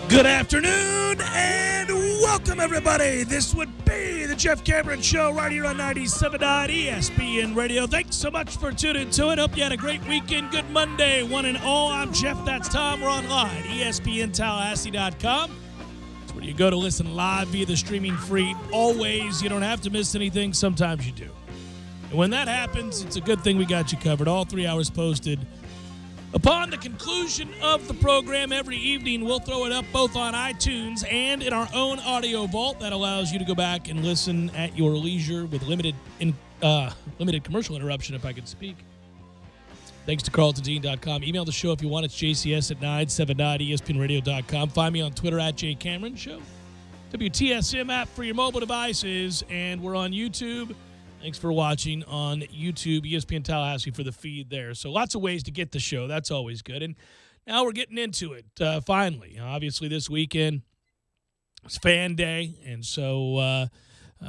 Good afternoon and welcome, everybody. This would be the Jeff Cameron Show right here on 97.9 ESPN Radio. Thanks so much for tuning to it. Hope you had a great weekend. Good Monday, one and all. I'm Jeff. That's Tom. We're online, ESPNTallahassee.com. That's where you go to listen live via the streaming free. Always, you don't have to miss anything. Sometimes you do. And when that happens, it's a good thing we got you covered. All 3 hours posted. Upon the conclusion of the program every evening, we'll throw it up both on iTunes and in our own audio vault. That allows you to go back and listen at your leisure with limited commercial interruption, if I could speak. Thanks to carltondean.com. Email the show if you want. It's jcs at 979espnradio.com. Find me on Twitter at jcameronshow. WTSM app for your mobile devices. And we're on YouTube. Thanks for watching on YouTube, ESPN Tallahassee for the feed there. So lots of ways to get the show. That's always good. And now we're getting into it, finally. Obviously, this weekend it's fan day, and so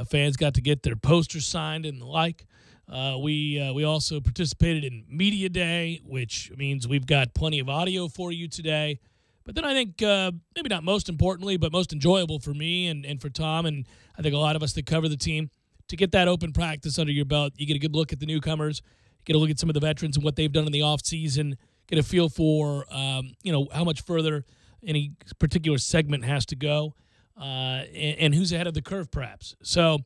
fans got to get their posters signed and the like. We also participated in Media Day, which means we've got plenty of audio for you today. But then I think maybe not most importantly, but most enjoyable for me and for Tom, and I think a lot of us that cover the team, to get that open practice under your belt. You get a good look at the newcomers, get a look at some of the veterans and what they've done in the offseason, get a feel for, how much further any particular segment has to go, and who's ahead of the curve perhaps. So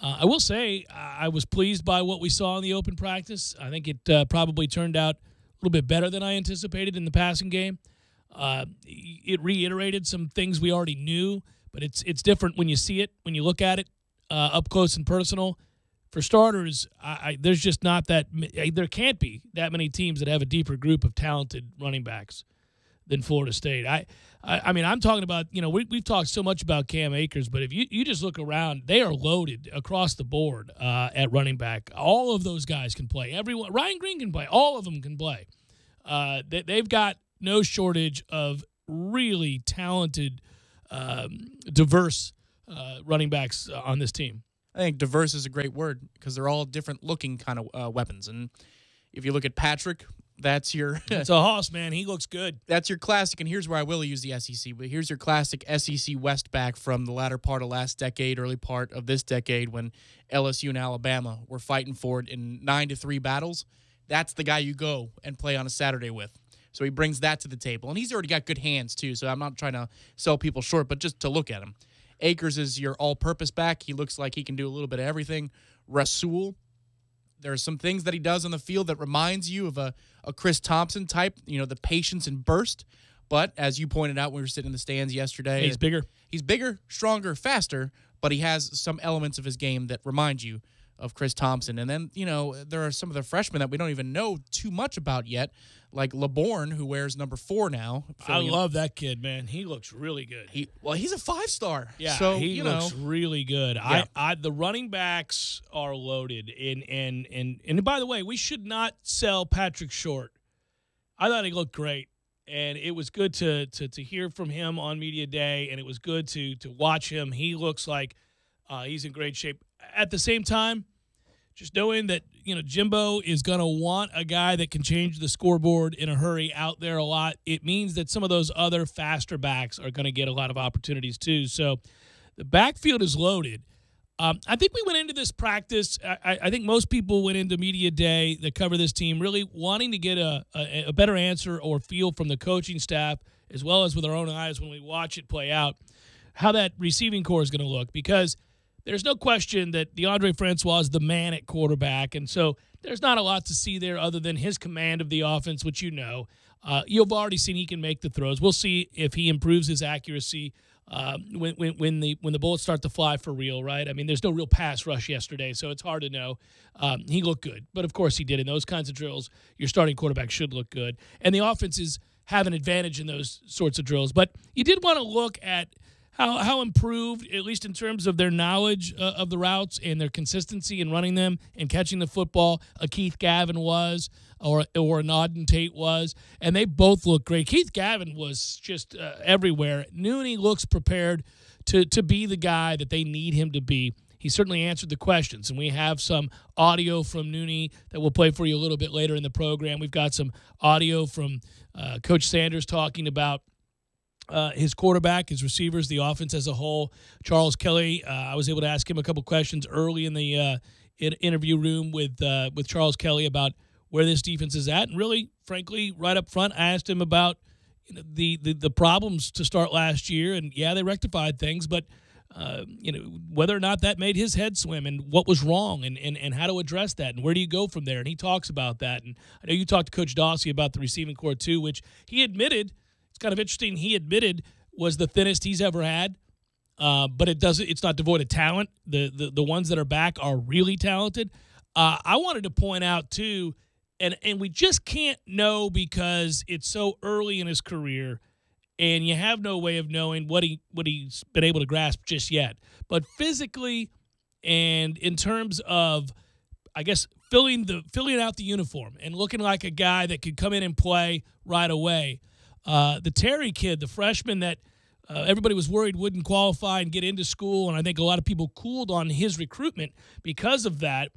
I will say I was pleased by what we saw in the open practice. I think it probably turned out a little bit better than I anticipated in the passing game. It reiterated some things we already knew, but it's different when you see it, when you look at it. Up close and personal. For starters, there's just not that – there can't be that many teams that have a deeper group of talented running backs than Florida State. I mean, I'm talking about – we've talked so much about Cam Akers, but if you just look around, they are loaded across the board at running back. All of those guys can play. Everyone – Ryan Green can play. All of them can play. They've got no shortage of really talented, diverse running backs on this team. I think diverse is a great word because they're all different looking kind of weapons. And if you look at Patrick, that's your it's a hoss, man. He looks good. That's your classic. And here's where I will use the SEC. But here's your classic SEC West back from the latter part of last decade, early part of this decade when LSU and Alabama were fighting for it in 9-3 battles. That's the guy you go and play on a Saturday with. So he brings that to the table. And he's already got good hands, too. So I'm not trying to sell people short, but just to look at him. Akers is your all-purpose back. He looks like he can do a little bit of everything. Rasul, there are some things that he does on the field that reminds you of a Chris Thompson type, the patience and burst. But as you pointed out when we were sitting in the stands yesterday, he's bigger. He's bigger, stronger, faster, but he has some elements of his game that remind you of Chris Thompson. And then, there are some of the freshmen that we don't even know too much about yet, like LeBourne, who wears number 4 now. I love that kid, man. He looks really good. He's a 5-star. Yeah, so, he looks really good. Yeah. The running backs are loaded. And by the way, we should not sell Patrick short. I thought he looked great. And it was good to hear from him on Media Day, and it was good to watch him. He looks like he's in great shape. At the same time, just knowing that, Jimbo is going to want a guy that can change the scoreboard in a hurry out there a lot, it means that some of those other faster backs are going to get a lot of opportunities too. So the backfield is loaded. I think we went into this practice, I think most people went into Media Day that cover this team really wanting to get a better answer or feel from the coaching staff, as well as with our own eyes when we watch it play out, how that receiving core is going to look, because there's no question that DeAndre Francois is the man at quarterback, and so there's not a lot to see there other than his command of the offense, which you've already seen he can make the throws. We'll see if he improves his accuracy when the bullets start to fly for real, right? I mean, there's no real pass rush yesterday, so it's hard to know. He looked good, but of course he did. In those kinds of drills, your starting quarterback should look good, and the offenses have an advantage in those sorts of drills. But you did want to look at how improved, at least in terms of their knowledge of the routes and their consistency in running them and catching the football, a Keith Gavin was, or a Auden Tate was, and they both look great. Keith Gavin was just everywhere. Nooney looks prepared to be the guy that they need him to be. He certainly answered the questions, and we have some audio from Nooney that we'll play for you a little bit later in the program. We've got some audio from Coach Sanders talking about his quarterback, his receivers, the offense as a whole. Charles Kelly, I was able to ask him a couple questions early in the interview room with Charles Kelly about where this defense is at. And really, frankly, right up front, I asked him about the problems to start last year. And, yeah, they rectified things, but, whether or not that made his head swim and what was wrong and how to address that and where do you go from there. And he talks about that. And I know you talked to Coach Dawsey about the receiving corps too, which he admitted – it's kind of interesting. He admitted was the thinnest he's ever had, but it's not devoid of talent. The ones that are back are really talented. I wanted to point out too, and we just can't know because it's so early in his career, and you have no way of knowing what he's been able to grasp just yet. But physically, and in terms of, I guess, filling out the uniform and looking like a guy that could come in and play right away. The Terry kid, the freshman that everybody was worried wouldn't qualify and get into school, and I think a lot of people cooled on his recruitment because of that,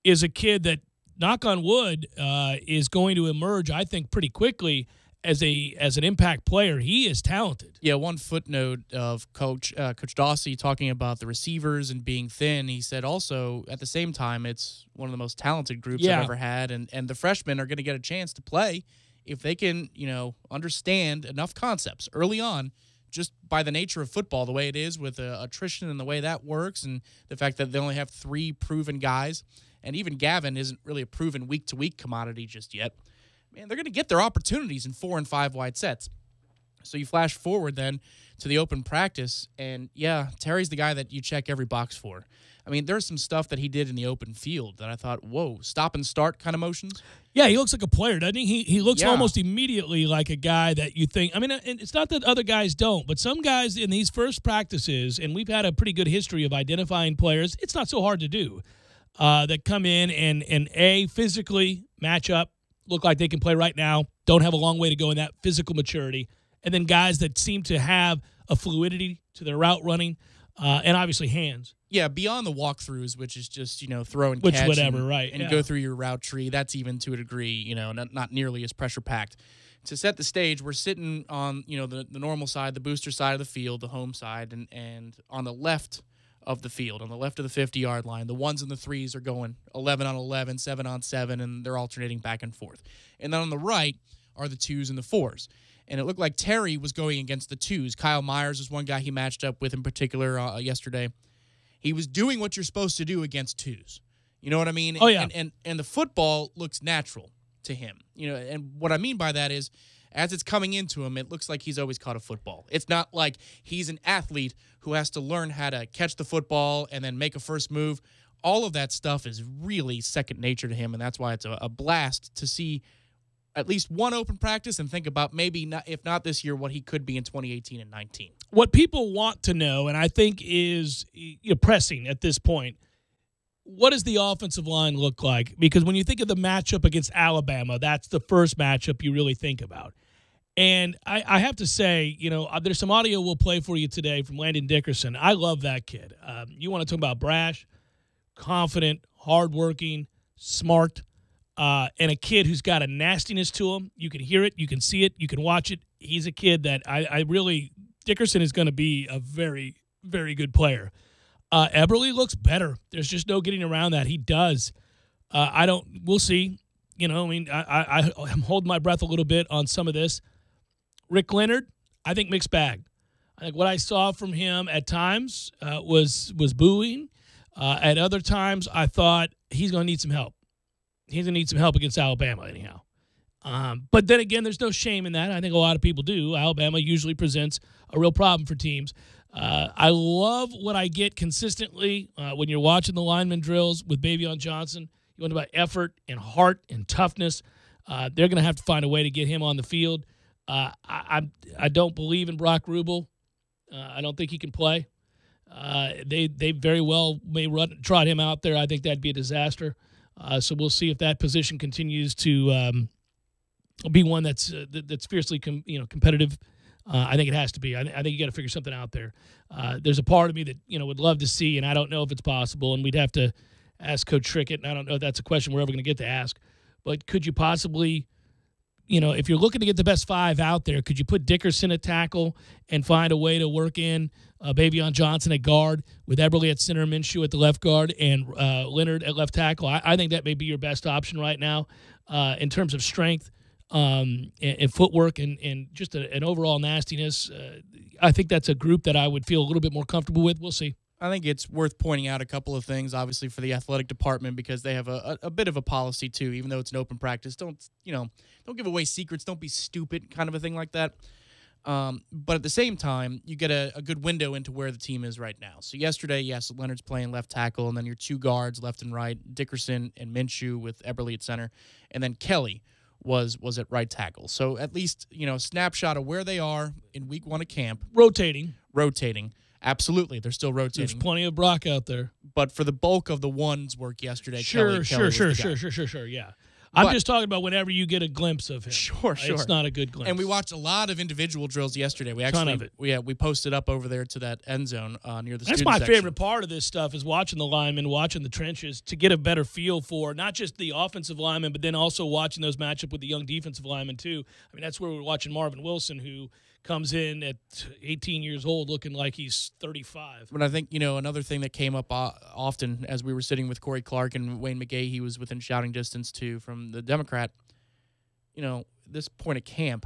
is a kid that, knock on wood, is going to emerge, I think, pretty quickly as an impact player. He is talented. Yeah, one footnote of Coach Dawsey talking about the receivers and being thin, he said also at the same time it's one of the most talented groups I've ever had, and the freshmen are going to get a chance to play if they can, understand enough concepts early on, just by the nature of football, the way it is with attrition and the way that works, and the fact that they only have 3 proven guys, and even Gavin isn't really a proven week-to-week commodity just yet. Man, they're going to get their opportunities in 4 and 5 wide sets. So you flash forward then to the open practice, and yeah, Terry's the guy that you check every box for. I mean, there's some stuff that he did in the open field that I thought, whoa, stop and start kind of motions. Yeah, he looks like a player, doesn't he? He looks almost immediately like a guy that you think – I mean, and it's not that other guys don't, but some guys in these first practices, and we've had a pretty good history of identifying players, it's not so hard to do, that come in and physically match up, look like they can play right now, don't have a long way to go in that physical maturity, and then guys that seem to have a fluidity to their route running, and obviously hands. Yeah, beyond the walkthroughs, which is just, throw and catch. Which, whatever, right. And go through your route tree. That's even to a degree, not nearly as pressure-packed. To set the stage, we're sitting on, the normal side, the booster side of the field, the home side, and on the left of the field, on the left of the 50-yard line, the 1s and the 3s are going 11 on 11, 7 on 7, and they're alternating back and forth. And then on the right are the 2s and the 4s. And it looked like Terry was going against the 2s. Kyle Myers was one guy he matched up with in particular yesterday. He was doing what you're supposed to do against 2s. You know what I mean? Oh, yeah. And the football looks natural to him. And what I mean by that is, as it's coming into him, it looks like he's always caught a football. It's not like he's an athlete who has to learn how to catch the football and then make a first move. All of that stuff is really second nature to him, and that's why it's a blast to see at least one open practice and think about maybe, not, if not this year, what he could be in 2018 and 19. What people want to know, and I think is pressing at this point, what does the offensive line look like? Because when you think of the matchup against Alabama, that's the first matchup you really think about. And I have to say, there's some audio we'll play for you today from Landon Dickerson. I love that kid. You want to talk about brash, confident, hardworking, smart, and a kid who's got a nastiness to him. You can hear it, you can see it, you can watch it. He's a kid that I really – Dickerson is going to be a very, very good player. Eberle looks better. There's just no getting around that. He does. We'll see. I'm holding my breath a little bit on some of this. Rick Leonard, I think mixed bag. I think what I saw from him at times was booing. At other times, I thought he's going to need some help. He's going to need some help against Alabama anyhow. But then again, there's no shame in that. I think a lot of people do. Alabama usually presents a real problem for teams. I love what I get consistently when you're watching the lineman drills with Bavion Johnson. You want about effort and heart and toughness. They're going to have to find a way to get him on the field. I don't believe in Brock Rubel. I don't think he can play. They very well may trot him out there. I think that'd be a disaster. So we'll see if that position continues to be one that's fiercely competitive. I think it has to be. I think you got to figure something out there. There's a part of me that would love to see, and I don't know if it's possible. And we'd have to ask Coach Trickett, and I don't know if that's a question we're ever going to get to ask. But could you possibly if you're looking to get the best 5 out there, could you put Dickerson at tackle and find a way to work in Bavion Johnson at guard with Eberle at center, Minshew at the left guard, and Leonard at left tackle? I think that may be your best option right now in terms of strength and footwork and just an overall nastiness. I think that's a group that I would feel a little bit more comfortable with. We'll see. I think it's worth pointing out a couple of things, obviously, for the athletic department, because they have a bit of a policy, too, even though it's an open practice. Don't give away secrets. Don't be stupid, kind of a thing like that. But at the same time, you get a good window into where the team is right now. So yesterday, yes, Leonard's playing left tackle, and then your 2 guards, left and right, Dickerson and Minshew with Eberle at center, and then Kelly was at right tackle. So at least, a snapshot of where they are in week 1 of camp. Rotating. Absolutely, they're still rotating. There's plenty of Brock out there. But for the bulk of the ones work yesterday, Sure, yeah. I'm just talking about whenever you get a glimpse of him. Sure. It's not a good glimpse. And we watched a lot of individual drills yesterday. We posted up over there to that end zone near the student section. That's my favorite part of this stuff is watching the linemen, watching the trenches to get a better feel for not just the offensive linemen, but then also watching those match up with the young defensive linemen too. I mean, that's where we're watching Marvin Wilson, who comes in at 18 years old looking like he's 35. But I think, another thing that came up often as we were sitting with Corey Clark and Wayne McGay, he was within shouting distance too from the Democrat, this point of camp,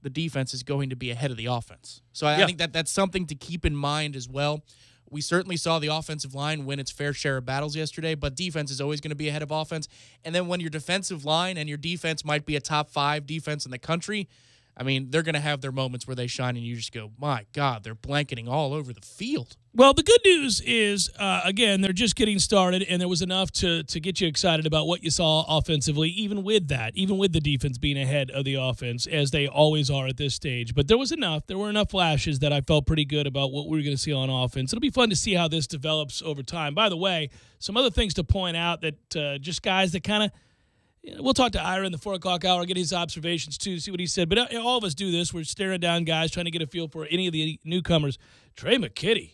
the defense is going to be ahead of the offense. So I think that's something to keep in mind as well. We certainly saw the offensive line win its fair share of battles yesterday, but defense is always going to be ahead of offense. And then when your defensive line and your defense might be a top 5 defense in the country, I mean, they're going to have their moments where they shine and you just go, my God, they're blanketing all over the field. Well, the good news is, again, they're just getting started, and there was enough to get you excited about what you saw offensively, even with the defense being ahead of the offense, as they always are at this stage. But there were enough flashes that I felt pretty good about what we were going to see on offense. It'll be fun to see how this develops over time. By the way, some other things to point out that just guys that kind of, we'll talk to Ira in the 4 o'clock hour, get his observations too, see what he said. But all of us do this. We're staring down guys, trying to get a feel for any of the newcomers. Trey McKitty,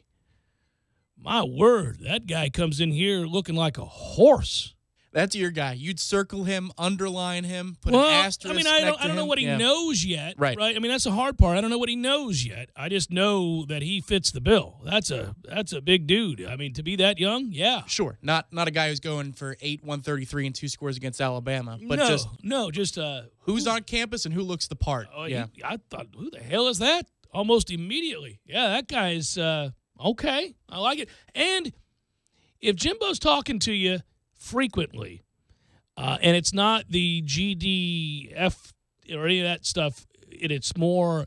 my word, that guy comes in here looking like a horse. That's your guy. You'd circle him, underline him, put an asterisk next to him. I don't know what he knows yet. Right. I mean, that's the hard part. I don't know what he knows yet. I just know that he fits the bill. That's a big dude. I mean, to be that young, yeah. Sure. Not a guy who's going for 8, 133, and 2 scores against Alabama. But just who's on campus and who looks the part. I thought, who the hell is that? Almost immediately. Yeah, that guy's okay. I like it. And if Jimbo's talking to you frequently, and it's not the GDF or any of that stuff, it's more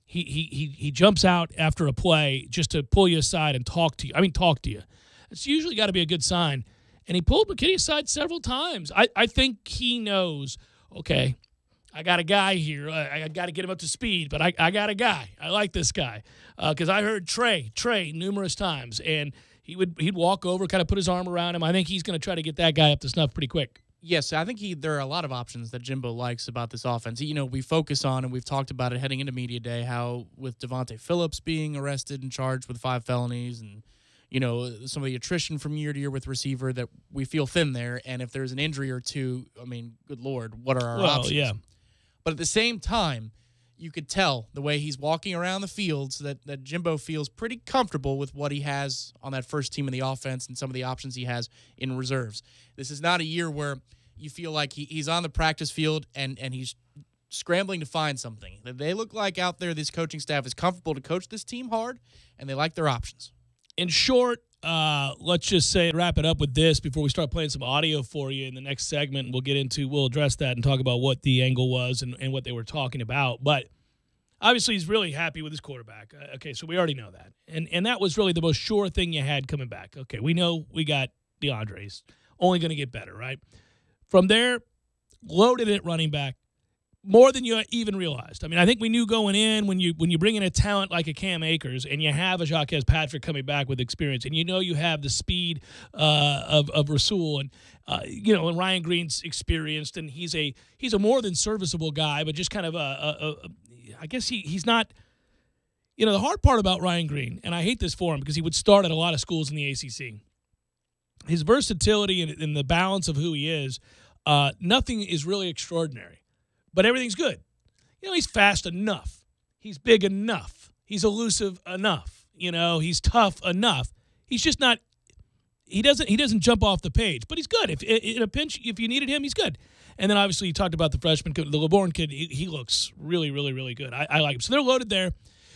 he jumps out after a play just to pull you aside and talk to you. It's usually got to be a good sign. And he pulled McKinney aside several times. I think he knows, okay, I got a guy here. I got to get him up to speed, but I got a guy. I like this guy because I heard Trey numerous times, and he'd walk over, kind of put his arm around him. I think he's going to try to get that guy up to snuff pretty quick. Yes, I think there are a lot of options that Jimbo likes about this offense. We focus on, and we've talked about it heading into media day, how with Devontae Phillips being arrested and charged with 5 felonies and, some of the attrition from year to year with receiver, that we feel thin there. And if there's an injury or two, I mean, good Lord, what are our options? Yeah. But at the same time, you could tell the way he's walking around the fields that Jimbo feels pretty comfortable with what he has on that first team in the offense and some of the options he has in reserves. This is not a year where you feel like he's on the practice field and he's scrambling to find something. They look like out there this coaching staff is comfortable to coach this team hard, and they like their options. In short, let's just say wrap it up with this before we start playing some audio for you in the next segment. We'll address that and talk about what the angle was and what they were talking about. But obviously he's really happy with his quarterback. Okay, so we already know that. And that was really the most sure thing you had coming back. Okay, we know we got DeAndre's only going to get better, right? From there, loaded at running back, more than you even realized. I mean, I think we knew going in when you bring in a talent like a Cam Akers and you have a Jacques Patrick coming back with experience, and you have the speed of Rasul and and Ryan Green's experienced, and he's a more than serviceable guy, but just kind of I guess he's not. The hard part about Ryan Green, and I hate this for him because he would start at a lot of schools in the ACC. His versatility and the balance of who he is, nothing is really extraordinary. but everything's good. He's fast enough. He's big enough. He's elusive enough. He's tough enough. He's just not. He doesn't jump off the page, but he's good. If in a pinch, if you needed him, he's good. And then obviously you talked about the freshman kid, the LeBourne kid. He looks really, really, really good. I like him. So they're loaded there.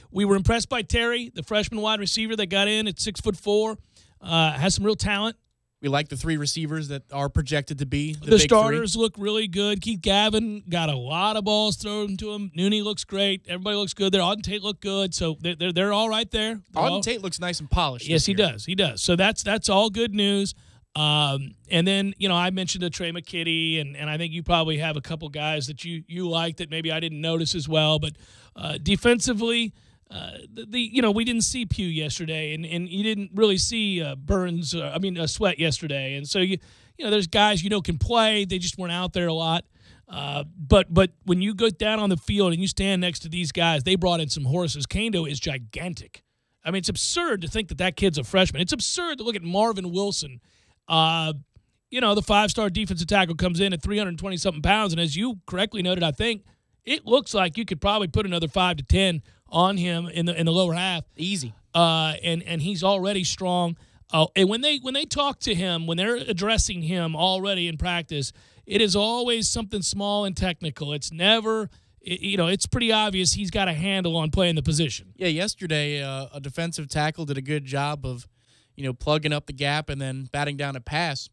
We were impressed by Terry, the freshman wide receiver that got in at 6'4", has some real talent. We like the 3 receivers that are projected to be the The big starters 3. look really good. Keith Gavin got a lot of balls thrown to him. Nooney looks great. Everybody looks good there. Auden Tate looked good. So they're all right there. Auden Tate looks nice and polished. Yes, he does. He does. So that's all good news. And then, I mentioned Trey McKitty, and I think you probably have a couple guys that you like that maybe I didn't notice as well. But defensively, we didn't see Pugh yesterday, and you didn't really see Sweat yesterday. And so, there's guys can play. They just weren't out there a lot. But when you go down on the field and you stand next to these guys, they brought in some horses. Kando is gigantic. I mean, it's absurd to think that kid's a freshman. It's absurd to look at Marvin Wilson. The 5-star defensive tackle comes in at 320-something pounds, and as you correctly noted, I think it looks like you could probably put another 5 to 10 on him in the lower half. Easy. And he's already strong. And when they talk to him, when they're addressing him already in practice, it is always something small and technical. It's never, it's pretty obvious he's got a handle on playing the position. Yeah, yesterday a defensive tackle did a good job of plugging up the gap and then batting down a pass.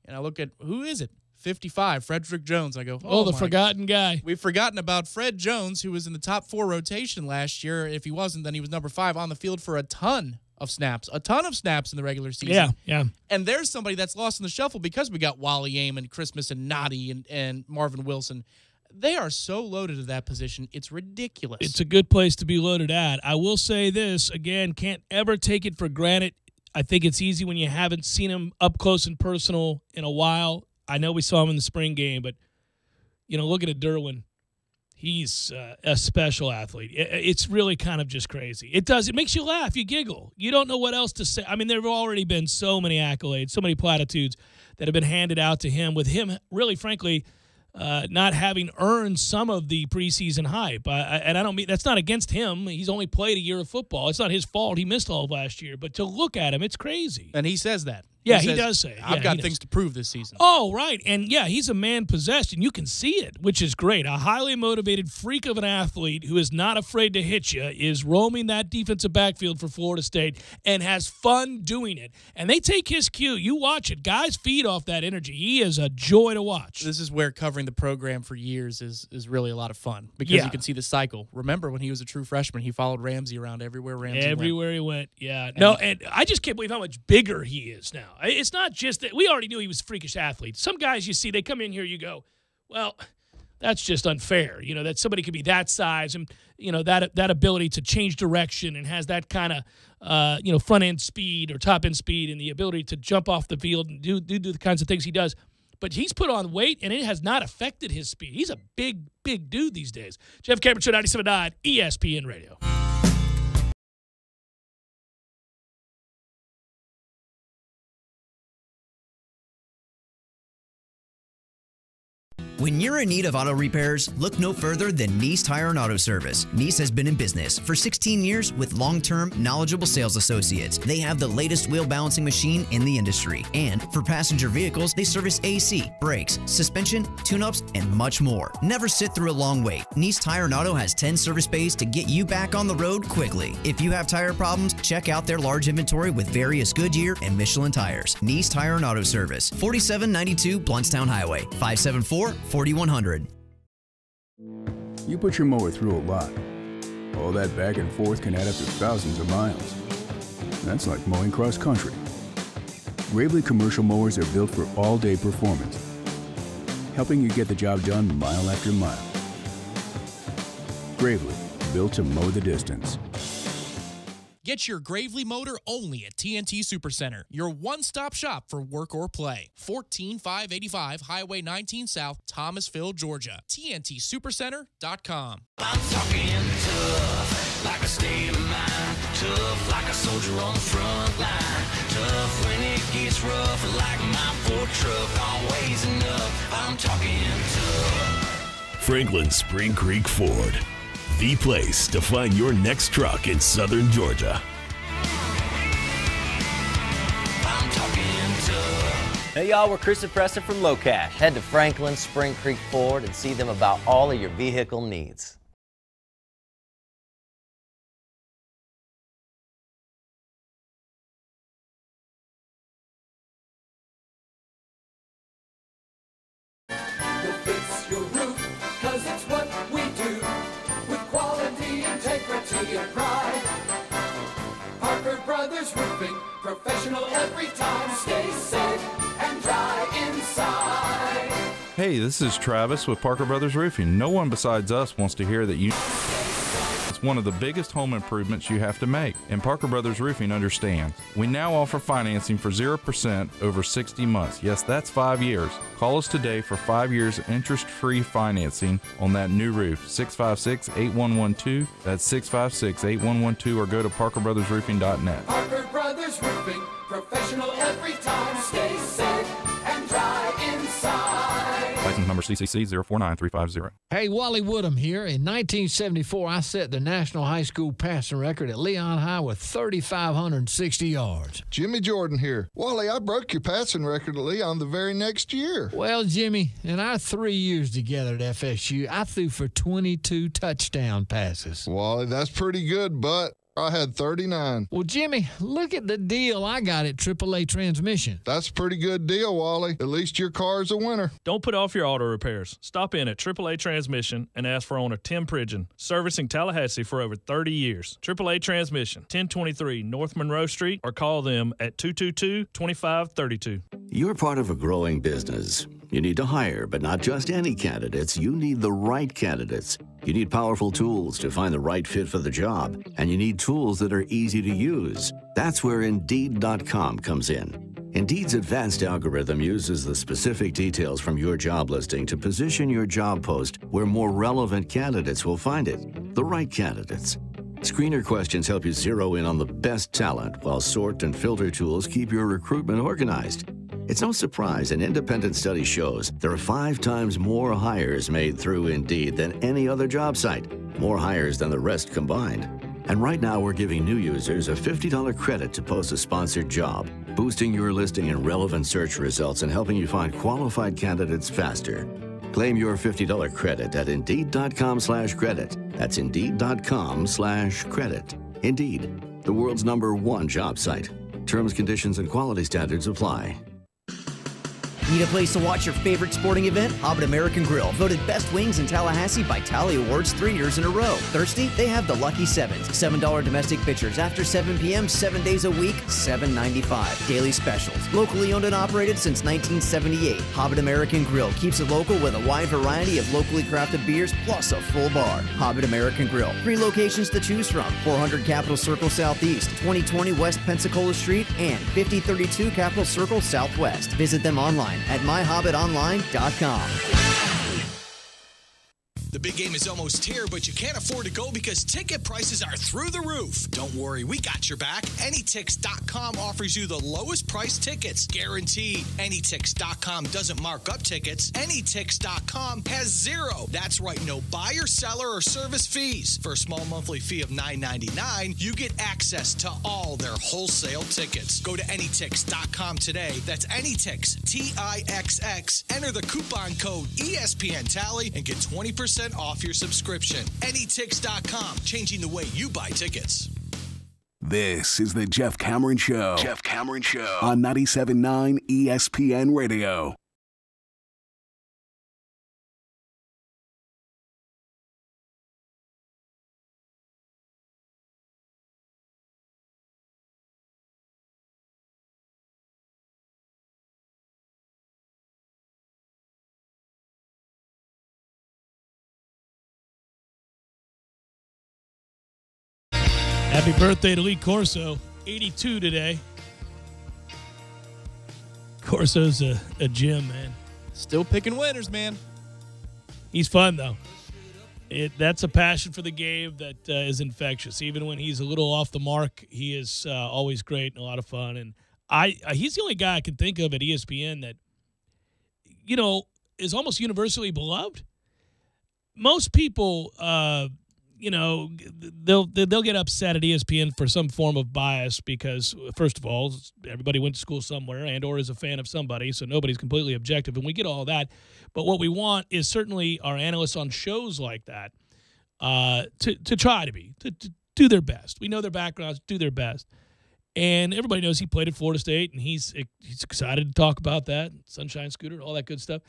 And I look at, who is it? 55, Frederick Jones. I go, the forgotten guy. We've forgotten about Fred Jones, who was in the top 4 rotation last year. If he wasn't, then he was number 5 on the field for a ton of snaps in the regular season. Yeah. And there's somebody that's lost in the shuffle because we got Wally Aim and Christmas and Noddy and Marvin Wilson. They are so loaded at that position. It's ridiculous. It's a good place to be loaded at. I will say this, again, can't ever take it for granted. I think it's easy when you haven't seen him up close and personal in a while. I know we saw him in the spring game, but, looking at Derwin, he's a special athlete. It's really kind of just crazy. It makes you laugh. You giggle. You don't know what else to say. I mean, there have already been so many accolades, so many platitudes that have been handed out to him, with him really, frankly, not having earned some of the preseason hype. And I don't mean, that's not against him. He's only played a year of football. It's not his fault. He missed all of last year. But to look at him, it's crazy. And he says that. Yeah, he does say it. I've got things to prove this season. Oh, right. And, yeah, he's a man possessed, and you can see it, which is great. A highly motivated freak of an athlete who is not afraid to hit you is roaming that defensive backfield for Florida State and has fun doing it. And they take his cue. You watch it. Guys feed off that energy. He is a joy to watch. This is where covering the program for years is really a lot of fun because you can see the cycle. Remember when he was a true freshman, he followed Ramsey around everywhere he went. Yeah. And I just can't believe how much bigger he is now. It's not just that we already knew he was a freakish athlete. Some guys you see, they come in here, you go, well, that's just unfair. That somebody could be that size and, that ability to change direction and has that kind of, front end speed or top end speed and the ability to jump off the field and do the kinds of things he does. But he's put on weight, and it has not affected his speed. He's a big, big dude these days. Jeff Cameron Show, 97.9 ESPN Radio. When you're in need of auto repairs, look no further than Nice Tire and Auto Service. Nice has been in business for 16 years with long-term, knowledgeable sales associates. They have the latest wheel balancing machine in the industry. And for passenger vehicles, they service AC, brakes, suspension, tune-ups, and much more. Never sit through a long wait. Nice Tire and Auto has 10 service bays to get you back on the road quickly. If you have tire problems, check out their large inventory with various Goodyear and Michelin tires. Nice Tire and Auto Service, 4792 Bluntstown Highway, 574-4100. You put your mower through a lot. All that back and forth can add up to thousands of miles. That's like mowing cross country. Gravely commercial mowers are built for all-day performance, helping you get the job done mile after mile. Gravely, built to mow the distance. Get your Gravely motor only at TNT Supercenter, your one-stop shop for work or play. 14585 Highway 19 South, Thomasville, Georgia. TNTSupercenter.com. I'm talking tough, like a state of mind. Tough, like a soldier on the front line. Tough when it gets rough, like my Ford truck, always enough. I'm talking tough. Franklin Spring Creek Ford, the place to find your next truck in southern Georgia. I'm talking tough. Hey y'all, we're Chris and Preston from Low Cash. Head to Franklin Spring Creek Ford and see them about all of your vehicle needs. We'll fix your roof, 'cause it's what we do, with quality, integrity, and pride. Parker Brothers Roofing, professional every time. Stay safe and dry inside. Hey, this is Travis with Parker Brothers Roofing. No one besides us wants to hear that you... It's one of the biggest home improvements you have to make, and Parker Brothers Roofing understands. We now offer financing for 0% over 60 months. Yes, that's 5 years. Call us today for 5 years interest-free financing on that new roof. 656-8112. That's 656-8112, or go to parkerbrothersroofing.net. Parker Brothers Roofing, professional every time. Stay safe and dry inside. License number CCC 049350. Hey, Wally Woodham here. In 1974, I set the national high school passing record at Leon High with 3,560 yards. Jimmy Jordan here. Wally, I broke your passing record at Leon the very next year. Well, Jimmy, in our 3 years together at FSU, I threw for 22 touchdown passes. Wally, that's pretty good, but I had 39. Well, Jimmy, look at the deal I got at AAA Transmission. That's a pretty good deal, Wally. At least your car's a winner. Don't put off your auto repairs. Stop in at AAA Transmission and ask for owner Tim Pridgeon, servicing Tallahassee for over 30 years. AAA Transmission, 1023 North Monroe Street, or call them at 222-2532. You're part of a growing business. You need to hire, but not just any candidates. You need the right candidates. You need powerful tools to find the right fit for the job, and you need tools that are easy to use. That's where Indeed.com comes in. Indeed's advanced algorithm uses the specific details from your job listing to position your job post where more relevant candidates will find it. The right candidates. Screener questions help you zero in on the best talent, while sort and filter tools keep your recruitment organized. It's no surprise an independent study shows there are 5 times more hires made through Indeed than any other job site, more hires than the rest combined. And right now we're giving new users a $50 credit to post a sponsored job, boosting your listing in relevant search results and helping you find qualified candidates faster. Claim your $50 credit at Indeed.com/credit. That's Indeed.com/credit. Indeed, the world's #1 job site. Terms, conditions, and quality standards apply. Need a place to watch your favorite sporting event? Hobbit American Grill, voted best wings in Tallahassee by Tally Awards 3 years in a row. Thirsty? They have the Lucky Sevens. $7 domestic pitchers after 7 p.m., 7 days a week, $7.95. Daily specials. Locally owned and operated since 1978. Hobbit American Grill keeps it local with a wide variety of locally crafted beers plus a full bar. Hobbit American Grill. 3 locations to choose from. 400 Capitol Circle Southeast, 2020 West Pensacola Street, and 5032 Capitol Circle Southwest. Visit them online at myhobbitonline.com. The big game is almost here, but you can't afford to go because ticket prices are through the roof. Don't worry, we got your back. Anytix.com offers you the lowest price tickets, guaranteed. Anytix.com doesn't mark up tickets. Anytix.com has 0. That's right, no buyer, seller, or service fees. For a small monthly fee of $9.99, you get access to all their wholesale tickets. Go to Anytix.com today. That's Anytix, Tixx. Enter the coupon code ESPNTally and get 20% off your subscription. Anytix.com, changing the way you buy tickets. This is the Jeff Cameron Show. Jeff Cameron Show on 97.9 ESPN Radio. Happy birthday to Lee Corso, 82 today. Corso's a gem, man. Still picking winners, man. He's fun, though. That's a passion for the game that is infectious. Even when he's a little off the mark, he is always great and a lot of fun. And he's the only guy I can think of at ESPN that, is almost universally beloved. most people, they'll get upset at ESPN for some form of bias because, first of all, everybody went to school somewhere and or is a fan of somebody, so nobody's completely objective, and we get all that. But what we want is certainly our analysts on shows like that to try to do their best. We know their backgrounds, do their best. And everybody knows he played at Florida State, and he's excited to talk about that, Sunshine Scooter, all that good stuff.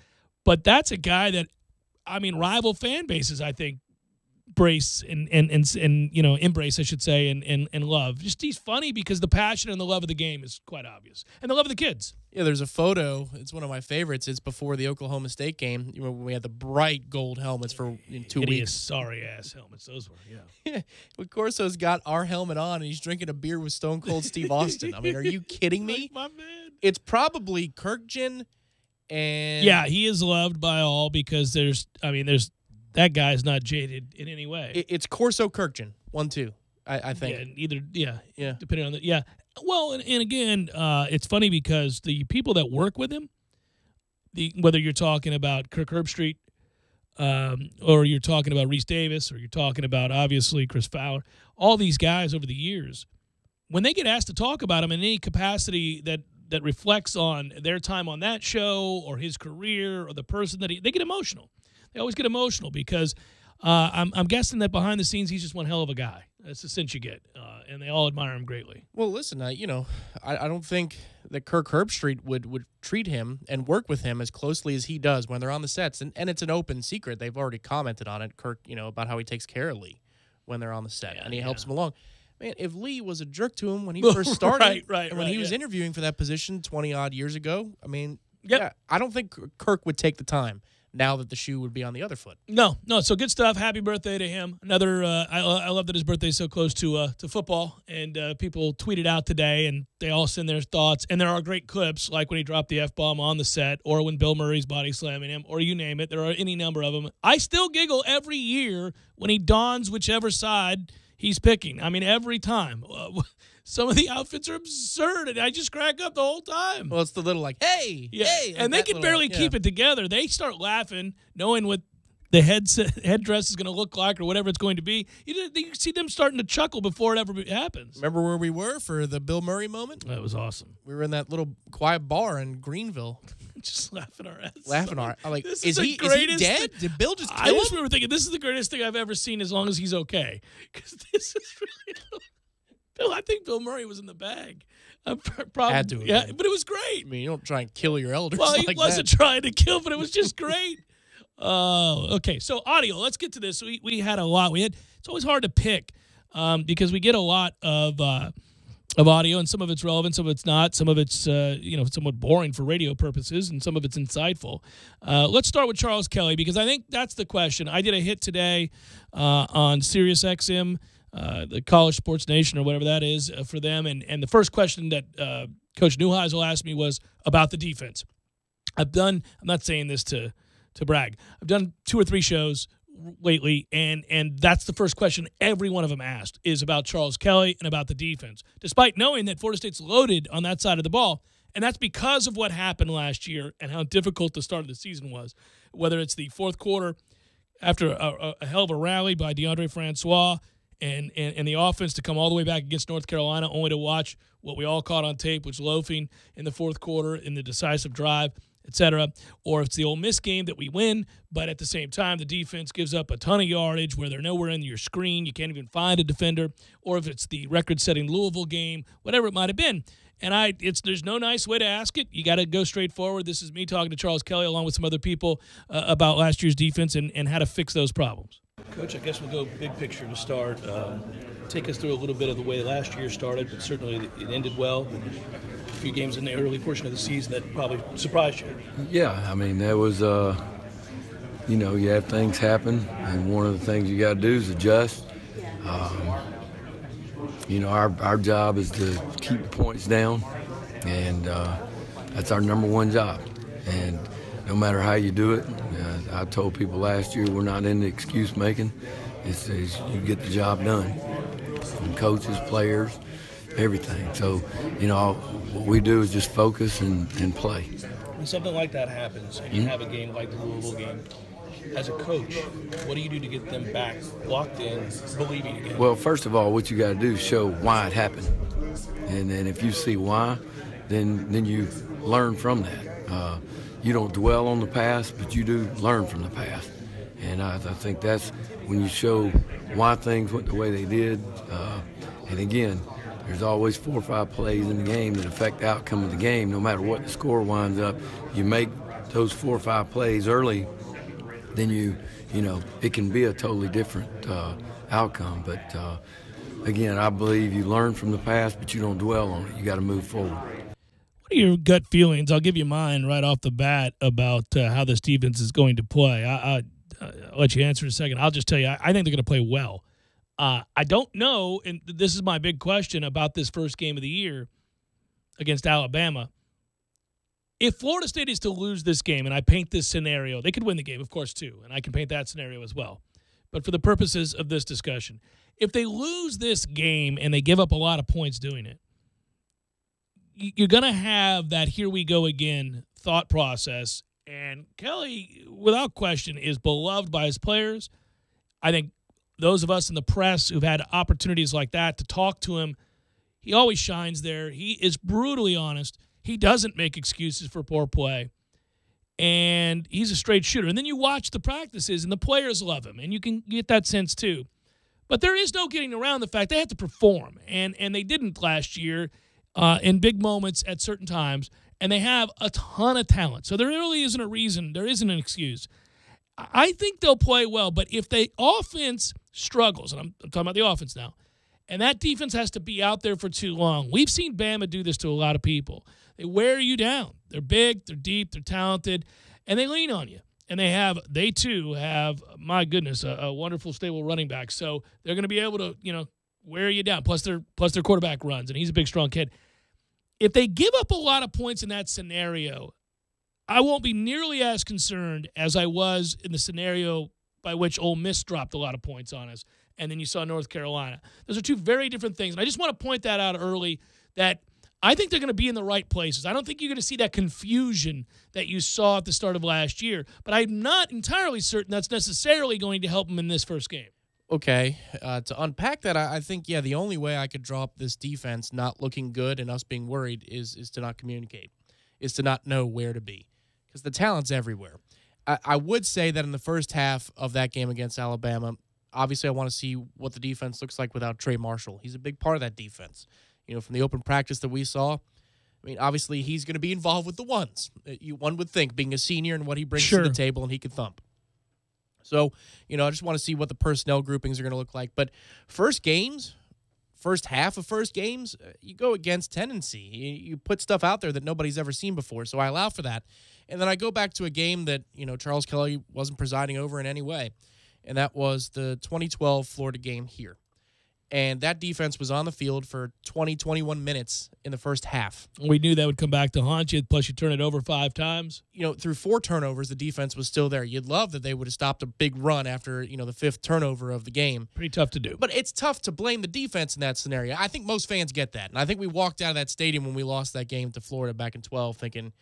But that's a guy that, rival fan bases, I think, embrace embrace, I should say, and love. Just he's funny because the passion and the love of the game is quite obvious, and the love of the kids. Yeah, there's a photo. It's one of my favorites. It's before the Oklahoma State game. You know, when we had the bright gold helmets for 2 weeks. Sorry ass helmets. Those were, yeah. Well, Corso's got our helmet on, and he's drinking a beer with Stone Cold Steve Austin. I mean, are you kidding me? My man. It's probably Kirkjian, and yeah, he is loved by all because there's that guy's not jaded in any way. It's Corso Kirkjian, 1-2, I think. Yeah, depending on the Well, and again, it's funny because the people that work with him, whether you're talking about Kirk Herbstreit, or you're talking about Reese Davis, or you're talking about obviously Chris Fowler, all these guys over the years, when they get asked to talk about him in any capacity that reflects on their time on that show or his career or the person that they get emotional. They always get emotional because I'm guessing that behind the scenes he's just one hell of a guy. That's the sense you get, and they all admire him greatly. Well, listen, I don't think that Kirk Herbstreit would treat him and work with him as closely as he does when they're on the sets, and it's an open secret. They've already commented on it, Kirk, about how he takes care of Lee when they're on the set, and he helps him along. Man, if Lee was a jerk to him when he first started, when he was interviewing for that position 20-odd years ago, I don't think Kirk would take the time now that the shoe would be on the other foot. No. So good stuff. Happy birthday to him. Another. I love that his birthday's so close to football, and people tweeted out today, and they all send their thoughts. And there are great clips, like when he dropped the F-bomb on the set, or when Bill Murray's body slamming him, or you name it. There are any number of them. I still giggle every year when he dons whichever side he's picking. Every time. Some of the outfits are absurd, and I just crack up the whole time. Well, it's the little hey. And they can barely keep it together. They start laughing, knowing what the headdress is going to look like or whatever it's going to be. You see them starting to chuckle before it ever happens. Remember where we were for the Bill Murray moment? That was awesome. We were in that little quiet bar in Greenville. Just laughing our ass. I'm like, is he dead? Did Bill just kill him? I just remember thinking, this is the greatest thing I've ever seen as long as he's okay. Because this is really... I think Bill Murray was in the bag. Had to. Yeah, but it was great. You don't try and kill your elders. Well, he wasn't trying to kill, but it was just great. Okay. So audio. Let's get to this. We had a lot. It's always hard to pick because we get a lot of audio, and some of it's relevant, some of it's not. Some of it's somewhat boring for radio purposes, and some of it's insightful. Let's start with Charles Kelly because I think that's the question. I did a hit today on Sirius XM. The College Sports Nation or whatever that is for them. And the first question that Coach Neuheisel asked me was about the defense. I'm not saying this to brag. I've done 2 or 3 shows lately, and that's the first question every one of them asked is about Charles Kelly and about the defense, despite knowing that Florida State's loaded on that side of the ball. And that's because of what happened last year and how difficult the start of the season was, whether it's the fourth quarter after a hell of a rally by DeAndre Francois, and the offense to come all the way back against North Carolina only to watch what we all caught on tape, which loafing in the fourth quarter in the decisive drive, etc. Or if it's the Ole Miss game that we win, but at the same time the defense gives up a ton of yardage where they're nowhere in your screen, you can't even find a defender, or if it's the record-setting Louisville game, whatever it might have been. And there's no nice way to ask it. You got to go straight forward. This is me talking to Charles Kelly along with some other people about last year's defense and how to fix those problems. Coach, I guess we'll go big picture to start. Take us through a little bit of the way last year started, but certainly it ended well. A few games in the early portion of the season that probably surprised you. Yeah, there was, you have things happen, and one of the things you got to do is adjust. Our job is to keep the points down, and that's our number one job. And no matter how you do it, I told people last year we're not into excuse making. It's you get the job done. From coaches, players, everything. So, what we do is just focus and play. When something like that happens, and you have a game like the Louisville game, as a coach, what do you do to get them back locked in, believing again? Well, first of all, what you got to do is show why it happened. And then if you see why, then you learn from that. You don't dwell on the past, but you do learn from the past. And I think that's when you show why things went the way they did. And again, there's always 4 or 5 plays in the game that affect the outcome of the game. No matter what the score winds up, you make those 4 or 5 plays early, then you know, it can be a totally different outcome. But again, I believe you learn from the past, but you don't dwell on it. You got to move forward. What are your gut feelings? I'll give you mine right off the bat about how this defense is going to play. I'll let you answer in a second. I'll just tell you, I think they're going to play well. I don't know, and this is my big question about this first game of the year against Alabama. If Florida State is to lose this game, and I paint this scenario, they could win the game, of course, too, and I can paint that scenario as well. But for the purposes of this discussion, if they lose this game and they give up a lot of points doing it, you're going to have that here we go again thought process. And Kelly, without question, is beloved by his players. I think those of us in the press who've had opportunities like that to talk to him, he always shines there. He is brutally honest. He doesn't make excuses for poor play. And he's a straight shooter. And then you watch the practices, and the players love him, and you can get that sense too. But there is no getting around the fact they have to perform, and they didn't last year in big moments at certain times, and they have a ton of talent. So there really isn't a reason, there isn't an excuse. I think they'll play well, but if the offense struggles, and I'm talking about the offense now, and that defense has to be out there for too long. We've seen Bama do this to a lot of people. They wear you down. They're big, they're deep, they're talented, and they lean on you. And they too have, my goodness, a wonderful, stable running back. So they're going to be able to, wear you down. Plus their quarterback runs, and he's a big, strong kid. If they give up a lot of points in that scenario, I won't be nearly as concerned as I was in the scenario by which Ole Miss dropped a lot of points on us, and then you saw North Carolina. Those are two very different things, and I just want to point that out early, that I think they're going to be in the right places. I don't think you're going to see that confusion that you saw at the start of last year, but I'm not entirely certain that's necessarily going to help them in this first game. Okay, to unpack that, I think, the only way I could drop this defense not looking good and us being worried is to not communicate, is to not know where to be, because the talent's everywhere. I would say that in the first half of that game against Alabama, obviously I want to see what the defense looks like without Trey Marshall. He's a big part of that defense. From the open practice that we saw, obviously he's going to be involved with the ones. One would think, being a senior and what he brings to the table, and he can thump. So, I just want to see what the personnel groupings are going to look like. But first half of first games, you go against tendency. You put stuff out there that nobody's ever seen before, so I allow for that. And then I go back to a game that, Charles Kelly wasn't presiding over in any way, and that was the 2012 Florida game here. And that defense was on the field for 20, 21 minutes in the first half. We knew that would come back to haunt you, plus you turn it over 5 times. Through 4 turnovers, the defense was still there. You'd love that they would have stopped a big run after, the 5th turnover of the game. Pretty tough to do. But it's tough to blame the defense in that scenario. I think most fans get that. And I think we walked out of that stadium when we lost that game to Florida back in 12 thinking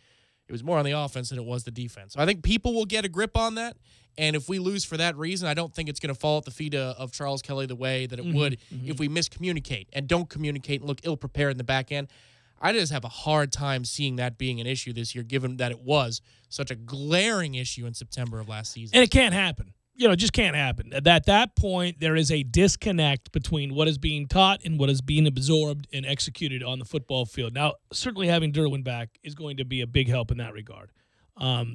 it was more on the offense than it was the defense. So I think people will get a grip on that. And if we lose for that reason, I don't think it's going to fall at the feet of Charles Kelly the way that it would if we miscommunicate and don't communicate and look ill-prepared in the back end. I just have a hard time seeing that being an issue this year, given that it was such a glaring issue in September of last season. And it can't happen. It just can't happen. At that point, there is a disconnect between what is being taught and what is being absorbed and executed on the football field. Now, certainly having Derwin back is going to be a big help in that regard.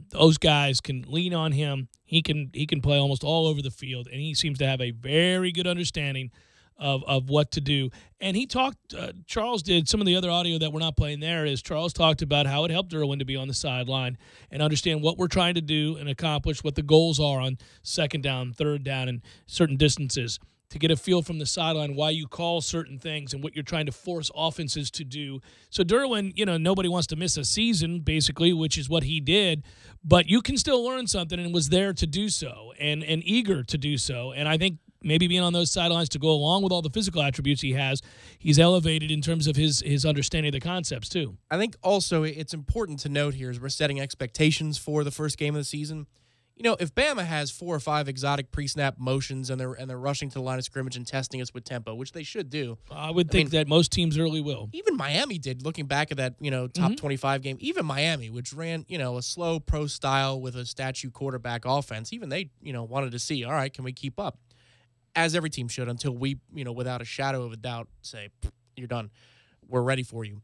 Those guys can lean on him. He can play almost all over the field, and he seems to have a very good understanding of what to do. And he talked, Charles did, some of the other audio that we're not playing there is Charles talked about how it helped Derwin to be on the sideline and understand what we're trying to do and accomplish, what the goals are on 2nd down, 3rd down, and certain distances, to get a feel from the sideline why you call certain things and what you're trying to force offenses to do. So Derwin, nobody wants to miss a season, basically, which is what he did, but you can still learn something and was there to do so and eager to do so. And I think maybe being on those sidelines to go along with all the physical attributes he has, he's elevated in terms of his understanding of the concepts too. I think also it's important to note here as we're setting expectations for the first game of the season, if Bama has 4 or 5 exotic pre-snap motions and they're rushing to the line of scrimmage and testing us with tempo, which they should do. I would think that most teams early will. Even Miami did, looking back at that, top 25 game. Even Miami, which ran, a slow pro style with a statue quarterback offense, even they, wanted to see, all right, can we keep up? As every team should, until we, without a shadow of a doubt, say, you're done. We're ready for you.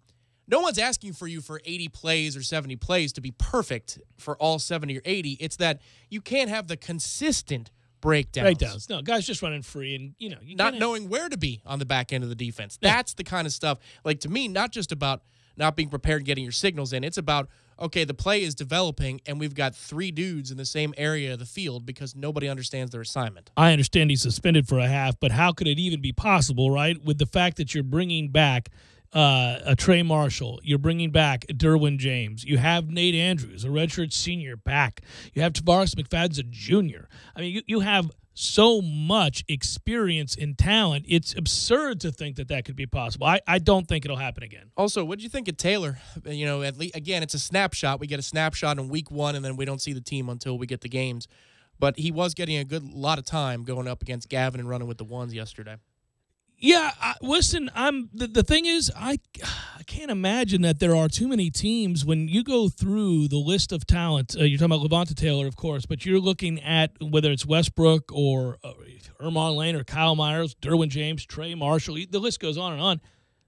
No one's asking for you for 80 plays or 70 plays to be perfect for all 70 or 80. It's that you can't have the consistent breakdowns. No, guys just running free and, you not knowing where to be on the back end of the defense. That's the kind of stuff, like, to me, not just about not being prepared and getting your signals in. It's about, okay, the play is developing and we've got 3 dudes in the same area of the field because nobody understands their assignment. I understand he's suspended for a half, but how could it even be possible, right, with the fact that you're bringing back a Trey Marshall, you're bringing back Derwin James, you have Nate Andrews, a redshirt senior, back, you have Tavares McFadden's a junior. I mean, you have so much experience and talent. It's absurd to think that could be possible. I don't think it'll happen again. Also, what do you think of Taylor? At least, again, it's a snapshot. We get a snapshot in week 1, and then we don't see the team until we get the games. But he was getting a good lot of time going up against Gavin and running with the ones yesterday. Yeah, listen, the thing is, I can't imagine that there are too many teams when you go through the list of talent. You're talking about Levante Taylor, of course, but you're looking at whether it's Westbrook or Ermon Lane or Kyle Myers, Derwin James, Trey Marshall. The list goes on and on.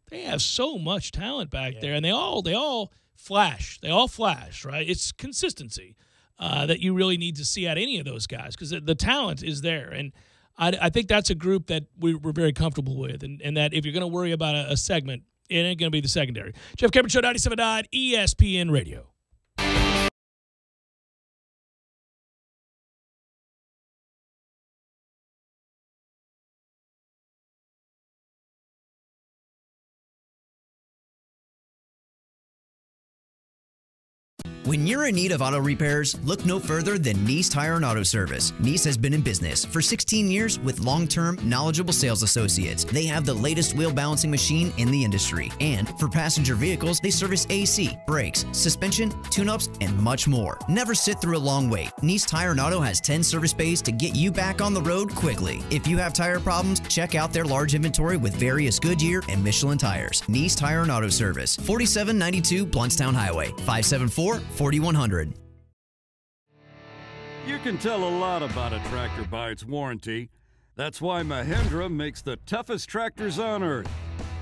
They have so much talent back there, and they all flash. They all flash, right? It's consistency that you really need to see out any of those guys because the talent is there, and I think that's a group that we're very comfortable with, and that if you're going to worry about a segment, it ain't going to be the secondary. Jeff Cameron Show, 97.9 ESPN Radio. When you're in need of auto repairs, look no further than Nice Tire and Auto Service. Nice has been in business for 16 years with long-term, knowledgeable sales associates. They have the latest wheel balancing machine in the industry. And for passenger vehicles, they service AC, brakes, suspension, tune-ups, and much more. Never sit through a long wait. Nice Tire and Auto has 10 service bays to get you back on the road quickly. If you have tire problems, check out their large inventory with various Goodyear and Michelin tires. Nice Tire and Auto Service, 4792 Bluntstown Highway, 574-4100. You can tell a lot about a tractor by its warranty. That's why Mahindra makes the toughest tractors on earth.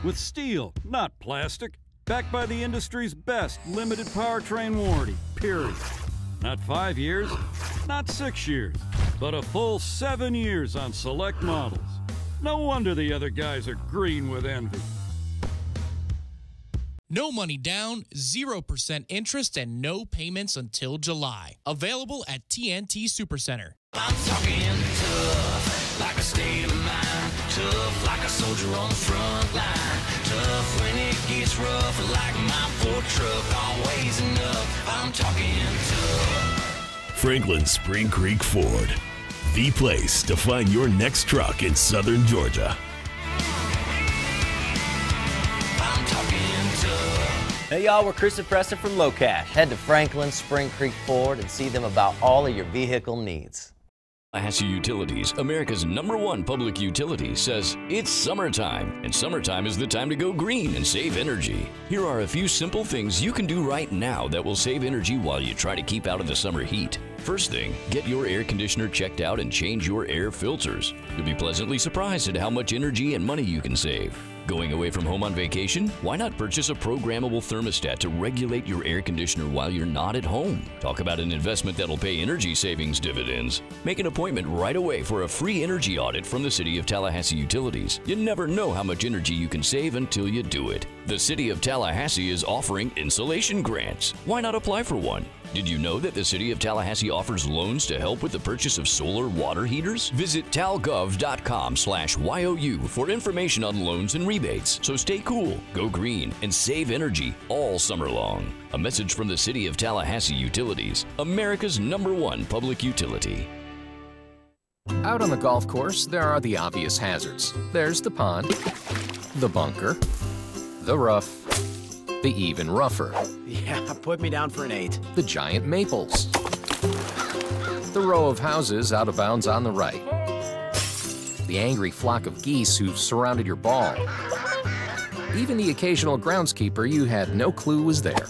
With steel, not plastic. Backed by the industry's best limited powertrain warranty, period. Not 5 years, not 6 years, but a full 7 years on select models. No wonder the other guys are green with envy. No money down, 0% interest, and no payments until July. Available at TNT Supercenter. I'm talking tough, like a state of mind. Tough, like a soldier on the front line. Tough when it gets rough, like my Ford truck. Always enough, I'm talking tough. Franklin Spring Creek Ford, the place to find your next truck in southern Georgia. Hey y'all, we're Chris and Preston from Low Cash. Head to Franklin Spring Creek Ford and see them about all of your vehicle needs. Tallahassee Utilities, America's #1 public utility, says it's summertime, and summertime is the time to go green and save energy. Here are a few simple things you can do right now that will save energy while you try to keep out of the summer heat. First thing, get your air conditioner checked out and change your air filters. You'll be pleasantly surprised at how much energy and money you can save. Going away from home on vacation? Why not purchase a programmable thermostat to regulate your air conditioner while you're not at home? Talk about an investment that'll pay energy savings dividends. Make an appointment right away for a free energy audit from the City of Tallahassee Utilities. You never know how much energy you can save until you do it. The City of Tallahassee is offering insulation grants. Why not apply for one? Did you know that the City of Tallahassee offers loans to help with the purchase of solar water heaters? Visit talgov.com/YOU for information on loans and rebates. So stay cool, go green, and save energy all summer long. A message from the City of Tallahassee Utilities, America's #1 public utility. Out on the golf course, there are the obvious hazards. There's the pond, the bunker, the rough, the even rougher. Yeah, put me down for an 8. The giant maples. The The row of houses out of bounds on the right. The angry flock of geese who've surrounded your ball. Even the occasional groundskeeper you had no clue was there.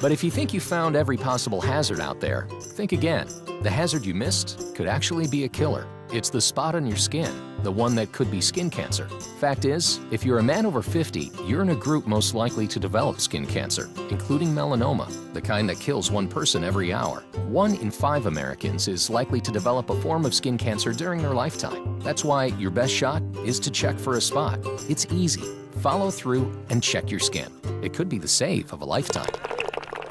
But if you think you found every possible hazard out there, think again. The hazard you missed could actually be a killer. It's the spot on your skin, the one that could be skin cancer. Fact is, if you're a man over 50, you're in a group most likely to develop skin cancer, including melanoma, the kind that kills one person every hour. 1 in 5 Americans is likely to develop a form of skin cancer during their lifetime. That's why your best shot is to check for a spot. It's easy. Follow through and check your skin. It could be the save of a lifetime.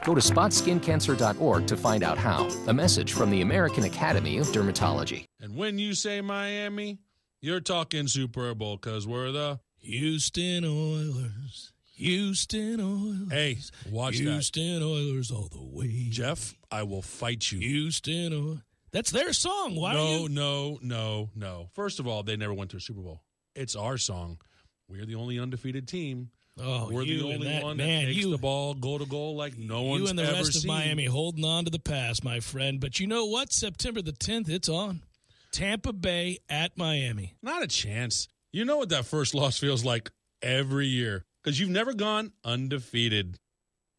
Go to spotskincancer.org to find out how. A message from the American Academy of Dermatology. And when you say Miami, you're talking Super Bowl, because we're the Houston Oilers. Houston Oilers. Hey, watch Houston Oilers all the way. Jeff, I will fight you. Houston Oilers. That's their song. Why No. First of all, they never went to a Super Bowl. It's our song. We're the only undefeated team. Oh, we're the only one that takes the ball goal to goal like no one's ever seen. You and the rest of Miami holding on to the past, my friend. But you know what? September the 10th, it's on. Tampa Bay at Miami. Not a chance. You know what that first loss feels like every year because you've never gone undefeated.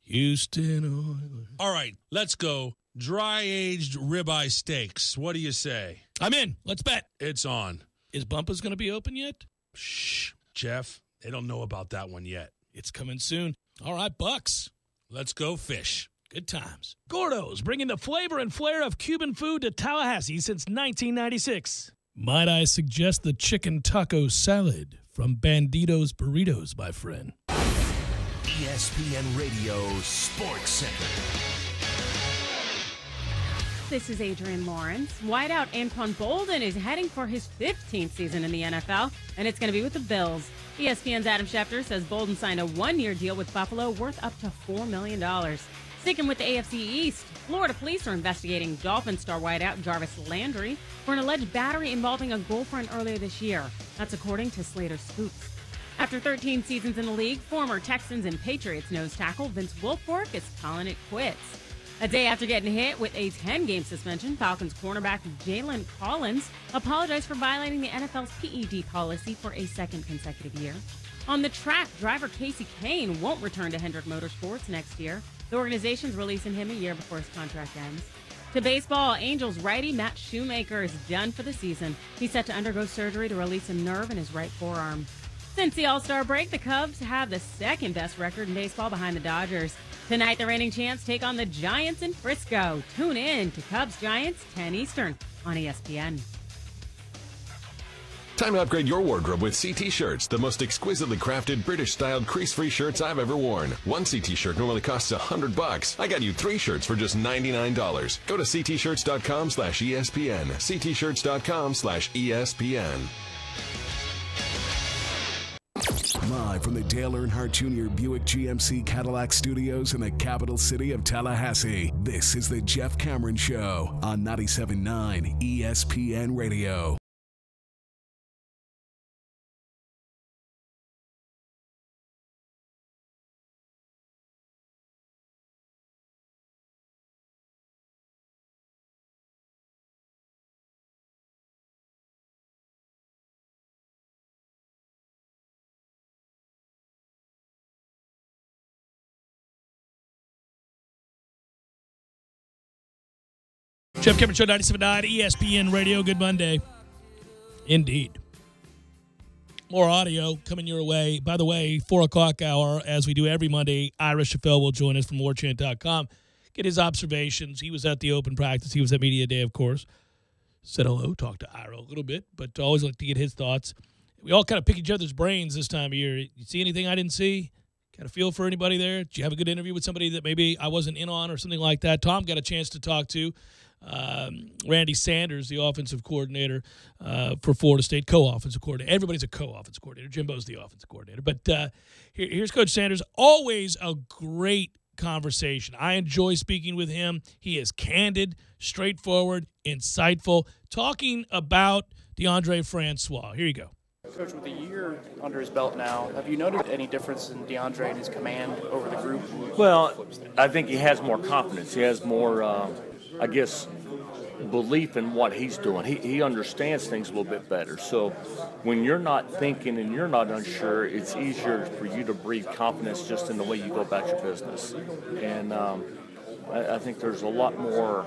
Houston Oilers. All right, let's go. Dry-aged ribeye steaks. What do you say? I'm in. Let's bet. It's on. Is Bumpa's going to be open yet? Shh, Jeff. They don't know about that one yet. It's coming soon. All right, Bucks. Let's go fish. Good times. Gordo's, bringing the flavor and flair of Cuban food to Tallahassee since 1996. Might I suggest the chicken taco salad from Bandito's Burritos, my friend. ESPN Radio Sports Center. This is Adrian Lawrence. Wideout Anquan Bolden is heading for his 15th season in the NFL, and it's going to be with the Bills. ESPN's Adam Schefter says Bolden signed a one-year deal with Buffalo worth up to $4 million. Sticking with the AFC East, Florida police are investigating Dolphins star wideout Jarvis Landry for an alleged battery involving a girlfriend earlier this year. That's according to Slater Scoops. After 13 seasons in the league, former Texans and Patriots nose tackle Vince Wilfork is calling it quits. A day after getting hit with a 10-game suspension, Falcons cornerback Jalen Collins apologized for violating the NFL's PED policy for a second consecutive year. On the track, driver Casey Kane won't return to Hendrick Motorsports next year. The organization's releasing him a year before his contract ends. To baseball, Angels righty Matt Shoemaker is done for the season. He's set to undergo surgery to release a nerve in his right forearm. Since the All-Star break, the Cubs have the second-best record in baseball behind the Dodgers. Tonight, the reigning champs take on the Giants in Frisco. Tune in to Cubs-Giants, 10 Eastern on ESPN. Time to upgrade your wardrobe with CT Shirts, the most exquisitely crafted British-styled crease-free shirts I've ever worn. One CT shirt normally costs $100. I got you 3 shirts for just $99. Go to ctshirts.com/ESPN. ctshirts.com/ESPN. Live from the Dale Earnhardt Jr. Buick GMC Cadillac Studios in the capital city of Tallahassee, this is the Jeff Cameron Show on 97.9 ESPN Radio. Jeff Cameron Show, 97.9 ESPN Radio. Good Monday. Indeed. More audio coming your way. By the way, 4 o'clock hour, as we do every Monday, Ira Chaffel will join us from warchant.com. Get his observations. He was at the open practice. He was at Media Day, of course. Said hello, talked to Ira a little bit, but always like to get his thoughts. We all kind of pick each other's brains this time of year. You see anything I didn't see? Kind of feel for anybody there? Did you have a good interview with somebody that maybe I wasn't in on or something like that? Tom got a chance to talk to Randy Sanders, the offensive coordinator for Florida State, co-offensive coordinator. Everybody's a co-offensive coordinator. Jimbo's the offensive coordinator. But here's Coach Sanders. Always a great conversation. I enjoy speaking with him. He is candid, straightforward, insightful, talking about DeAndre Francois. Here you go. Coach, with a year under his belt now, have you noted any difference in DeAndre and his command over the group? Well, I think he has more confidence. He has more, belief in what he's doing. He understands things a little bit better. So when you're not thinking and you're not unsure, it's easier for you to breathe confidence just in the way you go about your business. And I think there's a lot more.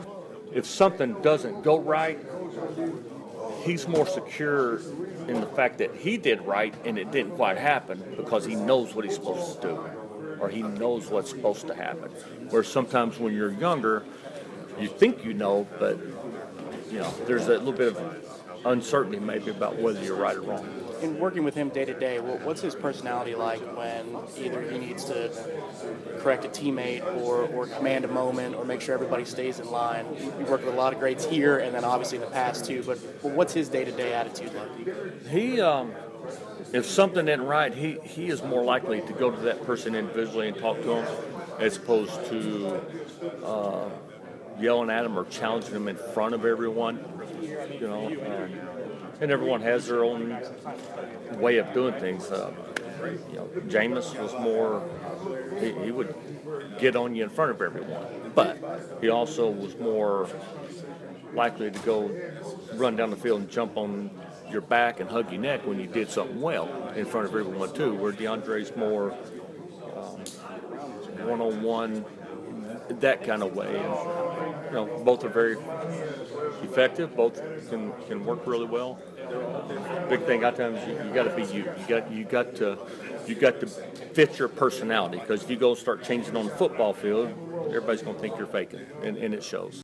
If something doesn't go right, he's more secure in the fact that he did right and it didn't quite happen because he knows what he's supposed to do, or he knows what's supposed to happen. Where sometimes when you're younger, you think you know, but there's a little bit of uncertainty maybe about whether you're right or wrong. In working with him day to day, what's his personality like when either he needs to correct a teammate or command a moment or make sure everybody stays in line? You work with a lot of greats here and then obviously in the past too, but what's his day-to-day attitude like? He, if something isn't right, he is more likely to go to that person individually and talk to him as opposed to yelling at him or challenging him in front of everyone, and everyone has their own way of doing things. Jameis was more, he would get on you in front of everyone, but he also was more likely to go run down the field and jump on your back and hug your neck when you did something well in front of everyone too, where DeAndre's more one-on-one, that kind of way. And, both are very effective. Both can work really well. Big thing I tell them is you got to be you. You got to fit your personality, because if you go start changing on the football field, everybody's going to think you're faking, and it shows.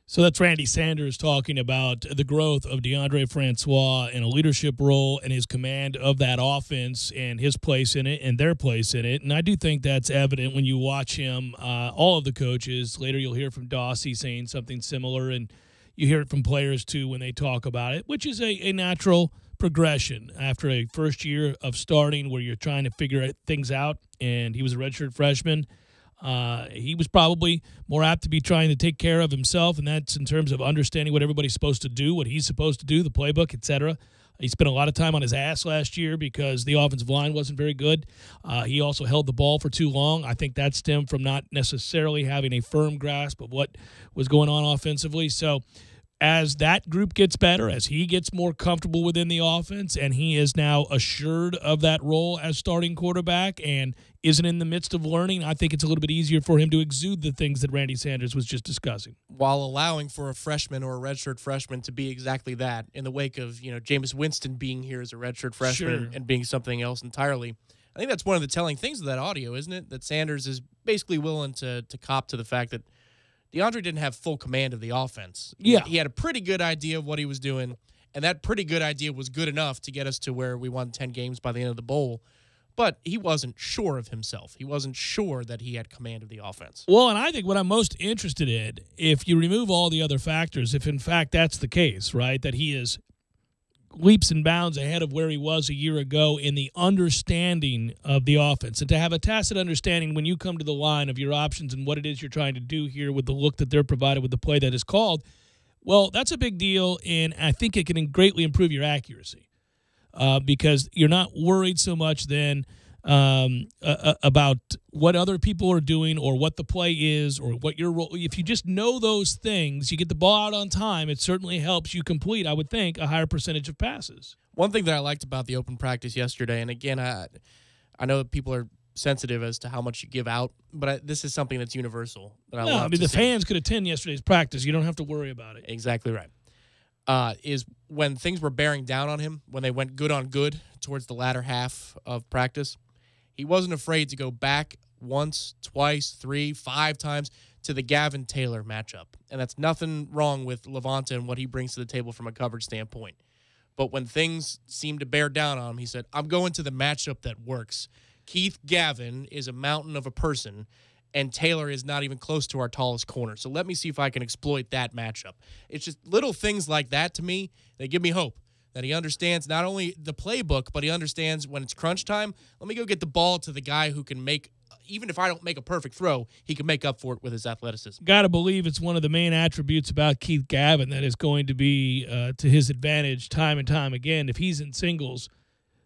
So that's Randy Sanders talking about the growth of DeAndre Francois in a leadership role and his command of that offense and his place in it and their place in it. And I do think that's evident when you watch him, all of the coaches. Later you'll hear from Dossie saying something similar, and you hear it from players too when they talk about it, which is a natural progression after a first year of starting where you're trying to figure things out. And he was a redshirt freshman. He was probably more apt to be trying to take care of himself, and that's in terms of understanding what everybody's supposed to do, what he's supposed to do, the playbook, etc. He spent a lot of time on his ass last year because the offensive line wasn't very good. He also held the ball for too long. I think that stemmed from not necessarily having a firm grasp of what was going on offensively. So as that group gets better, as he gets more comfortable within the offense, and he is now assured of that role as starting quarterback and isn't in the midst of learning, I think it's a little bit easier for him to exude the things that Randy Sanders was just discussing. While allowing for a freshman or a redshirt freshman to be exactly that, in the wake of Jameis Winston being here as a redshirt freshman and being something else entirely. I think that's one of the telling things of that audio, isn't it? That Sanders is basically willing to cop to the fact that DeAndre didn't have full command of the offense. Yeah. He had a pretty good idea of what he was doing, and that pretty good idea was good enough to get us to where we won 10 games by the end of the bowl. But he wasn't sure of himself. He wasn't sure that he had command of the offense. Well, and I think what I'm most interested in, if you remove all the other factors, if in fact that's the case, right, that he is leaps and bounds ahead of where he was a year ago in the understanding of the offense, and to have a tacit understanding when you come to the line of your options and what it is you're trying to do here with the look that they're provided with the play that is called, well, that's a big deal, and I think it can greatly improve your accuracy because you're not worried so much then about what other people are doing or what the play is or what your role. If you just know those things, you get the ball out on time, it certainly helps you complete, I would think, a higher percentage of passes. One thing that I liked about the open practice yesterday, and again, I know that people are sensitive as to how much you give out, but this is something that's universal. That I mean, the fans could attend yesterday's practice. You don't have to worry about it. Exactly right. Is when things were bearing down on him, when they went good on good towards the latter half of practice, he wasn't afraid to go back once, twice, 3, 5 times to the Gavin Taylor matchup. And that's nothing wrong with Levante and what he brings to the table from a coverage standpoint. But when things seemed to bear down on him, he said, I'm going to the matchup that works. Keith Gavin is a mountain of a person, and Taylor is not even close to our tallest corner. So let me see if I can exploit that matchup. It's just little things like that to me that give me hope. That he understands not only the playbook, but he understands when it's crunch time, let me go get the ball to the guy who can make, even if I don't make a perfect throw, he can make up for it with his athleticism. Got to believe it's one of the main attributes about Keith Gavin that is going to be to his advantage time and time again. If he's in singles,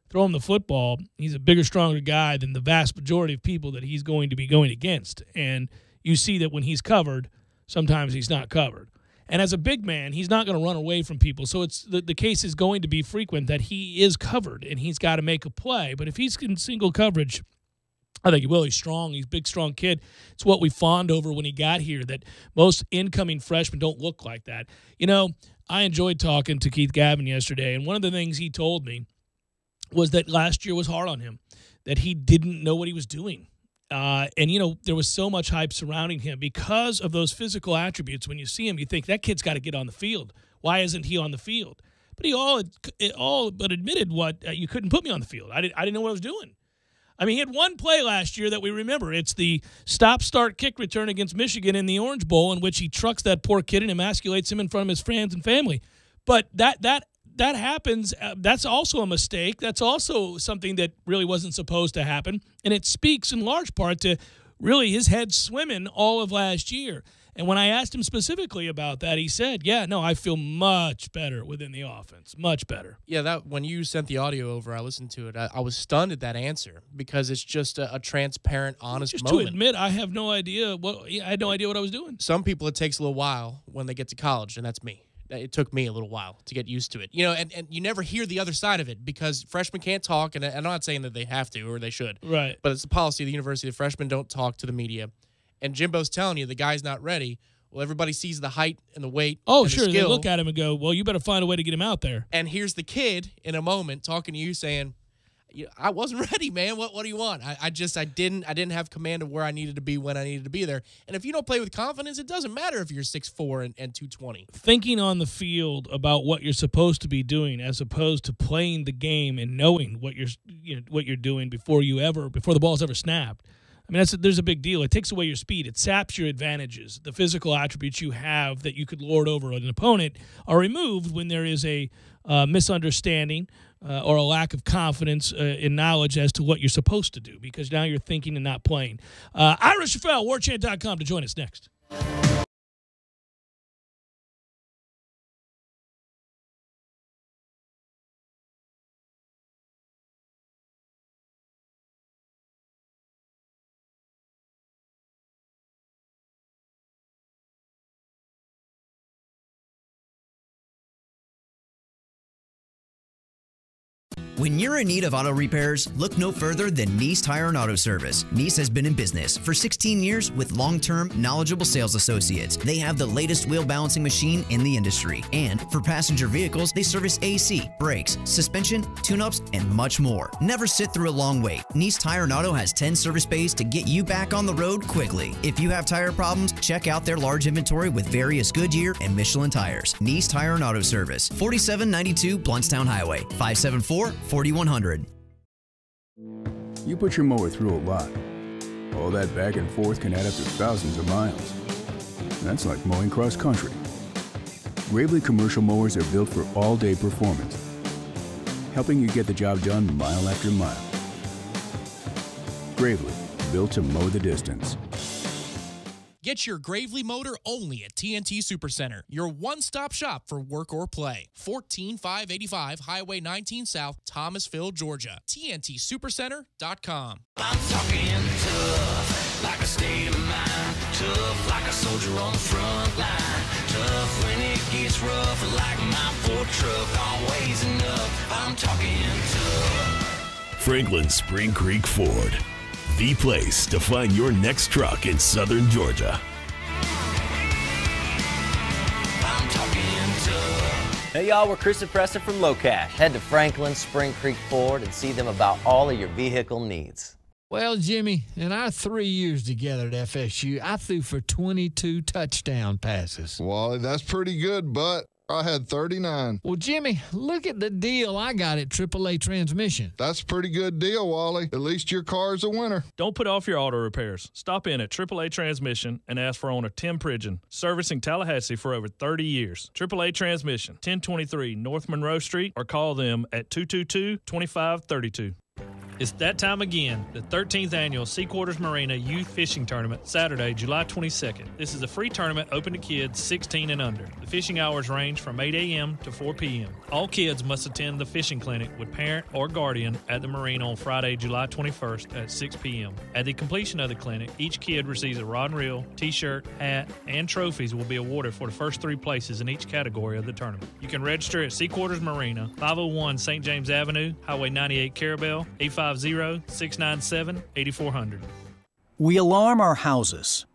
throw him the football, he's a bigger, stronger guy than the vast majority of people that he's going to be going against. And you see that when he's covered, sometimes he's not covered. And as a big man, he's not going to run away from people. So it's the case is going to be frequent that he is covered, and he's got to make a play. But if he's in single coverage, I think he will. He's strong. He's a big, strong kid. It's what we fawned over when he got here, that most incoming freshmen don't look like that. You know, I enjoyed talking to Keith Gavin yesterday, and one of the things he told me was that last year was hard on him, that he didn't know what he was doing. And, you know, there was so much hype surrounding him because of those physical attributes. When you see him, you think that kid's got to get on the field. Why isn't he on the field? But he all but admitted you couldn't put me on the field. I didn't know what I was doing. I mean, he had one play last year that we remember. It's the stop-start kick return against Michigan in the Orange Bowl, in which he trucks that poor kid and emasculates him in front of his friends and family. But that happens. That's also a mistake. That's also something that really wasn't supposed to happen. And it speaks in large part to really his head swimming all of last year. And when I asked him specifically about that, he said, yeah, no, I feel much better within the offense, much better. Yeah, that when you sent the audio over, I listened to it. I was stunned at that answer because it's just a transparent, honest moment. To admit, I have no idea I had no idea what I was doing. Some people, it takes a little while when they get to college, and that's me. It took me a little while to get used to it. You know, and you never hear the other side of it because freshmen can't talk, and I'm not saying that they have to or they should. Right. But it's the policy of the university that freshmen don't talk to the media. And Jimbo's telling you the guy's not ready. Well, everybody sees the height and the weight. Oh, and sure. the They skill. look at him and go, well, you better find a way to get him out there. And here's the kid in a moment talking to you saying, I wasn't ready, man. What do you want? I didn't have command of where I needed to be when I needed to be there. And if you don't play with confidence, it doesn't matter if you're 6'4" and 220. Thinking on the field about what you're supposed to be doing as opposed to playing the game and knowing what you're doing before the ball's ever snapped. I mean, there's a big deal. It takes away your speed. It saps your advantages. The physical attributes you have that you could lord over an opponent are removed when there is a misunderstanding or a lack of confidence in knowledge as to what you're supposed to do, because now you're thinking and not playing. Ira Schafel, warchant.com, to join us next. When you're in need of auto repairs, look no further than Nice Tire and Auto Service. Nice has been in business for 16 years with long-term, knowledgeable sales associates. They have the latest wheel balancing machine in the industry. And for passenger vehicles, they service AC, brakes, suspension, tune-ups, and much more. Never sit through a long wait. Nice Tire and Auto has 10 service bays to get you back on the road quickly. If you have tire problems, check out their large inventory with various Goodyear and Michelin tires. Nice Tire and Auto Service, 4792 Bluntstown Highway, 574-4100. You put your mower through a lot. All that back and forth can add up to thousands of miles. That's like mowing cross country. Gravely commercial mowers are built for all-day performance, helping you get the job done mile after mile. Gravely, built to mow the distance. Get your Gravely motor only at TNT Supercenter, your one-stop shop for work or play. 14585 Highway 19 South, Thomasville, Georgia. TNTSupercenter.com. I'm talking tough, like a state of mind. Tough, like a soldier on the front line. Tough when it gets rough, like my Ford truck. Always enough. I'm talking tough. Franklin Spring Creek Ford, the place to find your next truck in southern Georgia. I'm talking tough. Hey y'all, we're Chris and Preston from Low Cash. Head to Franklin Spring Creek Ford and see them about all of your vehicle needs. Well, Jimmy, in our 3 years together at FSU, I threw for 22 touchdown passes. Wally, that's pretty good, but I had 39. Well, Jimmy, look at the deal I got at AAA Transmission. That's a pretty good deal, Wally. At least your car's a winner. Don't put off your auto repairs. Stop in at AAA Transmission and ask for owner Tim Pridgeon, servicing Tallahassee for over 30 years. AAA Transmission, 1023 North Monroe Street, or call them at 222-2532. It's that time again, the 13th annual Sea Quarters Marina Youth Fishing Tournament, Saturday, July 22nd. This is a free tournament open to kids 16 and under. The fishing hours range from 8 a.m. to 4 p.m. All kids must attend the fishing clinic with parent or guardian at the marina on Friday, July 21st at 6 p.m. At the completion of the clinic, each kid receives a rod and reel, t-shirt, hat, and trophies will be awarded for the first 3 places in each category of the tournament. You can register at Sea Quarters Marina, 501 St. James Avenue, Highway 98 Carabel, 850-697-8400. We alarm our houses,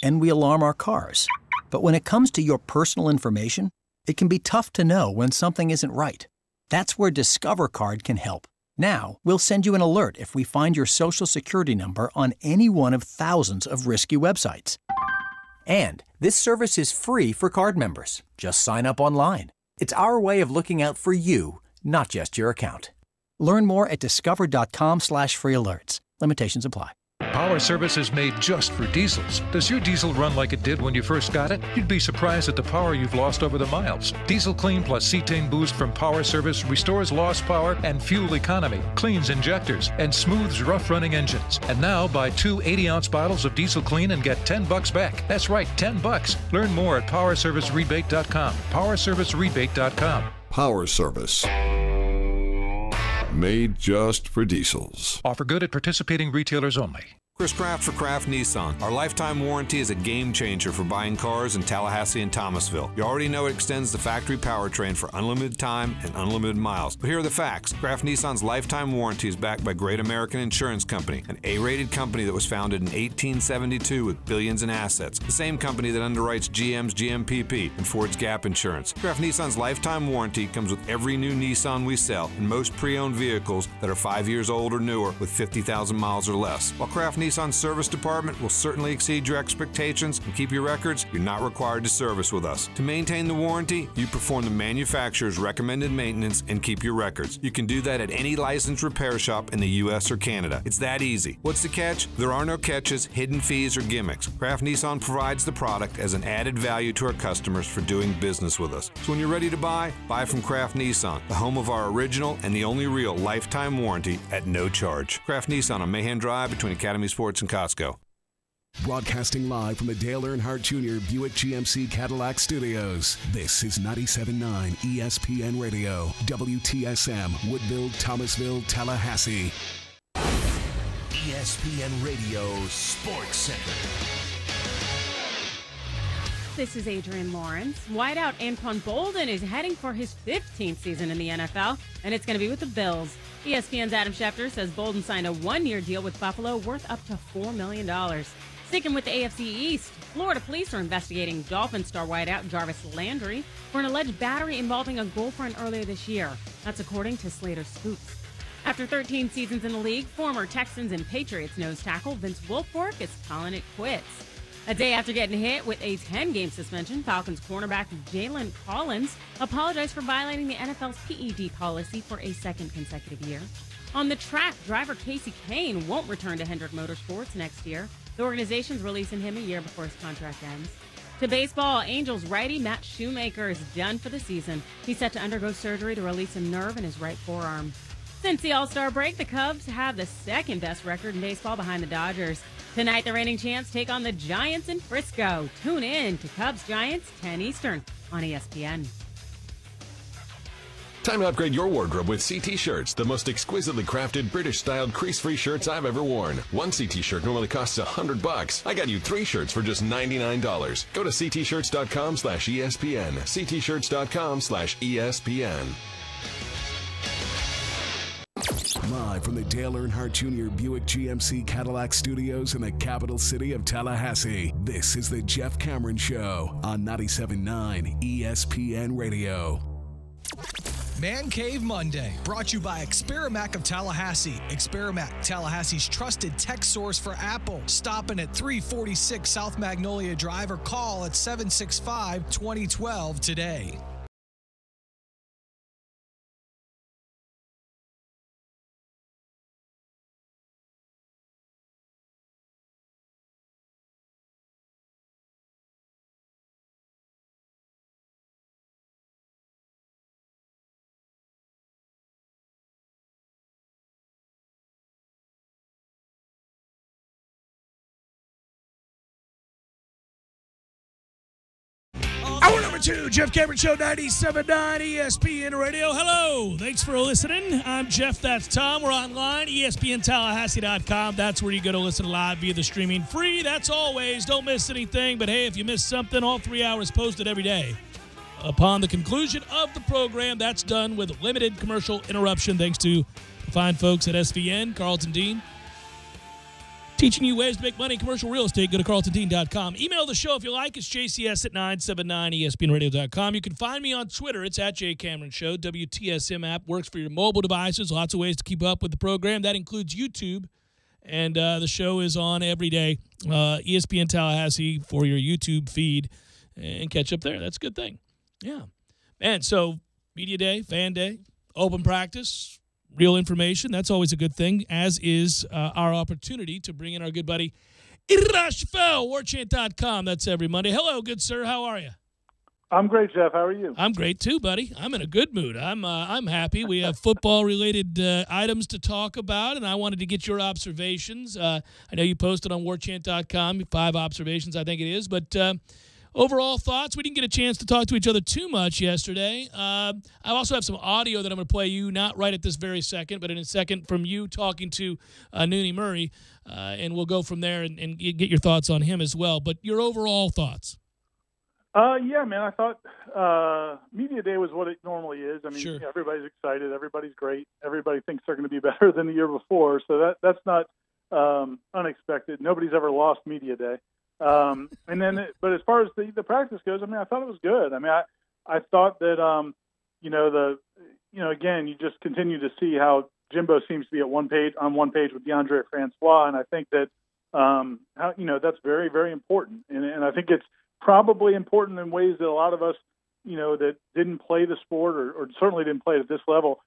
and we alarm our cars. But when it comes to your personal information, it can be tough to know when something isn't right. That's where Discover Card can help. Now, we'll send you an alert if we find your Social Security number on any one of thousands of risky websites. And this service is free for card members. Just sign up online. It's our way of looking out for you, not just your account. Learn more at discover.com/free alerts. Limitations apply. Power Service is made just for diesels. Does your diesel run like it did when you first got it? You'd be surprised at the power you've lost over the miles. Diesel Clean plus cetane boost from Power Service restores lost power and fuel economy, cleans injectors, and smooths rough-running engines. And now, buy 2 80-ounce bottles of Diesel Clean and get $10 back. That's right, $10. Learn more at PowerServiceRebate.com. PowerServiceRebate.com. Power Service. Made just for diesels. Offer good at participating retailers only. Chris Kraft for Kraft Nissan. Our lifetime warranty is a game changer for buying cars in Tallahassee and Thomasville. You already know it extends the factory powertrain for unlimited time and unlimited miles. But here are the facts. Kraft Nissan's lifetime warranty is backed by Great American Insurance Company, an A-rated company that was founded in 1872 with billions in assets. The same company that underwrites GM's GMPP and Ford's Gap Insurance. Kraft Nissan's lifetime warranty comes with every new Nissan we sell and most pre-owned vehicles that are 5 years old or newer with 50,000 miles or less. While Kraft Nissan's service department will certainly exceed your expectations and keep your records, you're not required to service with us. To maintain the warranty, you perform the manufacturer's recommended maintenance and keep your records. You can do that at any licensed repair shop in the U.S. or Canada. It's that easy. What's the catch? There are no catches, hidden fees, or gimmicks. Kraft Nissan provides the product as an added value to our customers for doing business with us. So when you're ready to buy from Kraft Nissan, the home of our original and the only real lifetime warranty at no charge. Kraft Nissan on Mahan Drive between Academy Sports and Costco. Broadcasting live from the Dale Earnhardt Jr. Buick GMC Cadillac Studios. This is 97.9 ESPN Radio, WTSM, Woodville, Thomasville, Tallahassee. ESPN Radio Sports Center. This is Adrian Lawrence. Wideout Anquan Bolden is heading for his 15th season in the NFL, and it's going to be with the Bills. ESPN's Adam Schefter says Bolden signed a one-year deal with Buffalo worth up to $4 million. Sticking with the AFC East, Florida police are investigating Dolphins star wideout Jarvis Landry for an alleged battery involving a girlfriend earlier this year. That's according to Slater Scoops. After 13 seasons in the league, former Texans and Patriots nose tackle Vince Wilfork is calling it quits. A day after getting hit with a 10-game suspension, Falcons cornerback Jalen Collins apologized for violating the NFL's PED policy for a second consecutive year. On the track, driver Casey Kane won't return to Hendrick Motorsports next year. The organization's releasing him a year before his contract ends. To baseball, Angels righty Matt Shoemaker is done for the season. He's set to undergo surgery to release a nerve in his right forearm. Since the All-Star break, the Cubs have the second-best record in baseball behind the Dodgers. Tonight, the reigning champs take on the Giants in Frisco. Tune in to Cubs-Giants, 10 Eastern on ESPN. Time to upgrade your wardrobe with CT Shirts, the most exquisitely crafted British-styled crease-free shirts I've ever worn. One CT shirt normally costs $100. I got you 3 shirts for just $99. Go to ctshirts.com/ESPN. ctshirts.com/ESPN. Live from the Dale Earnhardt Jr. Buick GMC Cadillac Studios in the capital city of Tallahassee, this is the Jeff Cameron Show on 97.9 ESPN Radio. Man Cave Monday, brought to you by Experamac of Tallahassee. Experamac, Tallahassee's trusted tech source for Apple. Stopping at 346 South Magnolia Drive or call at 765-2012 today. Number 2, Jeff Cameron Show, 97.9 ESPN Radio. Hello. Thanks for listening. I'm Jeff. That's Tom. We're online, ESPNTallahassee.com. That's where you go to listen live via the streaming. Free, that's always. Don't miss anything. But, hey, if you miss something, all 3 hours posted every day. Upon the conclusion of the program, that's done with limited commercial interruption. Thanks to the fine folks at SVN, Carlton Dean. Teaching you ways to make money in commercial real estate. Go to carltondean.com. Email the show if you like. It's jcs at 979espnradio.com. You can find me on Twitter. It's at jcameronshow. WTSM app works for your mobile devices. Lots of ways to keep up with the program. That includes YouTube. And the show is on every day. ESPN Tallahassee for your YouTube feed. And catch up there. That's a good thing. Yeah. Man, so media day, fan day, open practice, real information. That's always a good thing, as is our opportunity to bring in our good buddy, Irashfel, warchant.com. That's every Monday. Hello, good sir. How are you? I'm great, Jeff. How are you? I'm great, too, buddy. I'm in a good mood. I'm happy. We have football-related items to talk about, and I wanted to get your observations. I know you posted on warchant.com, 5 observations, I think it is, but overall thoughts. We didn't get a chance to talk to each other too much yesterday. I also have some audio that I'm going to play you, not right at this very second, but in a second from you talking to Noonie Murray, and we'll go from there and get your thoughts on him as well. But your overall thoughts. Yeah, man, I thought Media Day was what it normally is. I mean, sure. Everybody's excited. Everybody's great. Everybody thinks they're going to be better than the year before. So that's not unexpected. Nobody's ever lost Media Day. But as far as the practice goes, I mean, I thought it was good. I mean, I thought that, again, you just continue to see how Jimbo seems to be on one page with DeAndre Francois. And I think that, that's very, very important. And I think it's probably important in ways that a lot of us, that didn't play the sport or certainly didn't play at this level,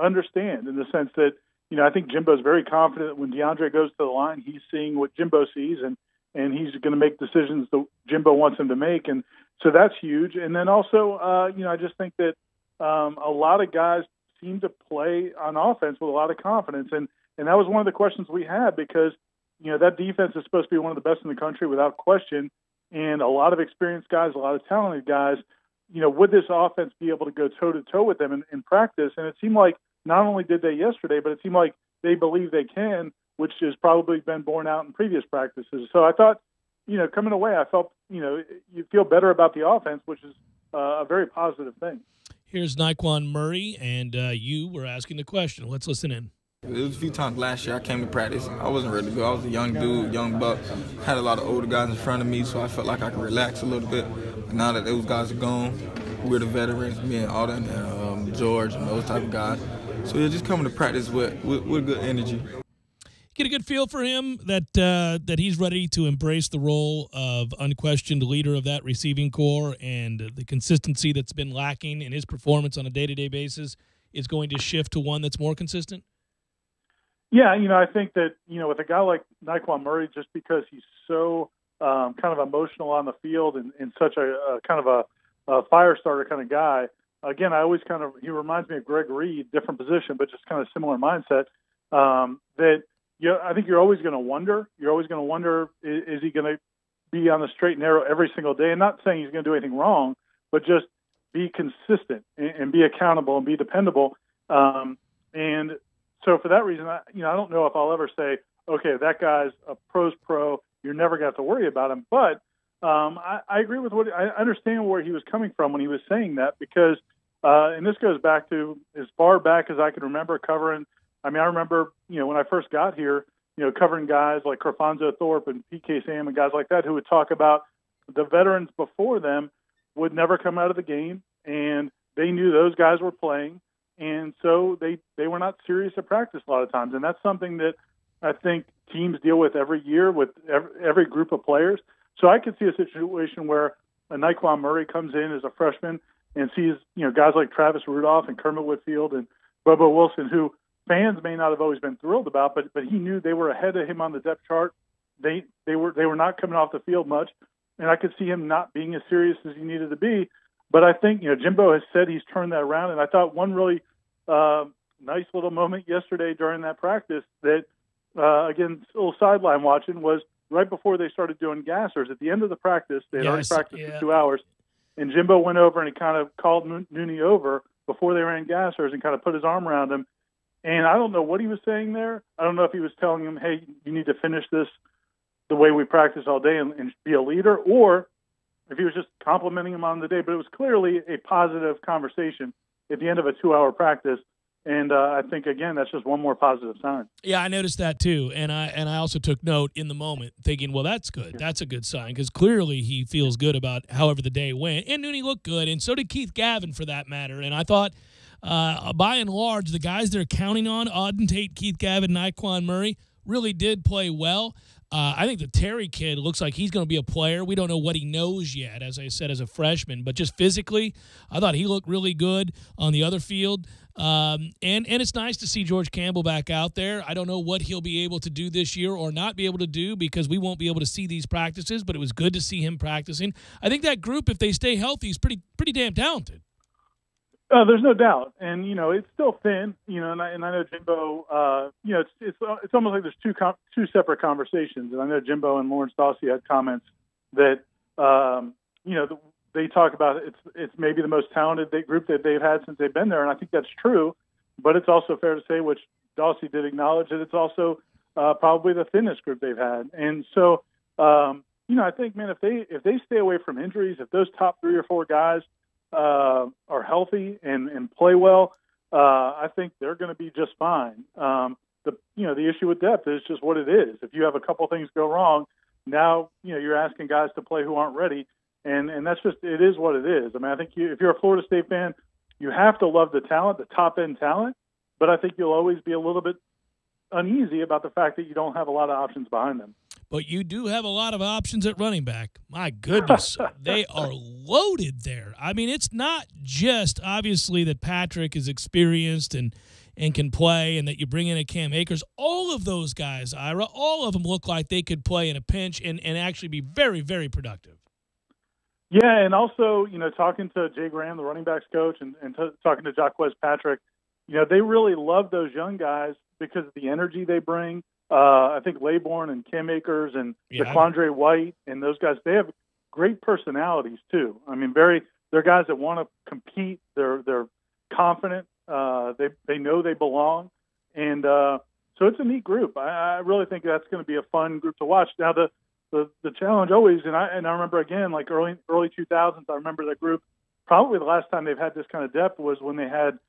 understand, in the sense that, I think Jimbo's very confident that when DeAndre goes to the line, he's seeing what Jimbo sees, and he's going to make decisions that Jimbo wants him to make. And so that's huge. And then also, I just think that a lot of guys seem to play on offense with a lot of confidence. And that was one of the questions we had, because, that defense is supposed to be one of the best in the country without question. And a lot of experienced guys, a lot of talented guys, would this offense be able to go toe-to-toe with them in practice? And it seemed like not only did they yesterday, but it seemed like they believe they can, which has probably been borne out in previous practices. So I thought, coming away, I felt, you feel better about the offense, which is a very positive thing. Here's Nykwan Murray, and you were asking the question. Let's listen in. It was a few times last year I came to practice. I wasn't ready to go. I was a young dude, young buck. Had a lot of older guys in front of me, so I felt like I could relax a little bit. But now that those guys are gone, we're the veterans, me and Alden and George and those type of guys. So yeah, just coming to practice with good energy. Get a good feel for him that he's ready to embrace the role of unquestioned leader of that receiving corps, and the consistency that's been lacking in his performance on a day-to-day basis is going to shift to one that's more consistent? Yeah, I think that, with a guy like Nykwan Murray, just because he's so kind of emotional on the field and such a kind of a fire starter kind of guy, again, he reminds me of Greg Reed, different position, but just kind of similar mindset, that I think you're always going to wonder. You're always going to wonder, is he going to be on the straight and narrow every single day? And not saying he's going to do anything wrong, but just be consistent and be accountable and be dependable. And so for that reason, I don't know if I'll ever say, okay, that guy's a pro's pro, you're never going to have to worry about him. But I agree with I understand where he was coming from when he was saying that, because, and this goes back to as far back as I can remember covering. I remember, when I first got here, covering guys like Carfonzo Thorpe and PK Sam and guys like that who would talk about the veterans before them would never come out of the game, and they knew those guys were playing, and so they were not serious at practice a lot of times. And that's something that I think teams deal with every year with every group of players. So I could see a situation where a Nykwan Murray comes in as a freshman and sees, guys like Travis Rudolph and Kermit Whitfield and Bobo Wilson, who fans may not have always been thrilled about, but he knew they were ahead of him on the depth chart. They were not coming off the field much, and I could see him not being as serious as he needed to be. But I think, Jimbo has said he's turned that around, and I thought one really nice little moment yesterday during that practice that, again, a little sideline watching, was right before they started doing gassers. At the end of the practice, they had already practiced for 2 hours, And Jimbo went over and he kind of called Nooney over before they ran gassers and kind of put his arm around him. And I don't know what he was saying there. I don't know if he was telling him, hey, you need to finish this the way we practice all day and be a leader, or if he was just complimenting him on the day. But it was clearly a positive conversation at the end of a 2-hour practice. And I think, again, that's just one more positive sign. Yeah, I noticed that too. And I also took note in the moment thinking, well, that's good. That's a good sign because clearly he feels good about however the day went. And Nooney looked good, and so did Keith Gavin for that matter. And I thought, by and large, the guys they're counting on, Auden Tate, Keith Gavin, Naquan Murray, really did play well. I think the Terry kid looks like he's going to be a player. We don't know what he knows yet, as I said, as a freshman. But just physically, I thought he looked really good on the other field. And it's nice to see George Campbell back out there. I don't know what he'll be able to do this year or not be able to do because we won't be able to see these practices, but it was good to see him practicing. I think that group, if they stay healthy, is pretty damn talented. There's no doubt, and it's still thin. And I know Jimbo. It's almost like there's two separate conversations. And I know Jimbo and Lawrence Dawsey had comments that they talk about it's maybe the most talented group that they've had since they've been there, and I think that's true. But it's also fair to say, which Dawsey did acknowledge, that it's also probably the thinnest group they've had. And so, I think, man, if they stay away from injuries, if those top 3 or 4 guys are healthy and play well, I think they're going to be just fine. The issue with depth is just what it is. If you have a couple things go wrong, now you're asking guys to play who aren't ready, and that's just, it is what it is. I mean, I think if you're a Florida State fan, you have to love the talent, the top end talent, but I think you'll always be a little bit uneasy about the fact that you don't have a lot of options behind them. But you do have a lot of options at running back. My goodness, they are loaded there. I mean, it's not just obviously that Patrick is experienced and can play and that you bring in a Cam Akers. All of those guys, Ira, all of them look like they could play in a pinch and actually be very, very productive. Yeah, and also, talking to Jay Graham, the running backs coach, and talking to Jaquez Patrick, they really love those young guys because of the energy they bring. I think Laybourne and Cam Akers and Daquandre White and those guys, they have great personalities too. I mean, they're guys that want to compete. They're confident. They know they belong, and so it's a neat group. I really think that's going to be a fun group to watch. Now the challenge always, and I remember again, like early 2000s, I remember that group. Probably the last time they've had this kind of depth was when they had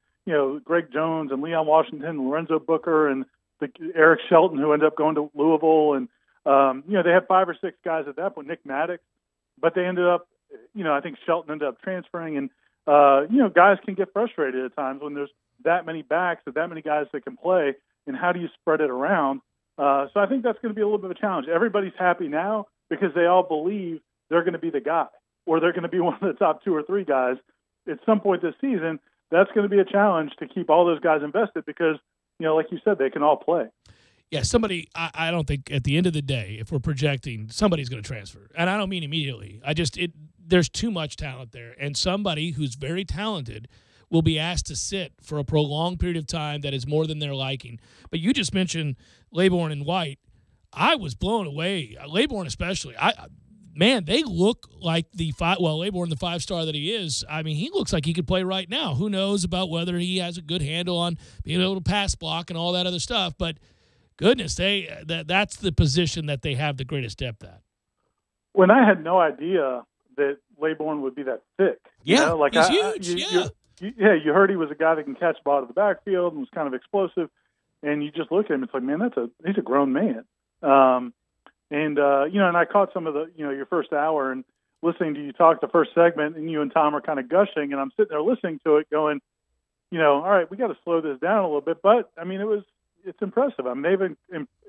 Greg Jones and Leon Washington, and Lorenzo Booker, and Eric Shelton, who ended up going to Louisville, and they had 5 or 6 guys at that point, Nick Maddox, but they ended up, I think Shelton ended up transferring, and guys can get frustrated at times when there's that many backs, that many guys that can play, and how do you spread it around? So I think that's going to be a little bit of a challenge. Everybody's happy now because they all believe they're going to be the guy, or they're going to be one of the top 2 or 3 guys at some point this season. That's going to be a challenge to keep all those guys invested because, like you said, they can all play. Yeah, somebody, I don't think at the end of the day, if we're projecting, somebody's going to transfer. And I don't mean immediately. There's too much talent there. And somebody who's very talented will be asked to sit for a prolonged period of time that is more than their liking. But you just mentioned Laybourne and White. I was blown away. Laybourne especially. Man, they look like Laybourne, the 5-star that he is. I mean, he looks like he could play right now. Who knows about whether he has a good handle on being able to pass block and all that other stuff. But goodness, that's the position that they have the greatest depth at. When I had no idea that Laybourne would be that thick. Yeah, he's huge. You heard he was a guy that can catch the ball out of the backfield and was kind of explosive. And you just look at him, it's like, man, he's a grown man. And I caught some of your first hour and listening to you talk the first segment, and you and Tom are kind of gushing, and I'm sitting there listening to it going, all right, we got to slow this down a little bit. But I mean, it's impressive. I mean,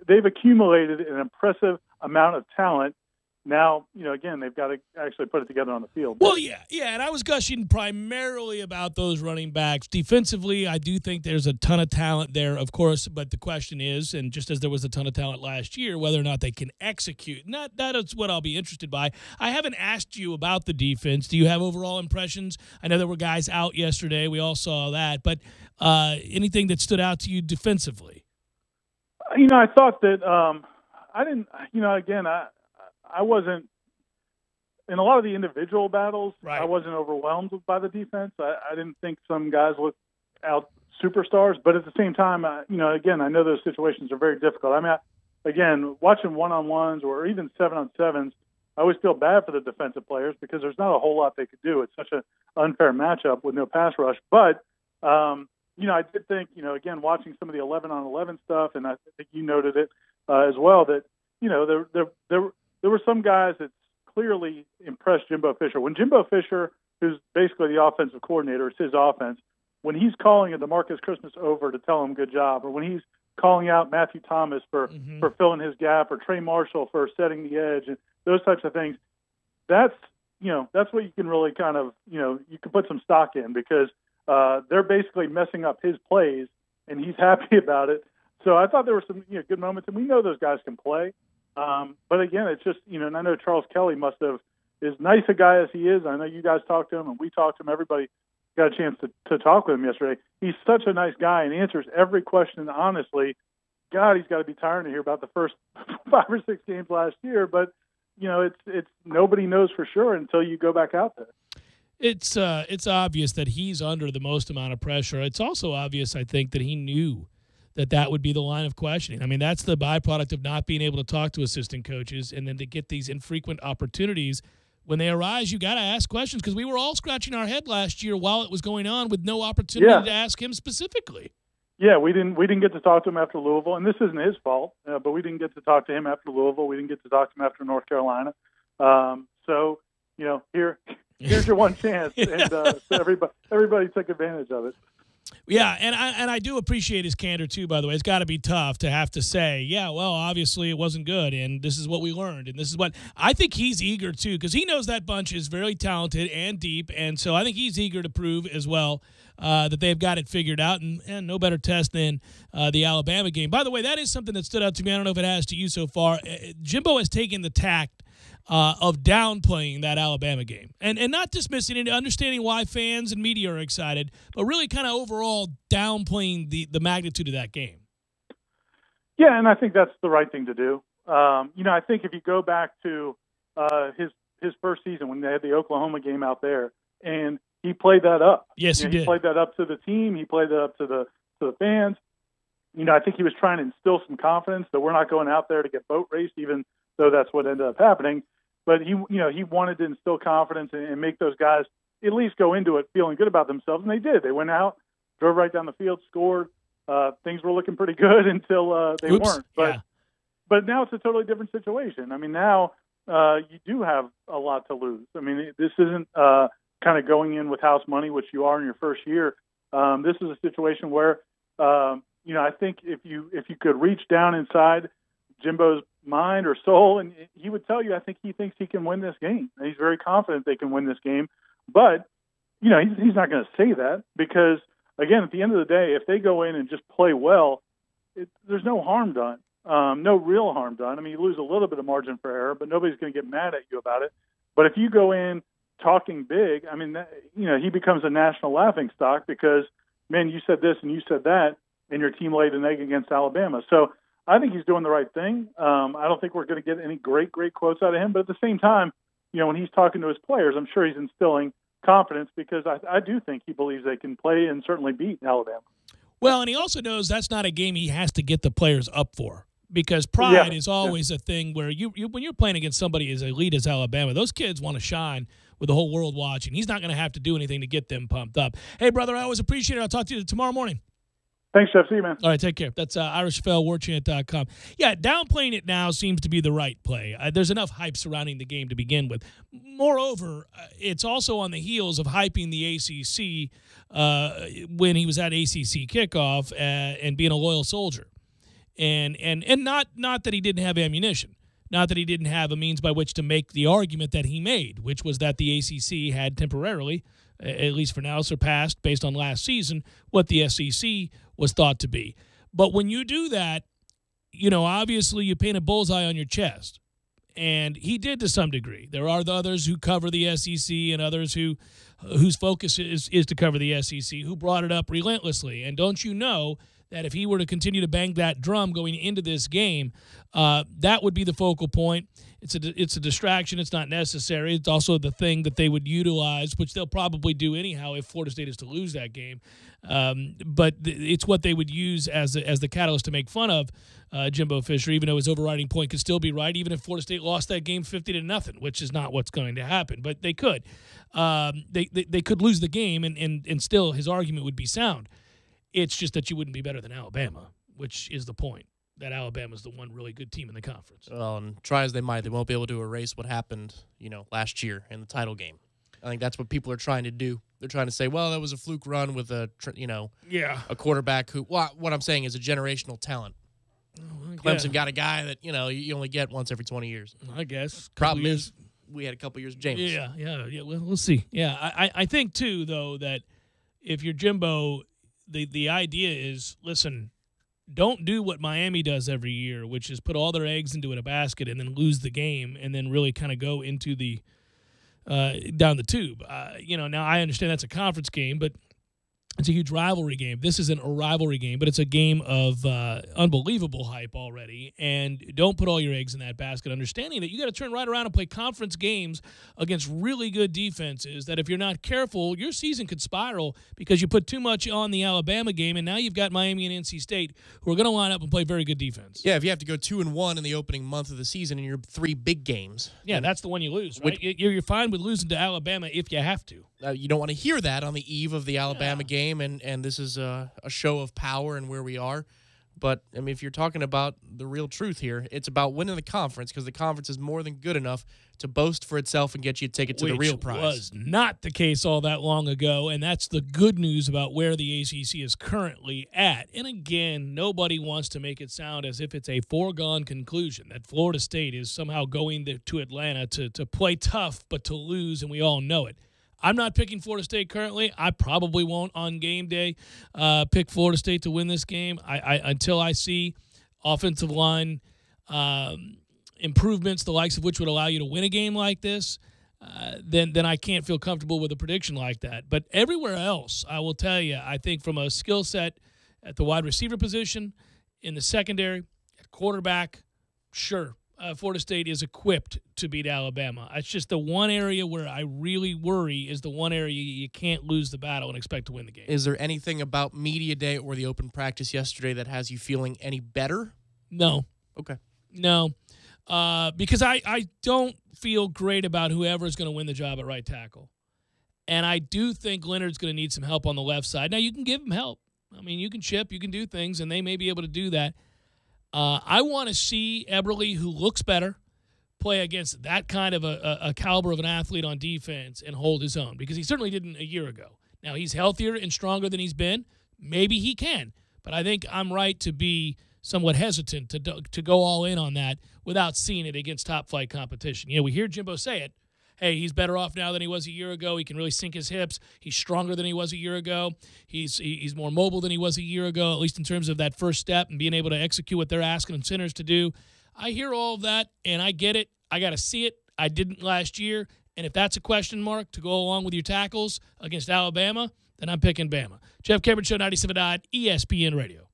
they've accumulated an impressive amount of talent. Now, again, they've got to actually put it together on the field. Well, yeah, and I was gushing primarily about those running backs. Defensively, I do think there's a ton of talent there, of course, but the question is, and just as there was a ton of talent last year, whether or not they can execute. And that is what I'll be interested by. I haven't asked you about the defense. Do you have overall impressions? I know there were guys out yesterday. We all saw that. But anything that stood out to you defensively? I thought that I didn't, again, I wasn't in a lot of the individual battles, Right. I wasn't overwhelmed by the defense. I didn't think some guys looked out superstars, but at the same time, again, I know those situations are very difficult. I mean, again, watching one-on-ones or even 7-on-7s, I always feel bad for the defensive players because there's not a whole lot they could do. It's such an unfair matchup with no pass rush. But, I did think, again, watching some of the 11-on-11 stuff, and I think you noted it as well, that, there were some guys that clearly impressed Jimbo Fisher. When Jimbo Fisher, who's basically the offensive coordinator, it's his offense, when he's calling a DeMarcus Christmas over to tell him good job, or when he's calling out Matthew Thomas for filling his gap, or Trey Marshall for setting the edge, and those types of things, that's what you can really kind of, you can put some stock in, because they're basically messing up his plays, and he's happy about it. So I thought there were some good moments, and we know those guys can play. But again, it's just, and I know Charles Kelly must have, as nice a guy as he is, I know you guys talked to him and we talked to him, everybody got a chance to talk with him yesterday. He's such a nice guy and answers every question honestly. God, he's got to be tired to hear about the first 5 or 6 games last year, but it's nobody knows for sure until you go back out there. It's obvious that he's under the most amount of pressure. It's also obvious, I think, that he knew that would be the line of questioning. I mean, that's the byproduct of not being able to talk to assistant coaches, and then to get these infrequent opportunities. When they arise, you got to ask questions, because we were all scratching our head last year while it was going on with no opportunity to ask him specifically. Yeah, we didn't get to talk to him after Louisville, and this isn't his fault, but we didn't get to talk to him after Louisville. We didn't get to talk to him after North Carolina. So here's your one chance, and so everybody took advantage of it. Yeah, and I do appreciate his candor, too, by the way. It's got to be tough to have to say, yeah, well, obviously it wasn't good, and this is what we learned, and this is what – I think he's eager, too, because he knows that bunch is very talented and deep, and so I think he's eager to prove as well that they've got it figured out, and no better test than the Alabama game. By the way, that is something that stood out to me. I don't know if it has to you so far. Jimbo has taken the tact of downplaying that Alabama game and not dismissing it, understanding why fans and media are excited, but really kind of overall downplaying the magnitude of that game. Yeah, and I think that's the right thing to do. I think if you go back to his first season when they had the Oklahoma game out there, and he played that up. Yes, he did. He played that up to the team. He played that up to the fans. I think he was trying to instill some confidence that we're not going out there to get boat raced, even though that's what ended up happening. But he wanted to instill confidence and make those guys at least go into it feeling good about themselves, and they did. They went out, drove right down the field, scored. Things were looking pretty good until they weren't. But now it's a totally different situation. I mean, now you do have a lot to lose. I mean, this isn't kind of going in with house money, which you are in your first year. This is a situation where I think if you could reach down inside Jimbo's mind or soul, and he would tell you, I think he thinks he can win this game. And he's very confident they can win this game. But, he's not going to say that because, again, at the end of the day, if they go in and just play well, there's no harm done, no real harm done. I mean, you lose a little bit of margin for error, but nobody's going to get mad at you about it. But if you go in talking big, I mean, he becomes a national laughingstock because, man, you said this and you said that, and your team laid an egg against Alabama. So I think he's doing the right thing. I don't think we're going to get any great quotes out of him. But at the same time, when he's talking to his players, I'm sure he's instilling confidence because I do think he believes they can play and certainly beat Alabama. Well, and he also knows that's not a game he has to get the players up for because pride is always a thing where you when you're playing against somebody as elite as Alabama, those kids want to shine with the whole world watching. He's not going to have to do anything to get them pumped up. Hey, brother, I always appreciate it. I'll talk to you tomorrow morning. Thanks, Jeff. See you, man. All right, take care. That's irishfellwarchant.com. Yeah, downplaying it now seems to be the right play. There's enough hype surrounding the game to begin with. Moreover, it's also on the heels of hyping the ACC when he was at ACC kickoff and being a loyal soldier. And not that he didn't have ammunition, not that he didn't have a means by which to make the argument that he made, which was that the ACC had temporarily, at least for now, surpassed, based on last season, what the SEC was thought to be. But when you do that, obviously you paint a bullseye on your chest. And he did to some degree. There are the others who cover the SEC and others whose focus is to cover the SEC, who brought it up relentlessly. And don't you know that if he were to continue to bang that drum going into this game, that would be the focal point. It's a distraction. It's not necessary. It's also the thing that they would utilize, which they'll probably do anyhow if Florida State is to lose that game. But it's what they would use as the catalyst to make fun of Jimbo Fisher, even though his overriding point could still be right, even if Florida State lost that game 50-0, which is not what's going to happen. But they could. They could lose the game, and still his argument would be sound. It's just that you wouldn't be better than Alabama, which is the point. That Alabama's the one really good team in the conference. Well, and try as they might, they won't be able to erase what happened, last year in the title game. I think that's what people are trying to do. They're trying to say, well, that was a fluke run with a quarterback who, what I'm saying is a generational talent. Clemson got a guy that, you only get once every 20 years. I guess. Problem is, we had a couple years of James. Yeah. Well, we'll see. Yeah, I think, too, though, that if you're Jimbo, the idea is, listen, don't do what Miami does every year, which is put all their eggs into a basket and then lose the game and then really kind of go into the down the tube. Now I understand that's a conference game, but it's a huge rivalry game. This isn't a rivalry game, but it's a game of unbelievable hype already. And don't put all your eggs in that basket, understanding that you got to turn right around and play conference games against really good defenses that if you're not careful, your season could spiral because you put too much on the Alabama game, and now you've got Miami and NC State who are going to line up and play very good defense. Yeah, if you have to go 2-1 in the opening month of the season in your 3 big games. Yeah, that's the one you lose, right? You're fine with losing to Alabama if you have to. You don't want to hear that on the eve of the Alabama game, and this is a show of power and where we are. But, I mean, if you're talking about the real truth here, it's about winning the conference because the conference is more than good enough to boast for itself and get you a ticket to the real prize. Which was not the case all that long ago, and that's the good news about where the ACC is currently at. And, again, nobody wants to make it sound as if it's a foregone conclusion that Florida State is somehow going to Atlanta to play tough but to lose, and we all know it. I'm not picking Florida State currently. I probably won't on game day pick Florida State to win this game. Until I see offensive line improvements, the likes of which would allow you to win a game like this, then I can't feel comfortable with a prediction like that. But everywhere else, I will tell you, I think from a skill set at the wide receiver position, in the secondary, at quarterback, sure. Florida State is equipped to beat Alabama. It's just the one area where I really worry is the one area you can't lose the battle and expect to win the game. Is there anything about media day or the open practice yesterday that has you feeling any better? No. Okay. No. Because I don't feel great about whoever is going to win the job at right tackle. And I do think Leonard's going to need some help on the left side. Now, you can give him help. I mean, you can chip, you can do things, and they may be able to do that. I want to see Eberle, who looks better, play against that kind of a caliber of an athlete on defense and hold his own, because he certainly didn't a year ago. Now, he's healthier and stronger than he's been. Maybe he can, but I think I'm right to be somewhat hesitant to go all in on that without seeing it against top-flight competition. We hear Jimbo say it. Hey, he's better off now than he was a year ago. He can really sink his hips. He's stronger than he was a year ago. He's more mobile than he was a year ago, at least in terms of that first step and being able to execute what they're asking centers to do. I hear all of that, and I get it. I got to see it. I didn't last year. And if that's a question mark to go along with your tackles against Alabama, then I'm picking Bama. Jeff Cameron Show, 97.9 ESPN Radio.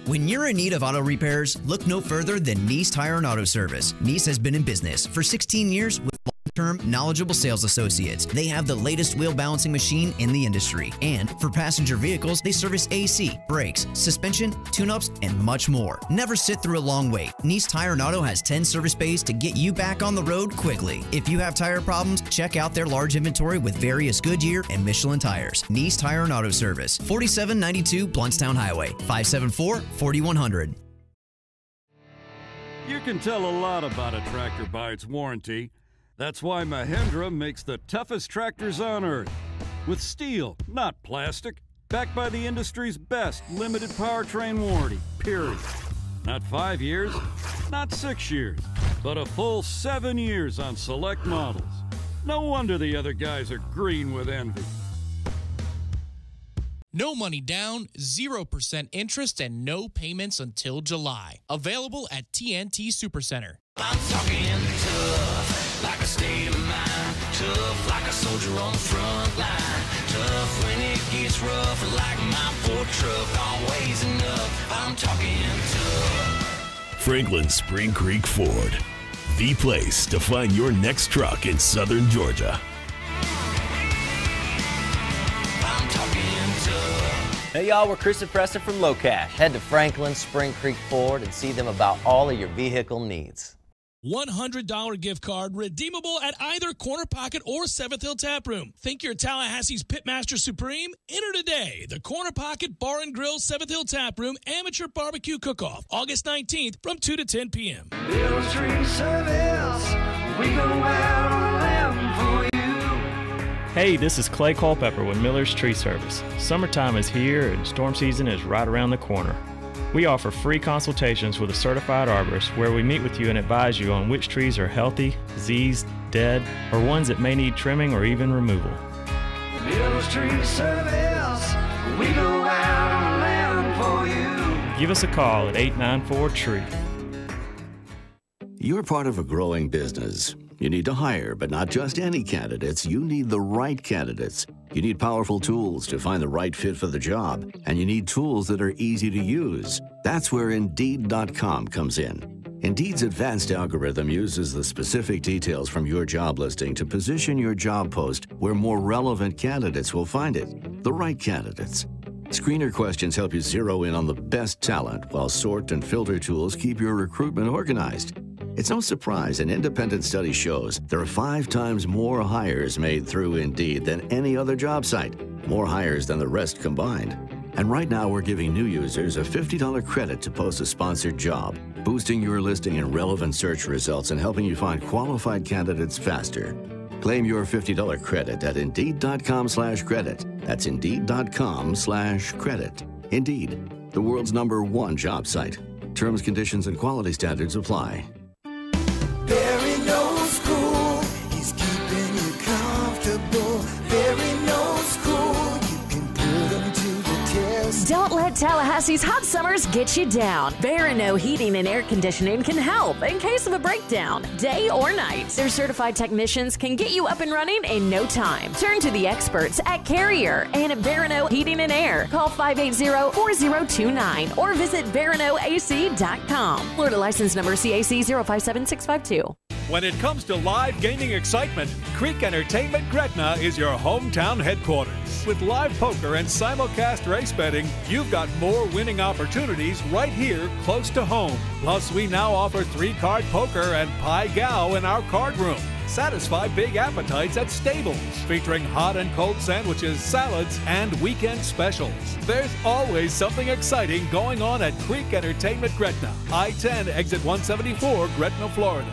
When you're in need of auto repairs, look no further than Nice Tire and Auto Service. Nice has been in business for 16 years with long-term, knowledgeable sales associates. They have the latest wheel balancing machine in the industry. And for passenger vehicles, they service AC, brakes, suspension, tune-ups, and much more. Never sit through a long wait. Nice Tire and Auto has 10 service bays to get you back on the road quickly. If you have tire problems, check out their large inventory with various Goodyear and Michelin tires. Nice Tire and Auto Service, 4792 Bluntstown Highway, 574-4100. You can tell a lot about a tractor by its warranty. That's why Mahindra makes the toughest tractors on earth. With steel, not plastic. Backed by the industry's best limited powertrain warranty, period. Not 5 years, not 6 years, but a full 7 years on select models. No wonder the other guys are green with envy. No money down, 0% interest, and no payments until July. Available at TNT Supercenter. I'm talking tough, like state of mind. Tough like a soldier on the front line. Tough when it gets rough, like my Ford truck, always enough. I'm talking tough. Franklin Spring Creek Ford, the place to find your next truck in southern Georgia. I'm talking tough. Hey y'all, we're Chris and Preston from Low Cash. Head to Franklin Spring Creek Ford and see them about all of your vehicle needs. $100 gift card redeemable at either Corner Pocket or 7th Hill Tap Room. Think you're Tallahassee's Pitmaster Supreme? Enter today. The Corner Pocket Bar and Grill 7th Hill Tap Room Amateur Barbecue Cook-Off, August 19th from 2 to 10 p.m. Bill's Tree Service, we go out on a limb for you. Hey, this is Clay Culpepper with Miller's Tree Service. Summertime is here and storm season is right around the corner. We offer free consultations with a certified arborist where we meet with you and advise you on which trees are healthy, diseased, dead, or ones that may need trimming or even removal. Bill's Tree Service, we go out on a limb for you. Give us a call at 894-TREE. You're part of a growing business. You need to hire, but not just any candidates. You need the right candidates. You need powerful tools to find the right fit for the job, and you need tools that are easy to use. That's where Indeed.com comes in. Indeed's advanced algorithm uses the specific details from your job listing to position your job post where more relevant candidates will find it. The right candidates. Screener questions help you zero in on the best talent, while sort and filter tools keep your recruitment organized. It's no surprise an independent study shows there are 5 times more hires made through Indeed than any other job site, more hires than the rest combined. And right now we're giving new users a $50 credit to post a sponsored job, boosting your listing in relevant search results and helping you find qualified candidates faster. Claim your $50 credit at Indeed.com/credit. That's Indeed.com/credit. Indeed, the world's #1 job site. Terms, conditions, and quality standards apply. Barry knows cool, he's keeping you comfortable. Barry knows cool, you can put him to the test. Don't let Tallahassee's hot summers get you down. Verano Heating and Air Conditioning can help in case of a breakdown, day or night. Their certified technicians can get you up and running in no time. Turn to the experts at Carrier and at Verano Heating and Air. Call 580-4029 or visit VeranoAC.com. Florida license number CAC 057652. When it comes to live gaming excitement, Creek Entertainment Gretna is your hometown headquarters. With live poker and simulcast race betting, you've got more winning opportunities right here close to home. Plus, we now offer 3-card poker and Pai Gow in our card room. Satisfy big appetites at Stables, featuring hot and cold sandwiches, salads, and weekend specials. There's always something exciting going on at Creek Entertainment Gretna, I-10 exit 174, Gretna, Florida.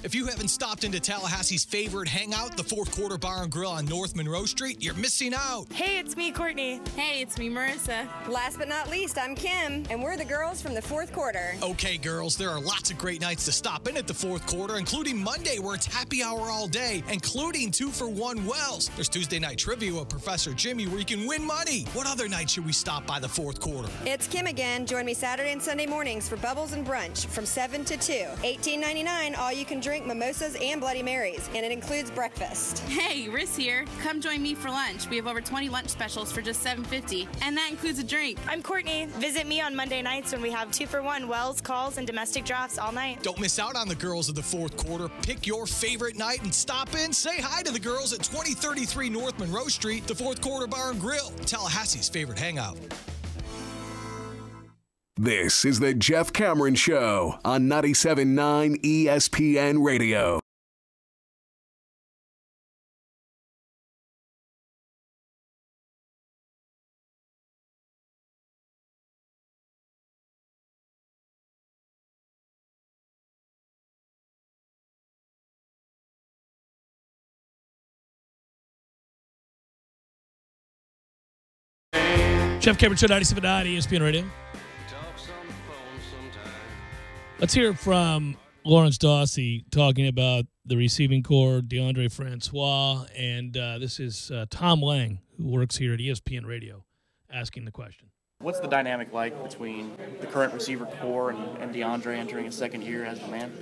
If you haven't stopped into Tallahassee's favorite hangout, the Fourth Quarter Bar and Grill on North Monroe Street, you're missing out. Hey, it's me, Courtney. Hey, it's me, Marissa. Last but not least, I'm Kim, and we're the girls from the Fourth Quarter. Okay, girls, there are lots of great nights to stop in at the Fourth Quarter, including Monday, where it's happy hour all day, including 2-for-1 Wells. There's Tuesday night trivia with Professor Jimmy, where you can win money. What other night should we stop by the Fourth Quarter? It's Kim again. Join me Saturday and Sunday mornings for Bubbles and Brunch from 7 to 2. $18.99, all you can drink mimosas and Bloody Marys, and it includes breakfast. Hey, Riss here. Come join me for lunch. We have over 20 lunch specials for just $7.50, and that includes a drink. I'm Courtney. Visit me on Monday nights when we have 2-for-1 Wells, calls, and domestic drafts all night. Don't miss out on the girls of the Fourth Quarter. Pick your favorite night and stop in. Say hi to the girls at 2033 North Monroe Street, the Fourth Quarter Bar and Grill, Tallahassee's favorite hangout. This is the Jeff Cameron Show on 97.9 ESPN Radio. Jeff Cameron Show, 97.9 ESPN Radio. Let's hear from Lawrence Dawsey talking about the receiving corps, DeAndre Francois, and this is Tom Lang, who works here at ESPN Radio, asking the question. What's the dynamic like between the current receiver core and DeAndre entering his second year as the man?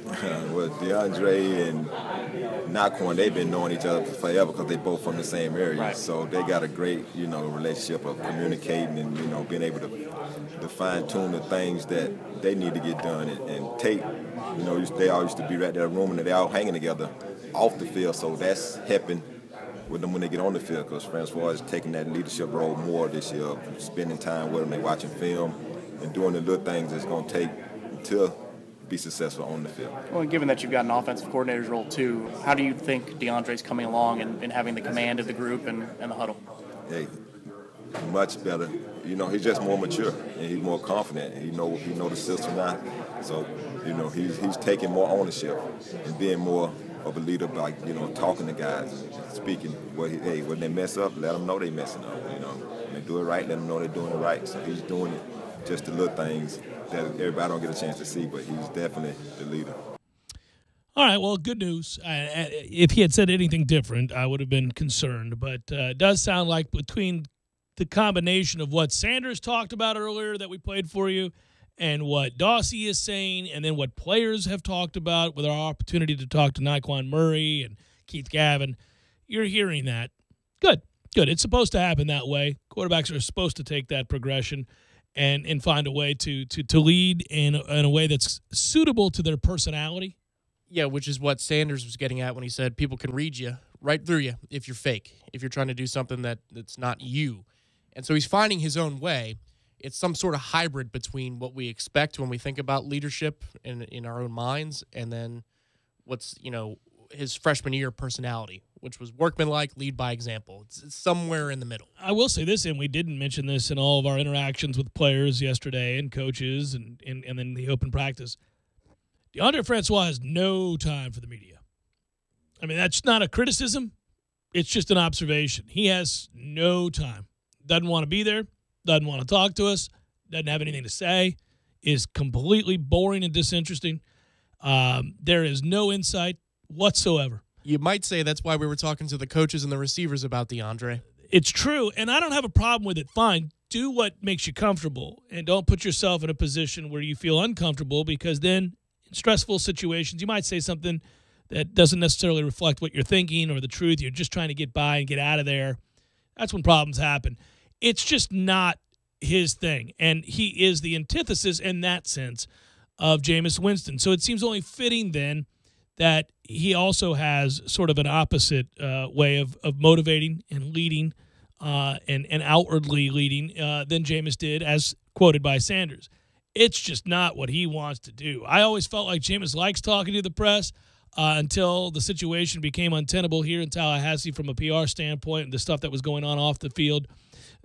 Well, DeAndre and Naquan, they've been knowing each other forever because they both from the same area. Right. So they got a great, relationship of communicating and, being able to fine-tune the things that they need to get done and take. They all used to be right there in the room and they all hanging together off the field. So that's helping with them when they get on the field, because Francois is taking that leadership role more this year, spending time with them, they watching film, and doing the little things it's going to take to be successful on the field. Well, and given that you've got an offensive coordinator's role too, how do you think DeAndre's coming along and having the command of the group and the huddle? Hey, much better. He's just more mature and he's more confident. He know the system now, so he's taking more ownership and being more of a leader by talking to guys, speaking. When they mess up, let them know they messing up. When they do it right, let them know they're doing it right. So he's doing it, just the little things that everybody don't get a chance to see, but he's definitely the leader. All right, well, good news. If he had said anything different, I would have been concerned. But it does sound like between the combination of what Sanders talked about earlier that we played for you and what Dawsey is saying, and then what players have talked about with our opportunity to talk to Naquan Murray and Keith Gavin, you're hearing that. Good. It's supposed to happen that way. Quarterbacks are supposed to take that progression and find a way to lead in a way that's suitable to their personality. Yeah, which is what Sanders was getting at when he said people can read you right through you if you're fake, if you're trying to do something that's not you. And so he's finding his own way. It's some sort of hybrid between what we expect when we think about leadership in our own minds and then what's, his freshman year personality, which was workmanlike, lead by example. It's somewhere in the middle. I will say this, and we didn't mention this in all of our interactions with players yesterday and coaches and then the open practice. DeAndre Francois has no time for the media. I mean, that's not a criticism. It's just an observation. He has no time. Doesn't want to be there. Doesn't want to talk to us, doesn't have anything to say, is completely boring and disinteresting. There is no insight whatsoever. You might say that's why we were talking to the coaches and the receivers about DeAndre. It's true, and I don't have a problem with it. Fine, do what makes you comfortable, and don't put yourself in a position where you feel uncomfortable, because then in stressful situations you might say something that doesn't necessarily reflect what you're thinking or the truth. You're just trying to get by and get out of there. That's when problems happen. It's just not his thing, and he is the antithesis in that sense of Jameis Winston. So it seems only fitting then that he also has sort of an opposite way of motivating and leading and outwardly leading than Jameis did, as quoted by Sanders. It's just not what he wants to do. I always felt like Jameis likes talking to the press until the situation became untenable here in Tallahassee from a PR standpoint and the stuff that was going on off the field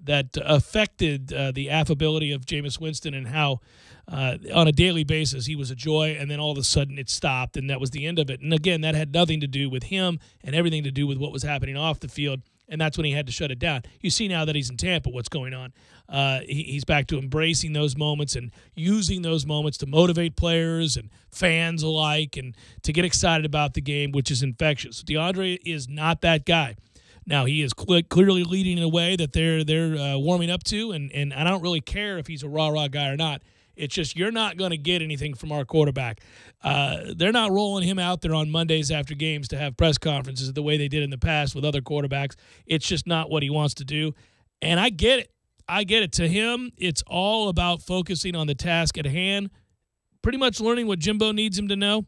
that affected the affability of Jameis Winston and how on a daily basis he was a joy, and then all of a sudden it stopped, and that was the end of it. And again, that had nothing to do with him and everything to do with what was happening off the field, and that's when he had to shut it down. You see now that he's in Tampa what's going on. He's back to embracing those moments and using those moments to motivate players and fans alike and to get excited about the game, which is infectious. DeAndre is not that guy. Now, he is clearly leading in a way that they're warming up to, and I don't really care if he's a rah-rah guy or not. It's just you're not going to get anything from our quarterback. They're not rolling him out there on Mondays after games to have press conferences the way they did in the past with other quarterbacks. It's just not what he wants to do, and I get it. I get it. To him, it's all about focusing on the task at hand, pretty much learning what Jimbo needs him to know,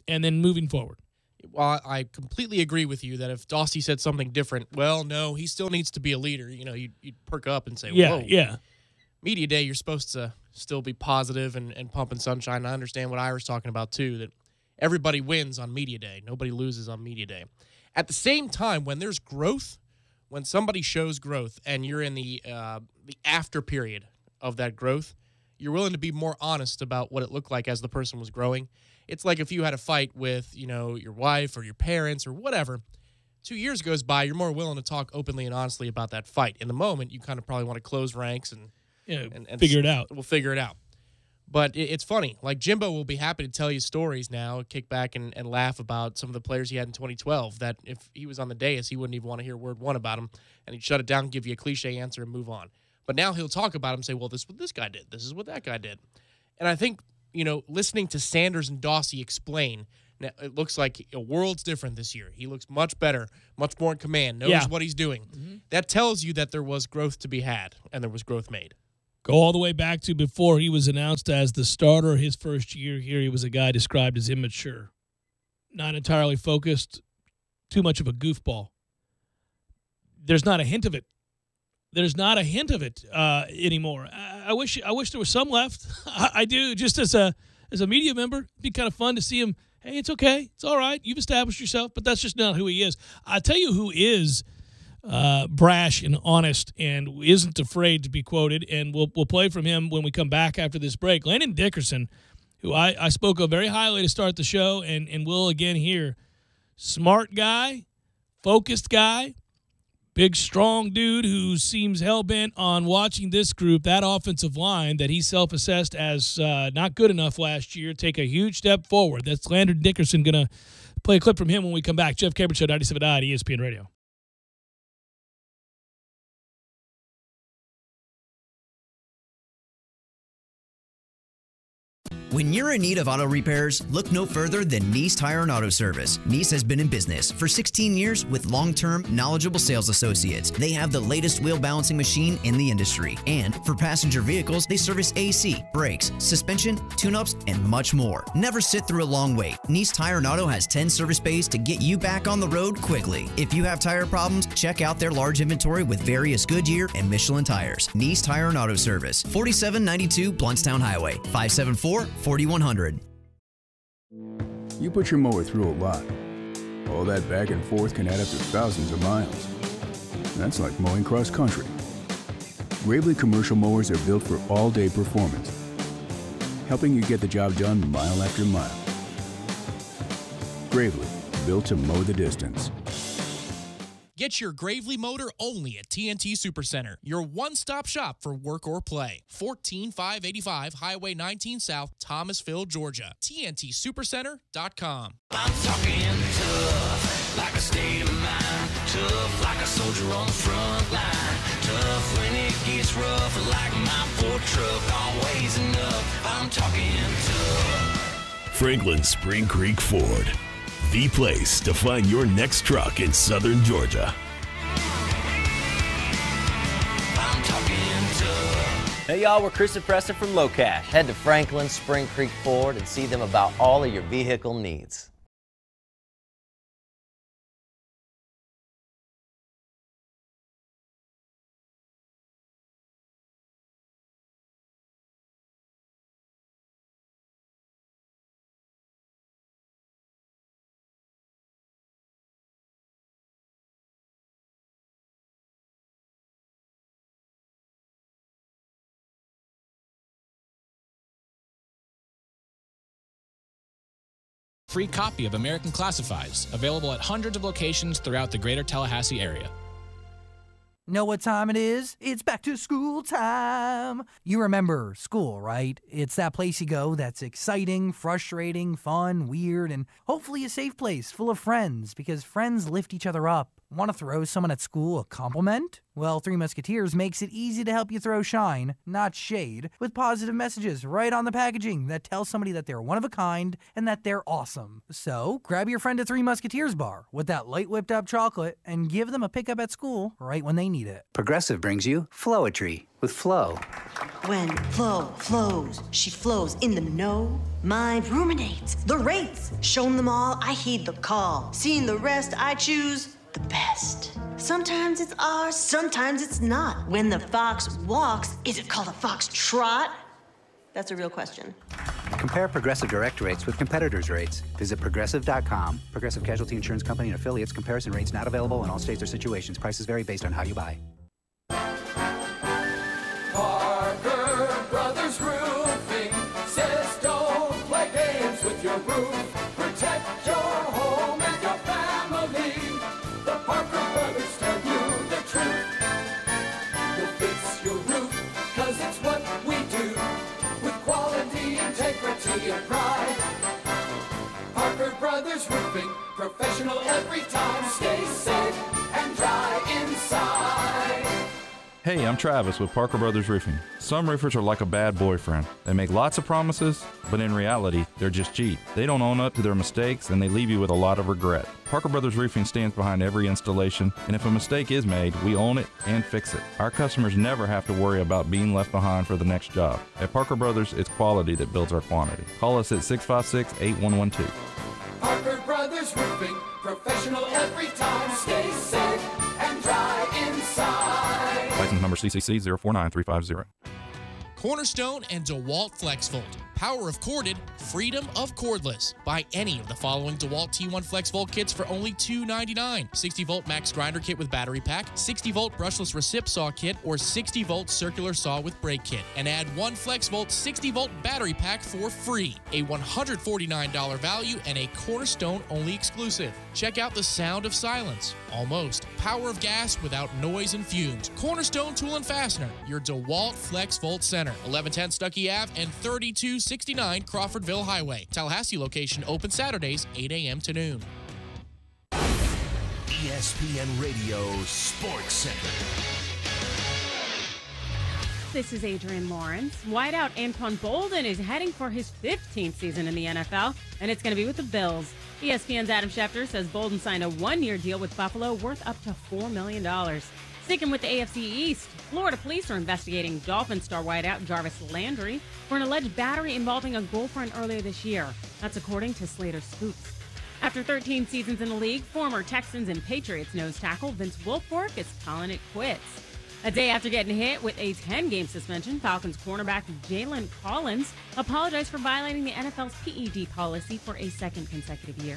and then moving forward. Well, I completely agree with you that if Dawsey said something different, well, no, he still needs to be a leader. You'd perk up and say, whoa. Yeah. Media day, you're supposed to still be positive and pumping sunshine. I understand what Ira's talking about, too, that everybody wins on media day. Nobody loses on media day. At the same time, when there's growth, when somebody shows growth and you're in the after period of that growth, you're willing to be more honest about what it looked like as the person was growing. It's like if you had a fight with, your wife or your parents or whatever. 2 years goes by, you're more willing to talk openly and honestly about that fight. In the moment, you kind of probably want to close ranks and figure it out. We'll figure it out. But it's funny. Like, Jimbo will be happy to tell you stories now, kick back and laugh about some of the players he had in 2012 that if he was on the dais, he wouldn't even want to hear word one about them, and he'd shut it down, give you a cliche answer, and move on. But now he'll talk about him and say, well, this is what this guy did. This is what that guy did. And I think, listening to Sanders and Dawsey explain, now, it looks like a world's different this year. He looks much better, much more in command, knows what he's doing. Mm-hmm. That tells you that there was growth to be had and there was growth made. Go all the way back to before he was announced as the starter his first year here. He was a guy described as immature, not entirely focused, too much of a goofball. There's not a hint of it. There's not a hint of it anymore. I wish there was some left. I do. Just as a media member, it'd be kind of fun to see him. Hey, it's okay. It's all right. You've established yourself, but that's just not who he is. I'll tell you who is brash and honest and isn't afraid to be quoted, and we'll play from him when we come back after this break. Landon Dickerson, who I spoke of very highly to start the show, and will again here. Smart guy, focused guy, big, strong dude who seems hell-bent on watching this group, that offensive line that he self-assessed as not good enough last year, take a huge step forward. That's Landon Dickerson. Going to play a clip from him when we come back. Jeff Cameron Show, 97.9 ESPN Radio. When you're in need of auto repairs, look no further than Nice Tire and Auto Service. Nice has been in business for 16 years with long-term, knowledgeable sales associates. They have the latest wheel balancing machine in the industry. And for passenger vehicles, they service AC, brakes, suspension, tune-ups, and much more. Never sit through a long wait. Nice Tire and Auto has 10 service bays to get you back on the road quickly. If you have tire problems, check out their large inventory with various Goodyear and Michelin tires. Nice Tire and Auto Service, 4792 Bluntstown Highway, 574-4100. You put your mower through a lot. All that back and forth can add up to thousands of miles. That's like mowing cross country. Gravely commercial mowers are built for all-day performance, helping you get the job done mile after mile. Gravely, built to mow the distance. Get your Gravely motor only at TNT Supercenter, your one-stop shop for work or play. 14585 Highway 19 South, Thomasville, Georgia. TNTSupercenter.com. I'm talking tough, like a state of mind. Tough, like a soldier on the front line. Tough when it gets rough, like my Ford truck. Always enough. I'm talking tough. Franklin Spring Creek Ford, the place to find your next truck in southern Georgia. I'm talking tough. Hey y'all, we're Chris and Preston from Low Cash. Head to Franklin Spring Creek Ford and see them about all of your vehicle needs. Free copy of American Classifieds, available at hundreds of locations throughout the greater Tallahassee area. Know what time it is? It's back to school time. You remember school, right? It's that place you go that's exciting, frustrating, fun, weird, and hopefully a safe place full of friends, because friends lift each other up. Want to throw someone at school a compliment? Well, Three Musketeers makes it easy to help you throw shine, not shade, with positive messages right on the packaging that tell somebody that they're one of a kind and that they're awesome. So, grab your friend a Three Musketeers bar with that light whipped up chocolate and give them a pickup at school right when they need it. Progressive brings you Flowetry with Flo. When Flo flows, she flows in the know. Mind ruminates the rates. Shown them all, I heed the call. Seeing the rest, I choose the best. Sometimes it's ours, sometimes it's not. When the fox walks, is it called a fox trot? That's a real question. Compare Progressive direct rates with competitors' rates. Visit Progressive.com. Progressive Casualty Insurance Company and affiliates. Comparison rates not available in all states or situations. Prices vary based on how you buy. Parker Brothers Roofing says don't play games with your roof. Protect your home and your family. The Parker Brothers tell you the truth. We'll fix your roof, cause it's what we do. With quality, integrity, and pride. Parker Brothers Roofing, professional every time. Stay safe and dry inside. Hey, I'm Travis with Parker Brothers Roofing. Some roofers are like a bad boyfriend. They make lots of promises, but in reality, they're just cheap. They don't own up to their mistakes, and they leave you with a lot of regret. Parker Brothers Roofing stands behind every installation, and if a mistake is made, we own it and fix it. Our customers never have to worry about being left behind for the next job. At Parker Brothers, it's quality that builds our quantity. Call us at 656-8112. Parker Brothers Roofing, professional every time. Stay safe and dry inside. License number CCC 049350. Cornerstone and DeWalt FlexVolt. Power of corded, freedom of cordless. Buy any of the following DeWalt T1 FlexVolt kits for only $2.99. 60-volt max grinder kit with battery pack, 60-volt brushless recip saw kit, or 60-volt circular saw with brake kit. And add one FlexVolt 60-volt battery pack for free. A $149 value and a Cornerstone-only exclusive. Check out the sound of silence. Almost. Power of gas without noise and fumes. Cornerstone Tool and Fastener. Your DeWalt FlexVolt Center. 1110 Stuckey Ave and 3269 Crawfordville Highway. Tallahassee location open Saturdays, 8 a.m. to noon. ESPN Radio Sports Center. This is Adrian Lawrence. Wideout Anquan Bolden is heading for his 15th season in the NFL, and it's going to be with the Bills. ESPN's Adam Schefter says Bolden signed a one-year deal with Buffalo worth up to $4 million. Sticking with the AFC East, Florida police are investigating Dolphin star wideout Jarvis Landry for an alleged battery involving a girlfriend earlier this year. That's according to Slater's Scoops. After 13 seasons in the league, former Texans and Patriots nose tackle Vince Wilfork is calling it quits. A day after getting hit with a 10-game suspension, Falcons cornerback Jalen Collins apologized for violating the NFL's PED policy for a second consecutive year.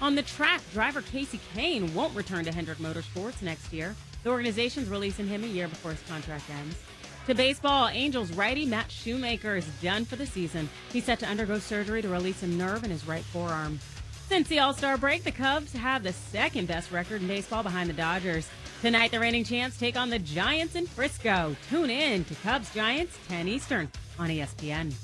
On the track, driver Casey Kane won't return to Hendrick Motorsports next year. The organization's releasing him a year before his contract ends. To baseball, Angels righty Matt Shoemaker is done for the season. He's set to undergo surgery to release a nerve in his right forearm. Since the All-Star break, the Cubs have the second-best record in baseball behind the Dodgers. Tonight, the reigning champs take on the Giants in Frisco. Tune in to Cubs-Giants, 10 Eastern on ESPN.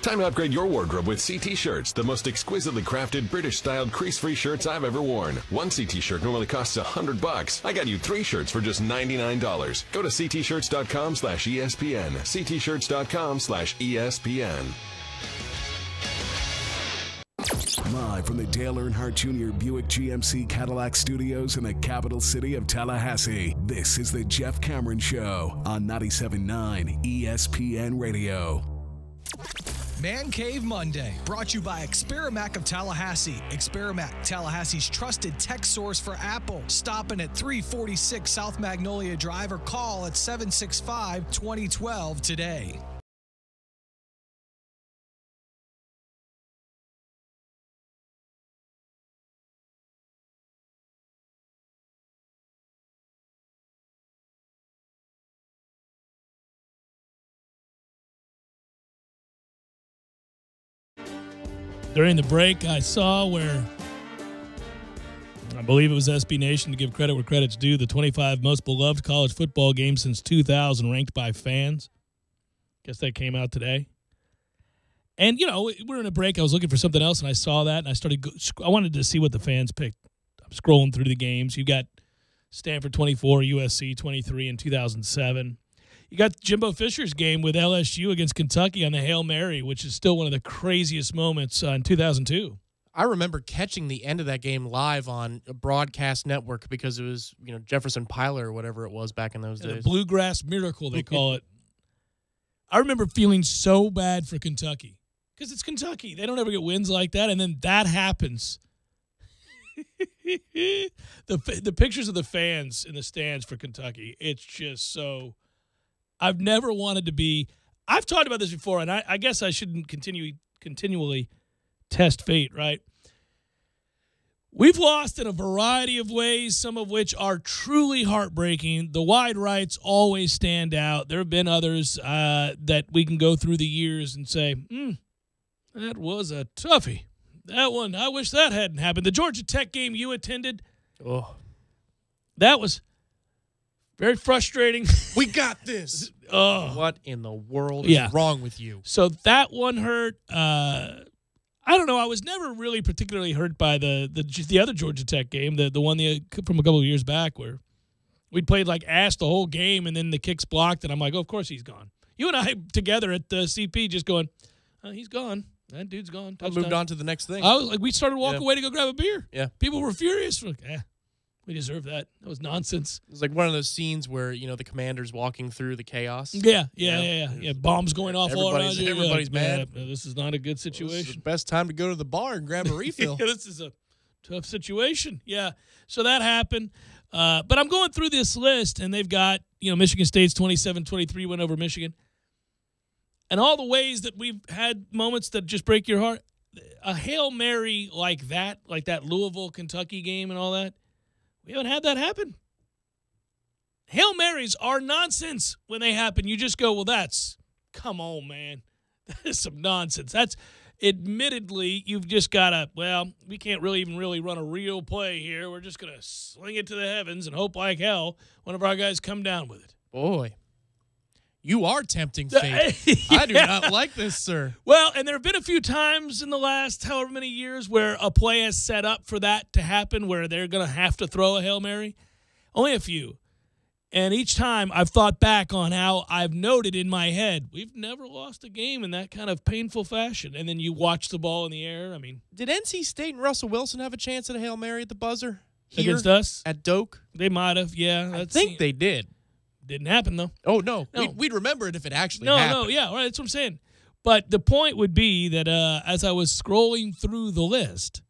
Time to upgrade your wardrobe with CT shirts, the most exquisitely crafted British-styled crease-free shirts I've ever worn. One CT shirt normally costs $100. I got you 3 shirts for just $99. Go to ctshirts.com/ESPN. ctshirts.com/ESPN. Live from the Dale Earnhardt Jr. Buick GMC Cadillac Studios in the capital city of Tallahassee, this is the Jeff Cameron Show on 97.9 ESPN Radio. Man Cave Monday, brought to you by Experamac of Tallahassee. Experamac, Tallahassee's trusted tech source for Apple. Stopping at 346 South Magnolia Drive or call at 765-2012 today. During the break, I saw where, I believe it was SB Nation, to give credit where credit's due, the 25 most beloved college football games since 2000 ranked by fans. Guess that came out today. And, you know, we're in a break. I was looking for something else, and I saw that, and I wanted to see what the fans picked. I'm scrolling through the games. You got Stanford 24, USC 23 in 2007. You got Jimbo Fisher's game with LSU against Kentucky on the Hail Mary, which is still one of the craziest moments in 2002. I remember catching the end of that game live on a broadcast network because it was, Jefferson Pilot or whatever it was back in those days. The Bluegrass Miracle, they call it. I remember feeling so bad for Kentucky because it's Kentucky. They don't ever get wins like that, and then that happens. The pictures of the fans in the stands for Kentucky, it's just so... I've never wanted to be – I've talked about this before, and I guess I shouldn't continually test fate, right? We've lost in a variety of ways, some of which are truly heartbreaking. The wide rights always stand out. There have been others that we can go through the years and say, that was a toughie. That one, I wish that hadn't happened. The Georgia Tech game you attended, that was – very frustrating. We got this. What in the world is wrong with you? So that one hurt. I don't know. I was never really particularly hurt by the other Georgia Tech game, the one from a couple of years back where We'd played like ass the whole game, and then the kick's blocked, and I'm like, oh, of course he's gone. You and I together at the CP just going, he's gone. That dude's gone. I moved on to the next thing. I was like, we started walking away to go grab a beer. Yeah. People were furious. We're like, we deserve that. That was nonsense. It was like one of those scenes where, the commander's walking through the chaos. Yeah. Bombs going off all around you. Everybody's mad. This is not a good situation. This is the best time to go to the bar and grab a refill. This is a tough situation. Yeah. So that happened. But I'm going through this list, and they've got, Michigan State's 27-23 win over Michigan. And all the ways that we've had moments that just break your heart. A Hail Mary like that Louisville, Kentucky game and all that, we haven't had that happen. Hail Marys are nonsense when they happen. You just go, well, come on, man. That is some nonsense. That's, admittedly, you've just got to, we can't really run a real play here. We're just going to sling it to the heavens and hope like hell one of our guys come down with it. Boy, you are tempting fate. I do not like this, sir. Well, and there have been a few times in the last however many years where a play has set up for that to happen, where they're going to have to throw a Hail Mary. Only a few. And each time I've thought back on how I've noted in my head, we've never lost a game in that kind of painful fashion. And then you watch the ball in the air. I mean, did NC State and Russell Wilson have a chance at a Hail Mary at the buzzer? Against us? At Doak? They might have, yeah. I think they did. Didn't happen, though. Oh, no. We'd remember it if it actually happened. No, yeah, right, that's what I'm saying. But the point would be that as I was scrolling through the list,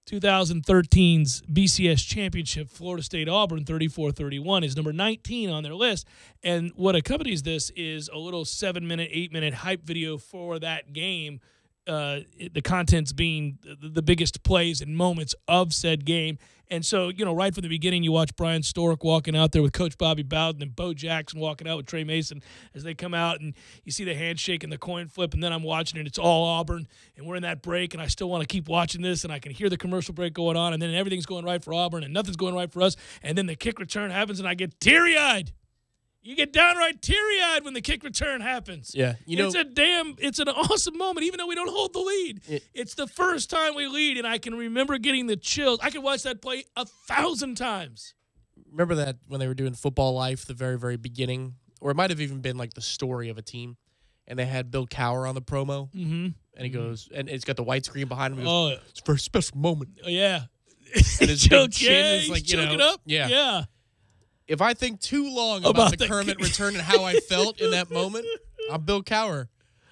2013's BCS Championship, Florida State-Auburn, 34-31, is number 19 on their list. And what accompanies this is a little 7-minute, 8-minute hype video for that game, the contents being the biggest plays and moments of said game. And so, right from the beginning, you watch Brian Stork walking out there with Coach Bobby Bowden and Bo Jackson walking out with Trey Mason as they come out, and you see the handshake and the coin flip, and then I'm watching it. It's all Auburn, and we're in that break, and I still want to keep watching this, and I can hear the commercial break going on, and then everything's going right for Auburn, and nothing's going right for us, and then the kick return happens, and I get teary-eyed. You get downright teary-eyed when the kick return happens. Yeah. It's an awesome moment, even though we don't hold the lead. It's the first time we lead, and I can remember getting the chills. I could watch that play 1,000 times. Remember that when they were doing Football Life, the very, very beginning, or it might have even been like the story of a team, and they had Bill Cowher on the promo, and he goes, and it's got the white screen behind him. He goes, it's a very special moment. Oh, yeah. And his big chin is like, choking up. Yeah. If I think too long about the Kermit return and how I felt in that moment, I'm Bill Cowher.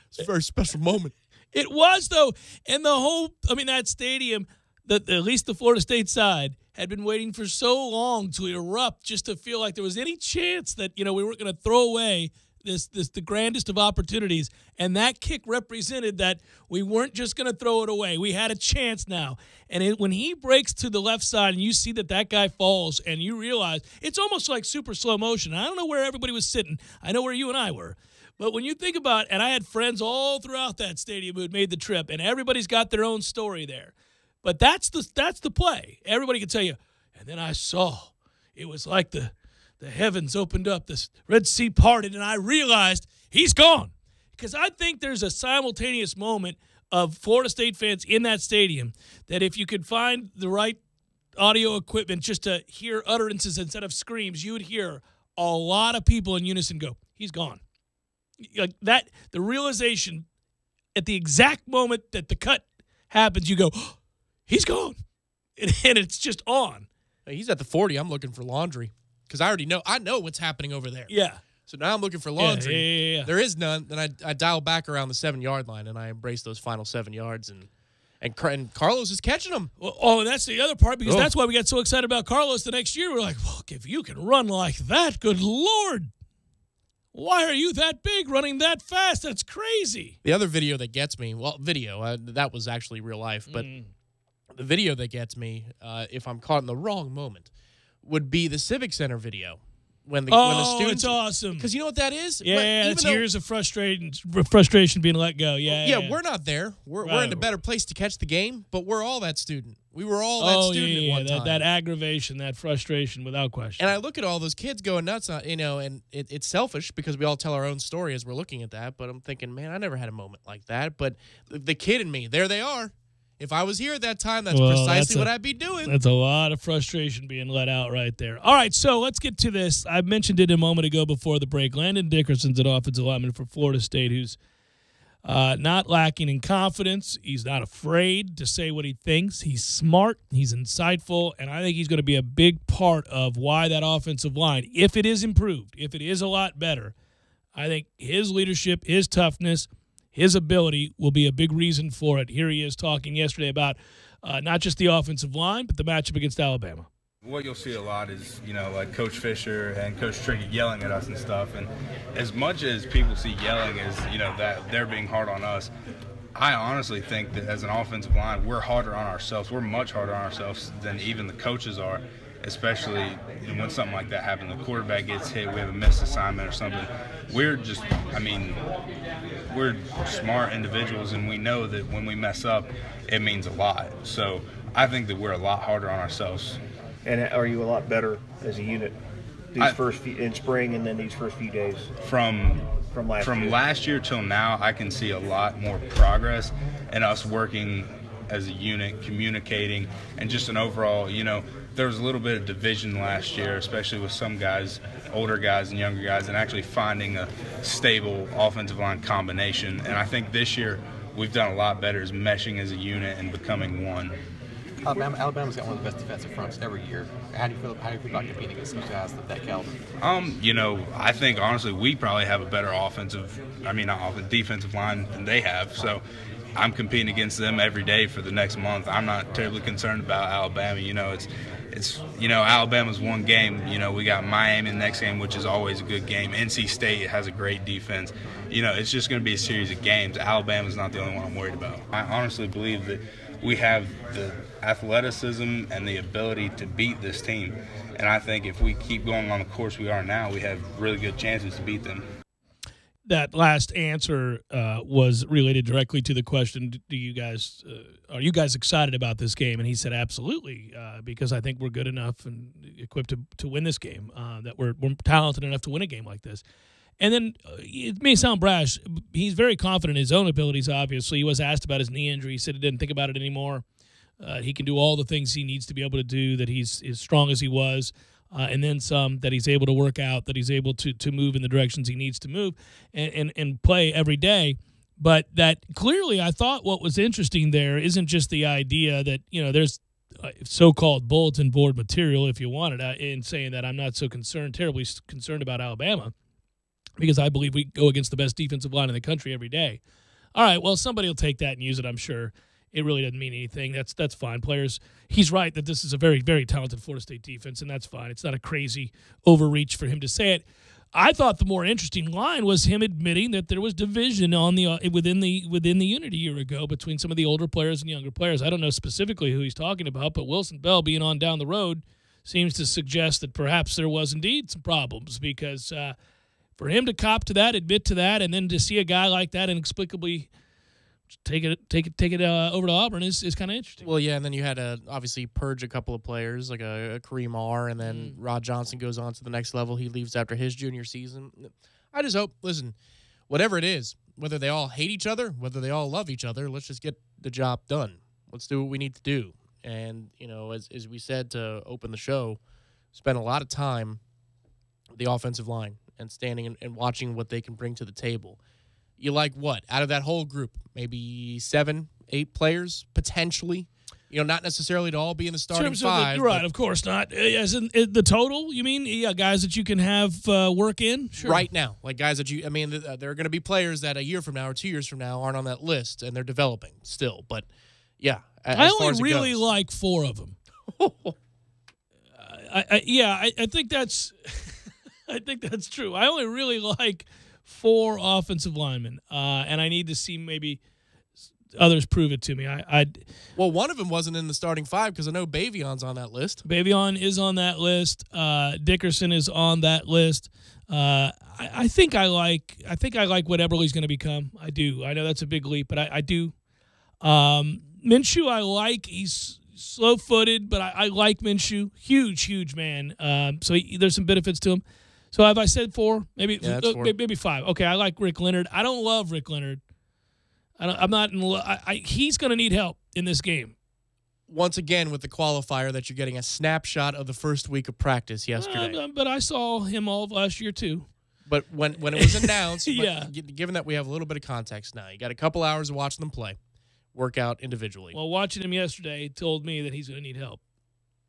It's a very special moment. It was, though. And that stadium, at least the Florida State side, had been waiting for so long to erupt just to feel like there was any chance that, we weren't going to throw away the grandest of opportunities. And that kick represented that we weren't just going to throw it away. We had a chance now. And when he breaks to the left side and you see that guy falls and you realize it's almost like super slow motion. I don't know where everybody was sitting. I know where you and I were. But when you think about it, and I had friends all throughout that stadium who had made the trip, and everybody's got their own story there. But that's the play. Everybody can tell you. And then I saw it was like the heavens opened up, the Red Sea parted, and I realized he's gone. Because I think there's a simultaneous moment of Florida State fans in that stadium that if you could find the right audio equipment just to hear utterances instead of screams, you would hear a lot of people in unison go, he's gone. Like that, the realization at the exact moment that the cut happens, you go, oh, he's gone. And it's just on. He's at the 40. I'm looking for laundry. Because I know what's happening over there. Yeah. So now I'm looking for laundry. Yeah. There is none. Then I dial back around the 7-yard line, and I embrace those final 7 yards, and Carlos is catching them. Well, and that's the other part, because that's why we got so excited about Carlos the next year. We're like, look, if you can run like that, good Lord. Why are you that big running that fast? That's crazy. The other video that gets me, that was actually real life, but the video that gets me, if I'm caught in the wrong moment, would be the Civic Center video. When the students, it's awesome. Because you know what that is? Yeah, it's years of frustration being let go. Yeah, we're not there. We're in a better place to catch the game, but we're all that student. We were all that student at one time. That aggravation, that frustration, without question. And I look at all those kids going nuts, and it's selfish because we all tell our own story as we're looking at that, but I'm thinking, man, I never had a moment like that. But the kid in me, there they are. If I was here at that time, that's precisely what I'd be doing. That's a lot of frustration being let out right there. All right, so let's get to this. I mentioned it a moment ago before the break. Landon Dickerson's an offensive lineman for Florida State who's not lacking in confidence. He's not afraid to say what he thinks. He's smart. He's insightful. And I think he's going to be a big part of why that offensive line, if it is improved, if it is a lot better, I think his leadership, his toughness, his ability will be a big reason for it. Here he is talking yesterday about not just the offensive line, but the matchup against Alabama. What you'll see a lot is, like Coach Fisher and Coach Trickett yelling at us and stuff. And as much as people see yelling as, that they're being hard on us, I honestly think that as an offensive line, we're harder on ourselves. We're much harder on ourselves than even the coaches are, especially when something like that happens. The quarterback gets hit, we have a missed assignment or something. We're just, we're smart individuals, and we know that when we mess up, it means a lot. So I think that we're a lot harder on ourselves. And are you a lot better as a unit in spring and then these first few days? From last year till now, I can see a lot more progress and us working as a unit, communicating, and just an overall, there was a little bit of division last year, especially with some guys, older guys and younger guys, and actually finding a stable offensive line combination. And I think this year we've done a lot better as meshing as a unit and becoming one. Alabama's got one of the best defensive fronts every year. How do you feel about competing against some guys of that caliber? I think honestly we probably have a better defensive line than they have. So I'm competing against them every day for the next month. I'm not terribly concerned about Alabama. It's Alabama's one game. We got Miami in the next game, which is always a good game. NC State has a great defense. It's just going to be a series of games. Alabama's not the only one I'm worried about. I honestly believe that we have the athleticism and the ability to beat this team. And I think if we keep going on the course we are now, we have really good chances to beat them. That last answer was related directly to the question, are you guys excited about this game? And he said, absolutely, because I think we're good enough and equipped to win this game, that we're talented enough to win a game like this. And then it may sound brash. He's very confident in his own abilities, obviously. He was asked about his knee injury. He said he didn't think about it anymore. He can do all the things he needs to be able to do, that he's as strong as he was, and then some, that he's able to work out, that he's able to move in the directions he needs to move and play every day. But that clearly I thought what was interesting there isn't just the idea that, there's so-called bulletin board material, if you want it, in saying that I'm not so terribly concerned about Alabama, because I believe we go against the best defensive line in the country every day. All right, well, somebody will take that and use it, I'm sure. It really doesn't mean anything. That's fine. Players, he's right that this is a very, very talented Florida State defense, and that's fine. It's not a crazy overreach for him to say it. I thought the more interesting line was him admitting that there was division on within the unit a year ago between some of the older players and younger players. I don't know specifically who he's talking about, but Wilson Bell being on down the road seems to suggest that perhaps there was indeed some problems, because for him to cop to that, admit to that, and then to see a guy like that inexplicably take it over to Auburn is kind of interesting. Well, yeah, and then you had to obviously purge a couple of players, like a Kareem R, and then Rod Johnson goes on to the next level. He leaves after his junior season. I just hope, listen, whatever it is, whether they all hate each other, whether they all love each other, let's just get the job done. Let's do what we need to do. And, as we said to open the show, spend a lot of time with the offensive line and standing and watching what they can bring to the table. You like what? Out of that whole group, maybe 7, 8 players, potentially. Not necessarily to all be in the starting five. Right, of course not. As in the total, you mean? Yeah, guys that you can have work in? Sure. Right now. Like guys that there are going to be players that a year from now or 2 years from now aren't on that list, and they're developing still. But, yeah. I only really like 4 of them. I think that's I think that's true. I only really like 4 offensive linemen, and I need to see maybe others prove it to me. Well, one of them wasn't in the starting 5 because I know Bavion's on that list. Bavion is on that list. Dickerson is on that list. I think I like what Eberle's going to become. I do. I know that's a big leap, but I do. Minshew, I like. He's slow-footed, but I like Minshew. Huge man. So there's some benefits to him. So have I said 4? Maybe 5. Okay, I like Rick Leonard. I don't love Rick Leonard. I'm not in love. He's going to need help. in this game. Once again, with the qualifier that you're getting a snapshot of the first week of practice yesterday. But I saw him all of last year, too. But when it was announced, yeah. Given that we have a little bit of context now, you got a couple hours of watching them play, work out individually. Well, watching him yesterday told me that he's going to need help.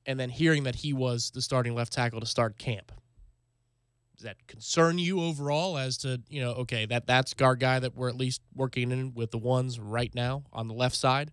And then hearing that he was the starting left tackle to start camp. Does that concern you overall as to, okay, that's our guy that we're at least working in with the ones right now on the left side?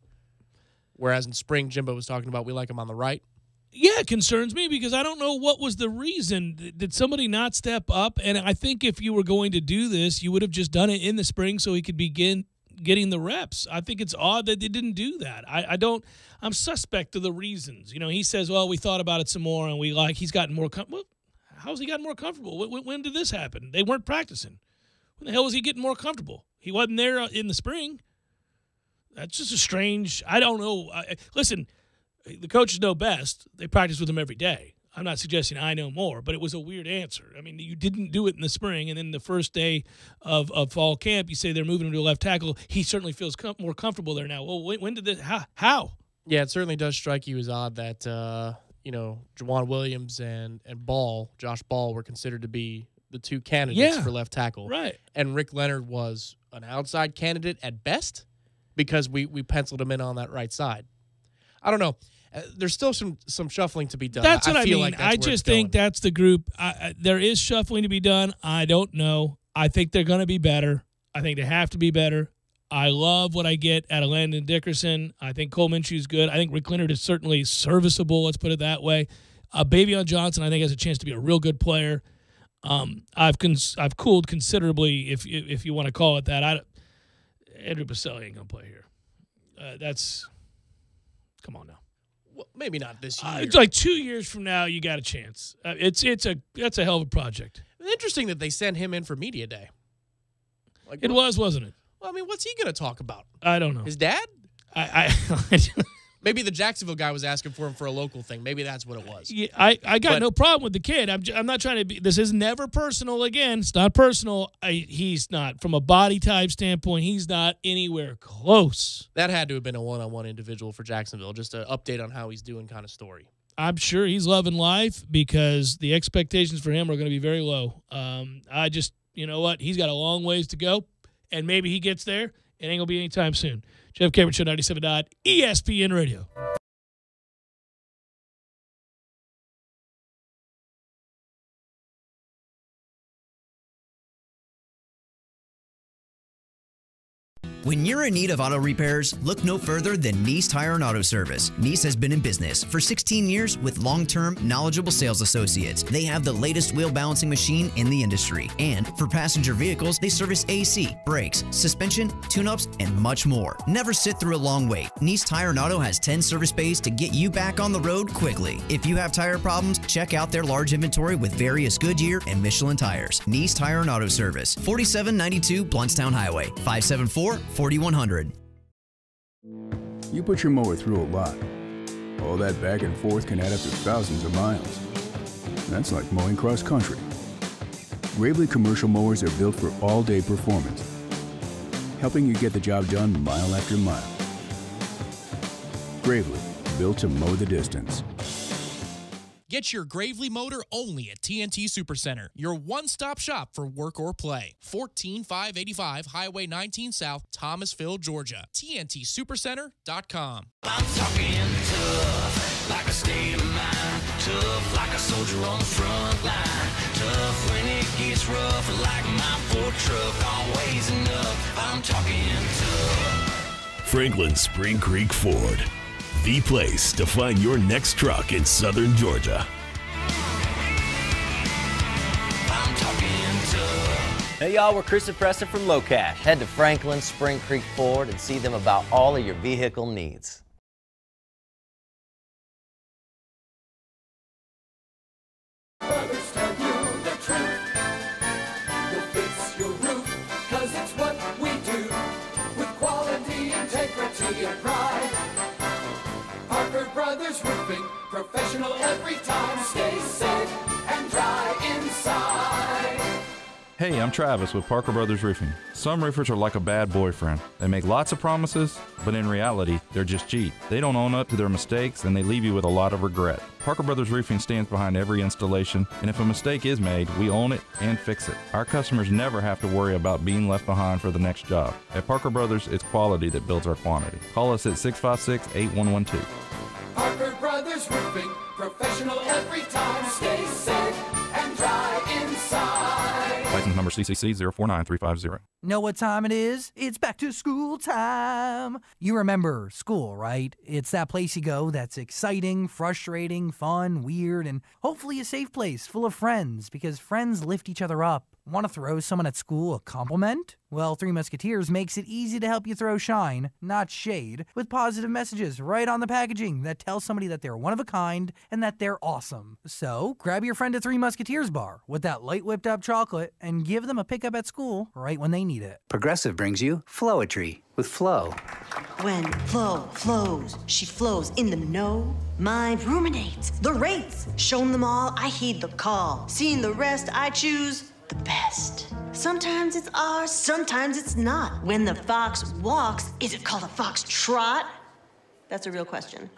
Whereas in spring, Jimbo was talking about we like him on the right. Yeah, it concerns me because I don't know what was the reason. Did somebody not step up? And I think if you were going to do this, you would have just done it in the spring so he could begin getting the reps. I think it's odd that they didn't do that. I'm suspect of the reasons. He says, well, we thought about it some more and he's gotten more comfortable. How's he gotten more comfortable? When did this happen? They weren't practicing. When the hell was he getting more comfortable? He wasn't there in the spring. That's just a strange, I don't know. Listen, the coaches know best. They practice with him every day. I'm not suggesting I know more, but it was a weird answer. I mean, you didn't do it in the spring, and then the first day of fall camp, you say they're moving him to a left tackle. He certainly feels more comfortable there now. Well, when did this, how? Yeah, it certainly does strike you as odd that, Juwan Williams and Josh Ball, were considered to be the two candidates for left tackle. Right. And Rick Leonard was an outside candidate at best because we penciled him in on that right side. I don't know. There's still some shuffling to be done. That's what I feel mean. like that's I just think that's the group. There is shuffling to be done. I don't know. I think they're going to be better. I think they have to be better. I love what I get out of Landon Dickerson. I think Cole Minshew's good. I think Rick Leonard is certainly serviceable. Let's put it that way. Bavion Johnson, I think, has a chance to be a real good player. I've cooled considerably, if you want to call it that. Andrew Baselli ain't gonna play here. Come on now. Well, maybe not this year. It's like 2 years from now, you got a chance. That's a hell of a project. It's interesting that they sent him in for media day. It was, wasn't it? Well, I mean, what's he gonna talk about? I don't know. His dad? I Maybe the Jacksonville guy was asking for him for a local thing. Maybe that's what it was. Yeah, I got no problem with the kid. I'm not trying to be. This is never personal. Again, it's not personal. He's not, from a body type standpoint, he's not anywhere close. That had to have been a one-on-one individual for Jacksonville. Just an update on how he's doing kind of story. I'm sure he's loving life because the expectations for him are going to be very low. You know what? He's got a long ways to go, and maybe he gets there. It ain't going to be anytime soon. Jeff Cameron Show, 97.9 ESPN Radio. When you're in need of auto repairs, look no further than Nice Tire and Auto Service. Nice has been in business for 16 years with long-term, knowledgeable sales associates. They have the latest wheel balancing machine in the industry. And for passenger vehicles, they service AC, brakes, suspension, tune-ups, and much more. Never sit through a long wait. Nice Tire and Auto has 10 service bays to get you back on the road quickly. If you have tire problems, check out their large inventory with various Goodyear and Michelin tires. Nice Tire and Auto Service, 4792 Bluntstown Highway, 574-4100. You put your mower through a lot. All that back and forth can add up to thousands of miles. That's like mowing cross country. Gravely commercial mowers are built for all-day performance, helping you get the job done mile after mile. Gravely, built to mow the distance. Get your Gravely motor only at TNT Supercenter, your one-stop shop for work or play. 14585 Highway 19 South, Thomasville, Georgia. TNTSupercenter.com. I'm talking tough, like a state of mind. Tough, like a soldier on the front line. Tough when it gets rough, like my Ford truck. Always enough. I'm talking tough. Franklin Spring Creek Ford, the place to find your next truck in southern Georgia. I'm talking tough. Hey y'all, we're Chris and Preston from Low Cash. Head to Franklin Spring Creek Ford and see them about all of your vehicle needs. Brothers tell you the truth. We'll fix your roof, 'cause it's what we do. With quality, integrity, and pride. Parker Brothers Roofing, professional every time. Stay safe and dry inside. Hey, I'm Travis with Parker Brothers Roofing. Some roofers are like a bad boyfriend. They make lots of promises, but in reality, they're just cheap. They don't own up to their mistakes, and they leave you with a lot of regret. Parker Brothers Roofing stands behind every installation, and if a mistake is made, we own it and fix it. Our customers never have to worry about being left behind for the next job. At Parker Brothers, it's quality that builds our quantity. Call us at 656-8112. Parker Brothers Roofing, professional every time. Stay safe and dry inside. License number CCC 049350. Know what time it is? It's back to school time. You remember school, right? It's that place you go that's exciting, frustrating, fun, weird, and hopefully a safe place full of friends because friends lift each other up. Want to throw someone at school a compliment? Well, Three Musketeers makes it easy to help you throw shine, not shade, with positive messages right on the packaging that tell somebody that they're one of a kind and that they're awesome. So, grab your friend a Three Musketeers bar with that light whipped up chocolate and give them a pickup at school right when they need it. Progressive brings you Flowetry with Flow. When Flo flows, she flows in the know. My ruminates, the rates, shown them all, I heed the call. Seeing the rest, I choose the best. Sometimes it's ours, sometimes it's not. When the fox walks, is it called a fox trot? That's a real question.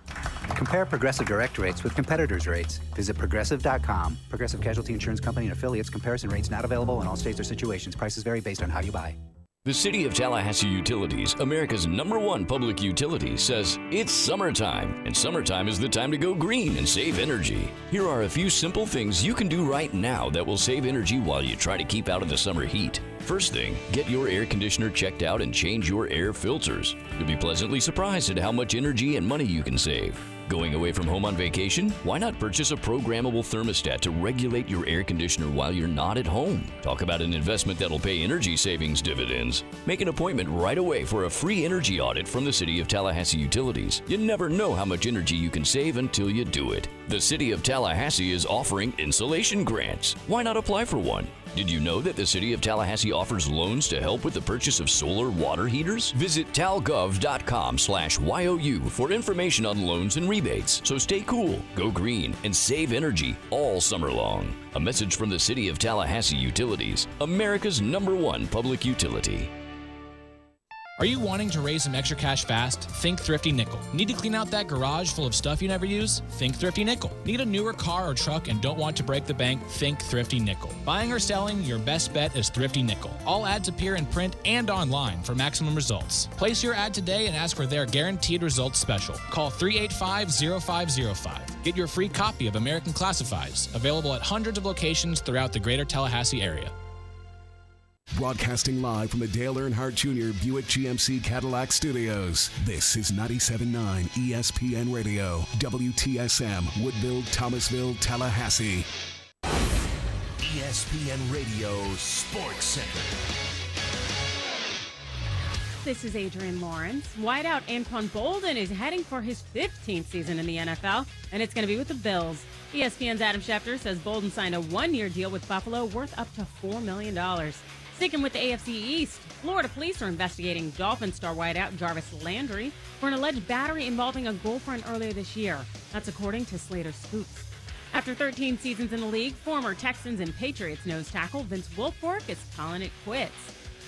Compare Progressive direct rates with competitors' rates. Visit Progressive.com. Progressive Casualty Insurance Company and affiliates. Comparison rates not available in all states or situations. Prices vary based on how you buy. The City of Tallahassee Utilities, America's #1 public utility, says it's summertime, and summertime is the time to go green and save energy. Here are a few simple things you can do right now that will save energy while you try to keep out of the summer heat. First thing, get your air conditioner checked out and change your air filters. You'll be pleasantly surprised at how much energy and money you can save. Going away from home on vacation? Why not purchase a programmable thermostat to regulate your air conditioner while you're not at home? Talk about an investment that'll pay energy savings dividends. Make an appointment right away for a free energy audit from the City of Tallahassee Utilities. You never know how much energy you can save until you do it. The City of Tallahassee is offering insulation grants. Why not apply for one? Did you know that the City of Tallahassee offers loans to help with the purchase of solar water heaters? Visit talgov.com/YOU for information on loans and rebates. So stay cool, go green, and save energy all summer long. A message from the City of Tallahassee Utilities, America's #1 public utility. Are you wanting to raise some extra cash fast? Think Thrifty Nickel. Need to clean out that garage full of stuff you never use? Think Thrifty Nickel. Need a newer car or truck and don't want to break the bank? Think Thrifty Nickel. Buying or selling, your best bet is Thrifty Nickel. All ads appear in print and online for maximum results. Place your ad today and ask for their guaranteed results special. Call 385-0505. Get your free copy of American Classifieds, available at hundreds of locations throughout the greater Tallahassee area. Broadcasting live from the Dale Earnhardt Jr. Buick GMC Cadillac Studios. This is 97.9 ESPN Radio, WTSM, Woodville, Thomasville, Tallahassee. ESPN Radio Sports Center. This is Adrian Lawrence. Wideout Anquan Bolden is heading for his 15th season in the NFL, and it's going to be with the Bills. ESPN's Adam Schefter says Bolden signed a one-year deal with Buffalo worth up to $4 million. Sticking with the AFC East, Florida police are investigating Dolphins star wideout Jarvis Landry for an alleged battery involving a girlfriend earlier this year. That's according to Slater's Scoops. After 13 seasons in the league, former Texans and Patriots nose tackle Vince Wilfork is calling it quits.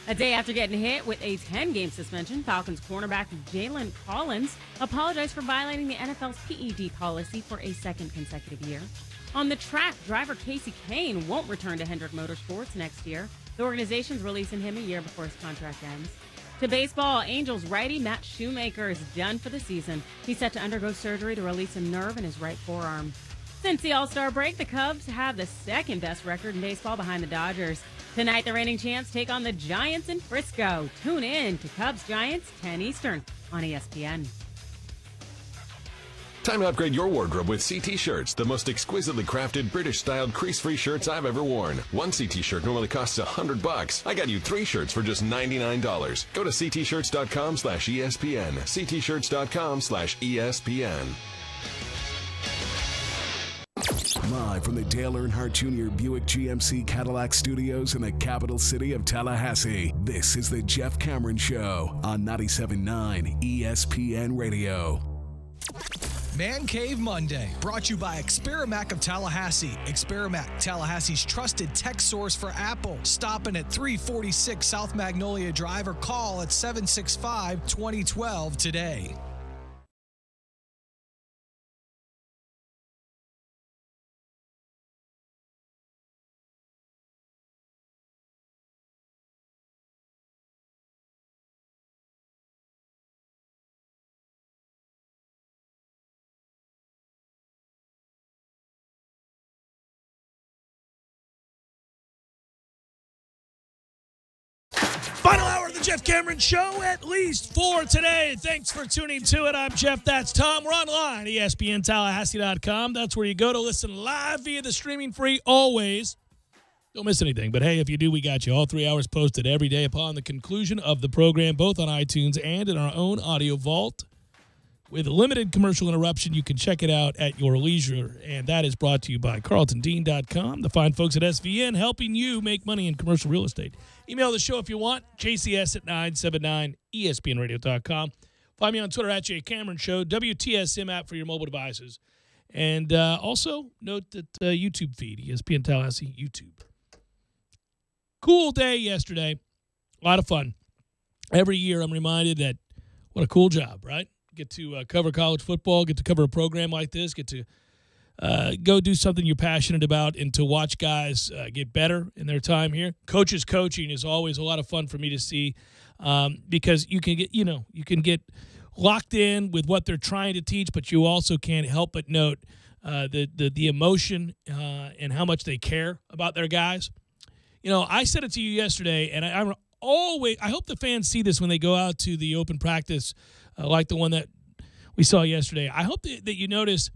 A day after getting hit with a 10-game suspension, Falcons cornerback Jalen Collins apologized for violating the NFL's PED policy for a second consecutive year. On the track, driver Casey Kane won't return to Hendrick Motorsports next year. The organization's releasing him a year before his contract ends. To baseball, Angels righty Matt Shoemaker is done for the season. He's set to undergo surgery to release a nerve in his right forearm. Since the All-Star break, the Cubs have the second-best record in baseball behind the Dodgers. Tonight, the reigning champs take on the Giants in Frisco. Tune in to Cubs-Giants, 10 Eastern on ESPN. Time to upgrade your wardrobe with CT Shirts, the most exquisitely crafted British-styled crease-free shirts I've ever worn. One CT shirt normally costs $100. I got you 3 shirts for just $99. Go to ctshirts.com/ESPN. ctshirts.com/ESPN. Live from the Dale Earnhardt Jr. Buick GMC Cadillac Studios in the capital city of Tallahassee, this is the Jeff Cameron Show on 97.9 ESPN Radio. Man Cave Monday, brought to you by Experamac of Tallahassee. Experamac, Tallahassee's trusted tech source for Apple. Stopping at 346 South Magnolia Drive or call at 765-2012 today. Final hour of the Jeff Cameron Show, at least for today. Thanks for tuning to it. I'm Jeff. That's Tom. We're online, ESPNTallahassee.com. That's where you go to listen live via the streaming free always. Don't miss anything. But, hey, if you do, we got you. All 3 hours posted every day upon the conclusion of the program, both on iTunes and in our own audio vault. With limited commercial interruption, you can check it out at your leisure. And that is brought to you by CarltonDean.com, the fine folks at SVN, helping you make money in commercial real estate. Email the show if you want, jcs@979espnradio.com. Find me on Twitter at @JCameronShow, WTSM app for your mobile devices. And also note that YouTube feed, ESPN Tallahassee YouTube. Cool day yesterday. A lot of fun. Every year I'm reminded that what a cool job, right? Get to cover college football, get to cover a program like this, get to go do something you're passionate about, and to watch guys get better in their time here. Coaches coaching is always a lot of fun for me to see because you can get locked in with what they're trying to teach, but you also can't help but note the emotion and how much they care about their guys. You know, I said it to you yesterday, and I hope the fans see this when they go out to the open practice like the one that we saw yesterday. I hope that you notice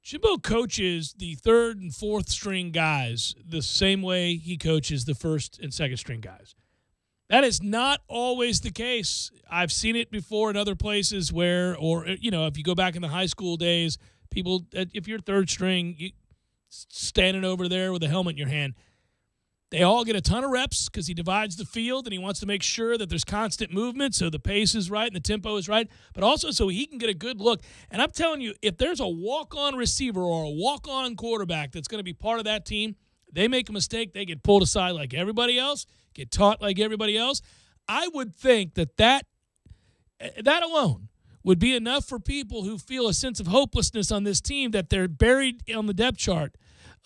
Jimbo coaches the third and fourth string guys the same way he coaches the first and second string guys. That is not always the case. I've seen it before in other places where, if you go back in the high school days, people, if you're third string, you standing over there with a helmet in your hand, they all get a ton of reps because he divides the field and he wants to make sure that there's constant movement so the pace is right and the tempo is right, but also so he can get a good look. And I'm telling you, if there's a walk-on receiver or a walk-on quarterback that's going to be part of that team, they make a mistake, they get pulled aside like everybody else, get taught like everybody else. I would think that alone would be enough for people who feel a sense of hopelessness on this team that they're buried on the depth chart.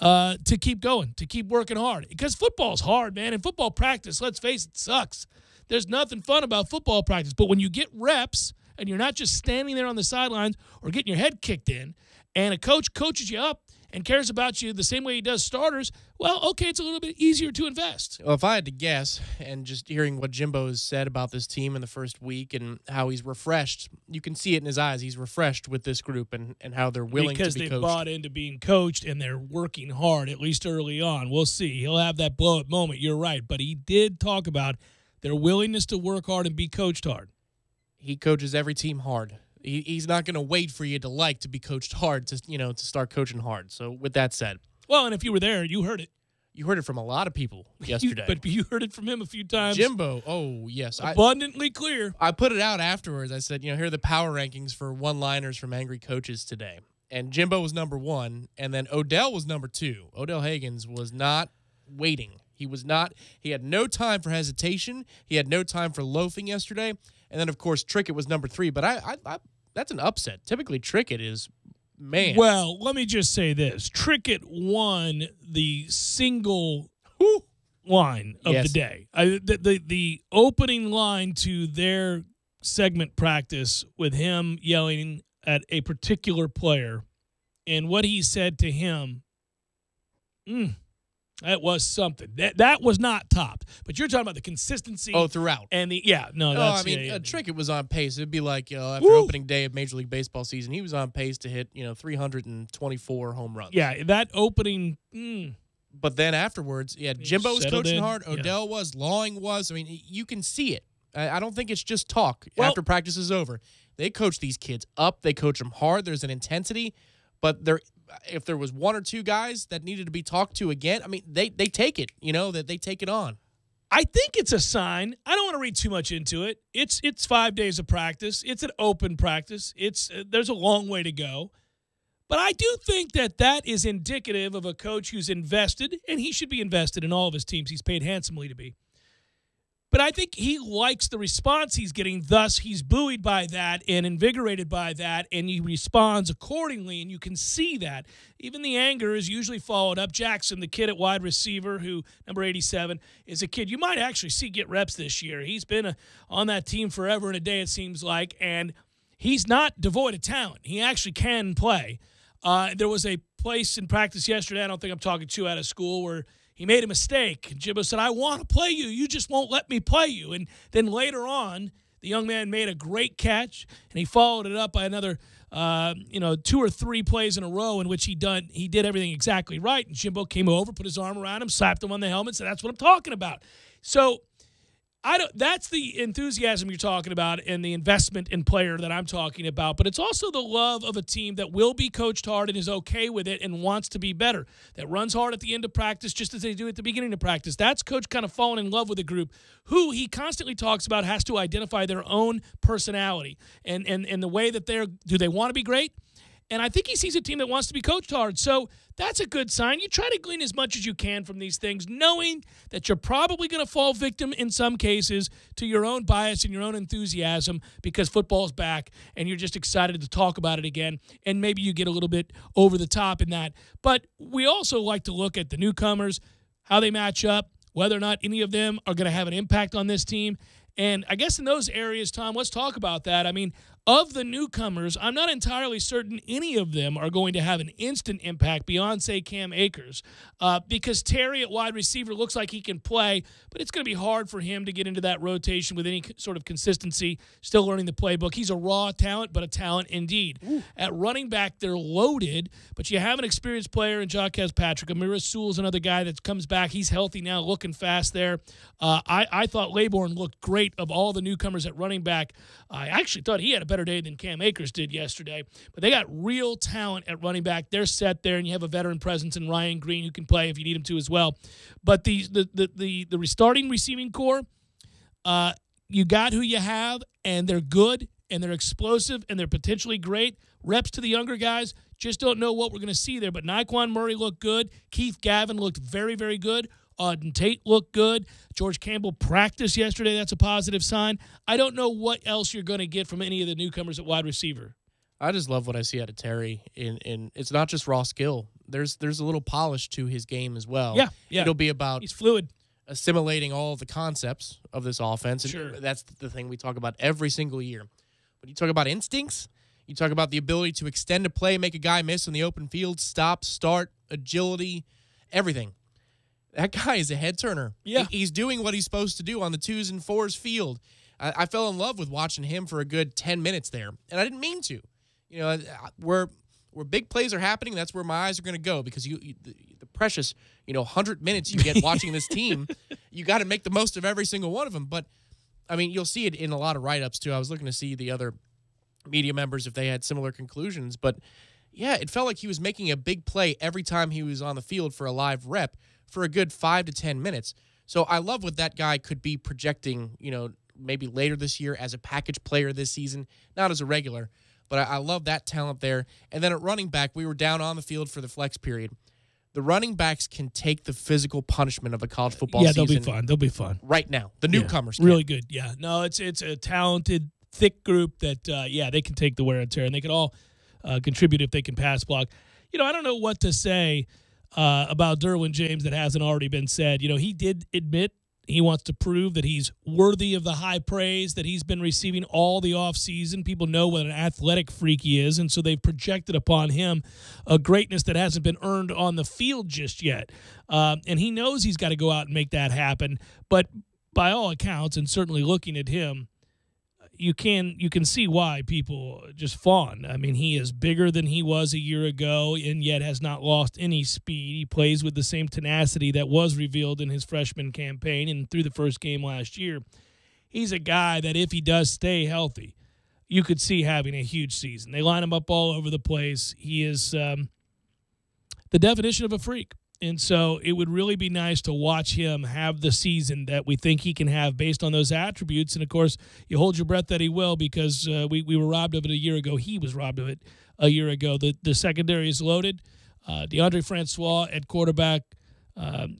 To keep going, to keep working hard. Because football's hard, man. And football practice, let's face it, sucks. There's nothing fun about football practice. But when you get reps and you're not just standing there on the sidelines or getting your head kicked in, and a coach coaches you up and cares about you the same way he does starters, well, okay, it's a little bit easier to invest. Well, if I had to guess, and just hearing what Jimbo has said about this team in the first week and how he's refreshed, you can see it in his eyes. He's refreshed with this group and how they're willing to be coached. Because they've bought into being coached and they're working hard, at least early on. We'll see. He'll have that blow-up moment. You're right. But he did talk about their willingness to work hard and be coached hard. He coaches every team hard. He's not going to wait for you to be coached hard to start coaching hard. So with that said. Well, and if you were there, you heard it. You heard it from a lot of people yesterday. But you heard it from him a few times. Jimbo, oh, yes. Abundantly clear. I put it out afterwards. I said, here are the power rankings for one-liners from angry coaches today. And Jimbo was number 1, and then Odell was number 2. Odell Higgins was not waiting. He had no time for hesitation. He had no time for loafing yesterday. And then, of course, Trickett was number 3. But I that's an upset. Typically, Trickett is, man. Well, let me just say this. Trickett won the single line of the day. The opening line to their segment practice with him yelling at a particular player and what he said to him, that was something. That was not topped. But you're talking about the consistency. Oh, throughout. And Trickett was on pace. It'd be like, after opening day of Major League Baseball season, he was on pace to hit, 324 home runs. Yeah, that opening. But then afterwards, Jimbo was coaching hard. Odell was. Lawing was. I mean, you can see it. I don't think it's just talk after practice is over. They coach these kids up. They coach them hard. There's an intensity. But if there was 1 or 2 guys that needed to be talked to again, I mean, they take it, that they take it on. I think it's a sign. I don't want to read too much into it. It's 5 days of practice. It's an open practice. There's a long way to go. But I do think that is indicative of a coach who's invested, and he should be invested in all of his teams. He's paid handsomely to be. But I think he likes the response he's getting. Thus, he's buoyed by that and invigorated by that, and he responds accordingly, and you can see that. Even the anger is usually followed up. Jackson, the kid at wide receiver, who, number 87, is a kid you might actually see get reps this year. He's been on that team forever and a day, it seems like, and he's not devoid of talent. He actually can play. There was a place in practice yesterday, I don't think I'm talking too out of school, where he made a mistake. Jimbo said, I want to play you. You just won't let me play you. And then later on, the young man made a great catch, and he followed it up by another 2 or 3 plays in a row in which he did everything exactly right. And Jimbo came over, put his arm around him, slapped him on the helmet, said, that's what I'm talking about. So that's the enthusiasm you're talking about and the investment in player that I'm talking about. But it's also the love of a team that will be coached hard and is okay with it and wants to be better, that runs hard at the end of practice just as they do at the beginning of practice. That's coach kind of falling in love with a group who he constantly talks about has to identify their own personality and the way that do they want to be great? And I think he sees a team that wants to be coached hard. So that's a good sign. You try to glean as much as you can from these things, knowing that you're probably going to fall victim in some cases to your own bias and your own enthusiasm because football's back and you're just excited to talk about it again. And maybe you get a little bit over the top in that. But we also like to look at the newcomers, how they match up, whether or not any of them are going to have an impact on this team. And I guess in those areas, Tom, let's talk about that. I mean, of the newcomers, I'm not entirely certain any of them are going to have an instant impact beyond, say, Cam Akers, because Terry at wide receiver looks like he can play, but it's going to be hard for him to get into that rotation with any sort of consistency, still learning the playbook. He's a raw talent, but a talent indeed. Ooh. At running back, they're loaded, but you have an experienced player in Jaquez Patrick. Amira Sewell's another guy that comes back. He's healthy now, looking fast there. I thought Laybourne looked great of all the newcomers at running back. I actually thought he had a better day than Cam Akers did yesterday. But they got real talent at running back. They're set there, and you have a veteran presence in Ryan Green who can play if you need him to as well. But the restarting receiving core, you got who you have, and they're good, and they're explosive, and they're potentially great. Reps to the younger guys, just don't know what we're going to see there. But Nyquan Murray looked good. Keith Gavin looked very, very good. Auden Tate looked good. George Campbell practiced yesterday. That's a positive sign. I don't know what else you're going to get from any of the newcomers at wide receiver. I just love what I see out of Terry. In it's not just raw skill. There's a little polish to his game as well. Yeah. It'll be about he's fluid, assimilating all of the concepts of this offense. And sure. That's the thing we talk about every single year. When you talk about instincts, you talk about the ability to extend a play, make a guy miss in the open field, stop, start, agility, everything. That guy is a head turner. Yeah. He's doing what he's supposed to do on the 2s and 4s field. I fell in love with watching him for a good 10 minutes there, and I didn't mean to. You know, where big plays are happening, that's where my eyes are going to go because the precious, 100 minutes you get watching this team, you got to make the most of every single one of them. But, I mean, you'll see it in a lot of write-ups, too. I was looking to see the other media members if they had similar conclusions. But, yeah, it felt like he was making a big play every time he was on the field for a live rep for a good 5 to 10 minutes. So I love what that guy could be projecting, maybe later this year as a package player this season, not as a regular. But I love that talent there. And then at running back, we were down on the field for the flex period. The running backs can take the physical punishment of a college football season. Yeah, they'll be fun. Right now. The newcomers can. Really good, yeah. No, it's a talented, thick group that, they can take the wear and tear, and they can all contribute if they can pass block. I don't know what to say about Derwin James that hasn't already been said. He did admit he wants to prove that he's worthy of the high praise that he's been receiving all the offseason. People know what an athletic freak he is, and so they've projected upon him a greatness that hasn't been earned on the field just yet. And he knows he's got to go out and make that happen. But by all accounts, and certainly looking at him, you can see why people just fawn. I mean, he is bigger than he was a year ago and yet has not lost any speed. He plays with the same tenacity that was revealed in his freshman campaign and through the first game last year. He's a guy that if he does stay healthy, you could see having a huge season. They line him up all over the place. He is the definition of a freak. And so it would really be nice to watch him have the season that we think he can have based on those attributes. And, of course, you hold your breath that he will because we were robbed of it a year ago. He was robbed of it a year ago. The secondary is loaded. DeAndre Francois at quarterback.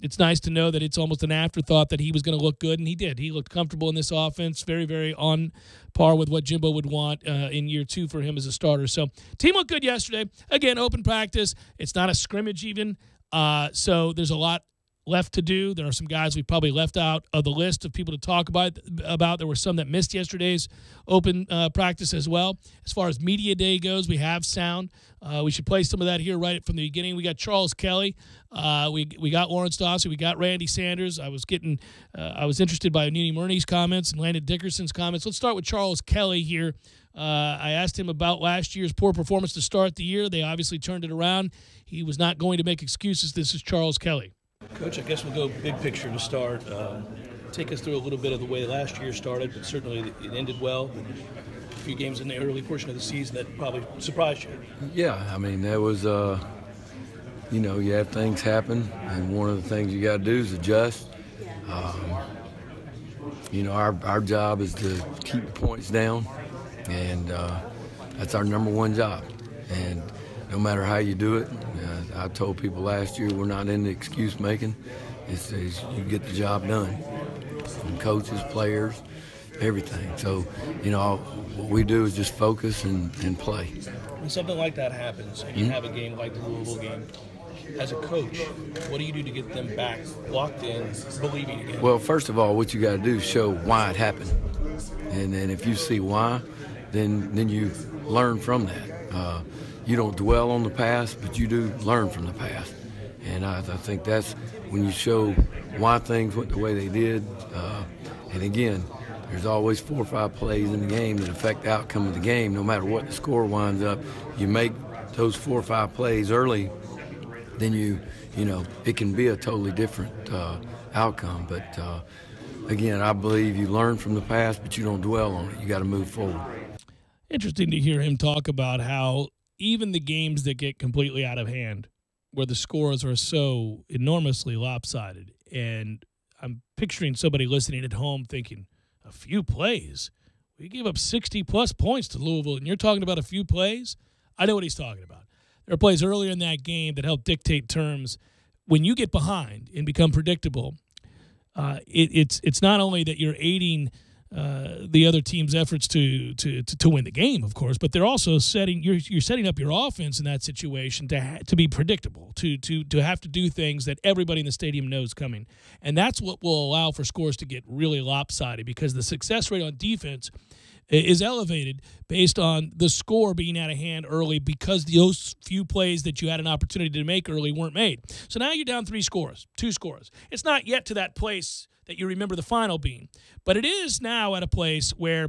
It's nice to know that it's almost an afterthought that he was going to look good, and he did. He looked comfortable in this offense, very, very on par with what Jimbo would want in year 2 for him as a starter. So team looked good yesterday. Again, open practice. It's not a scrimmage even, so there's a lot left to do. There are some guys we probably left out of the list of people to talk about. There were some that missed yesterday's open practice as well. As far as media day goes, we have sound. We should play some of that here right from the beginning. We got Charles Kelly. We got Lawrence Dawson. We got Randy Sanders. I was interested by Nini Murney's comments and Landon Dickerson's comments. Let's start with Charles Kelly here. I asked him about last year's poor performance to start the year. They obviously turned it around. He was not going to make excuses. This is Charles Kelly. Coach, I guess we'll go big picture to start. Take us through a little bit of the way last year started, but certainly it ended well. A few games in the early portion of the season that probably surprised you. Yeah, I mean, there was, you have things happen, and one of the things you got to do is adjust. Our job is to keep the points down, and that's our number one job. And no matter how you do it, I told people last year we're not into excuse making. It's you get the job done. From coaches, players, everything. So, what we do is just focus and play. When something like that happens, and you have a game like the Louisville game, as a coach, what do you do to get them back locked in, believing again? Well, first of all, what you got to do is show why it happened. And then if you see why, then you learn from that. You don't dwell on the past, but you do learn from the past. And I think that's when you show why things went the way they did. And again, there's always 4 or 5 plays in the game that affect the outcome of the game. No matter what the score winds up, you make those 4 or 5 plays early, then it can be a totally different outcome. But again, I believe you learn from the past, but you don't dwell on it. You got to move forward. Interesting to hear him talk about how even the games that get completely out of hand, where the scores are so enormously lopsided, and I'm picturing somebody listening at home thinking, a few plays? We gave up 60-plus points to Louisville, and you're talking about a few plays? I know what he's talking about. There are plays earlier in that game that help dictate terms. When you get behind and become predictable, it's not only that you're aiding the other team's efforts to win the game, of course, but they're also you're setting up your offense in that situation to be predictable, to have to do things that everybody in the stadium knows coming. And that's what will allow for scores to get really lopsided, because the success rate on defense is elevated based on the score being out of hand early, because those few plays that you had an opportunity to make early weren't made. So now you're down 2 scores. It's not yet to that place that you remember the final being, but it is now at a place where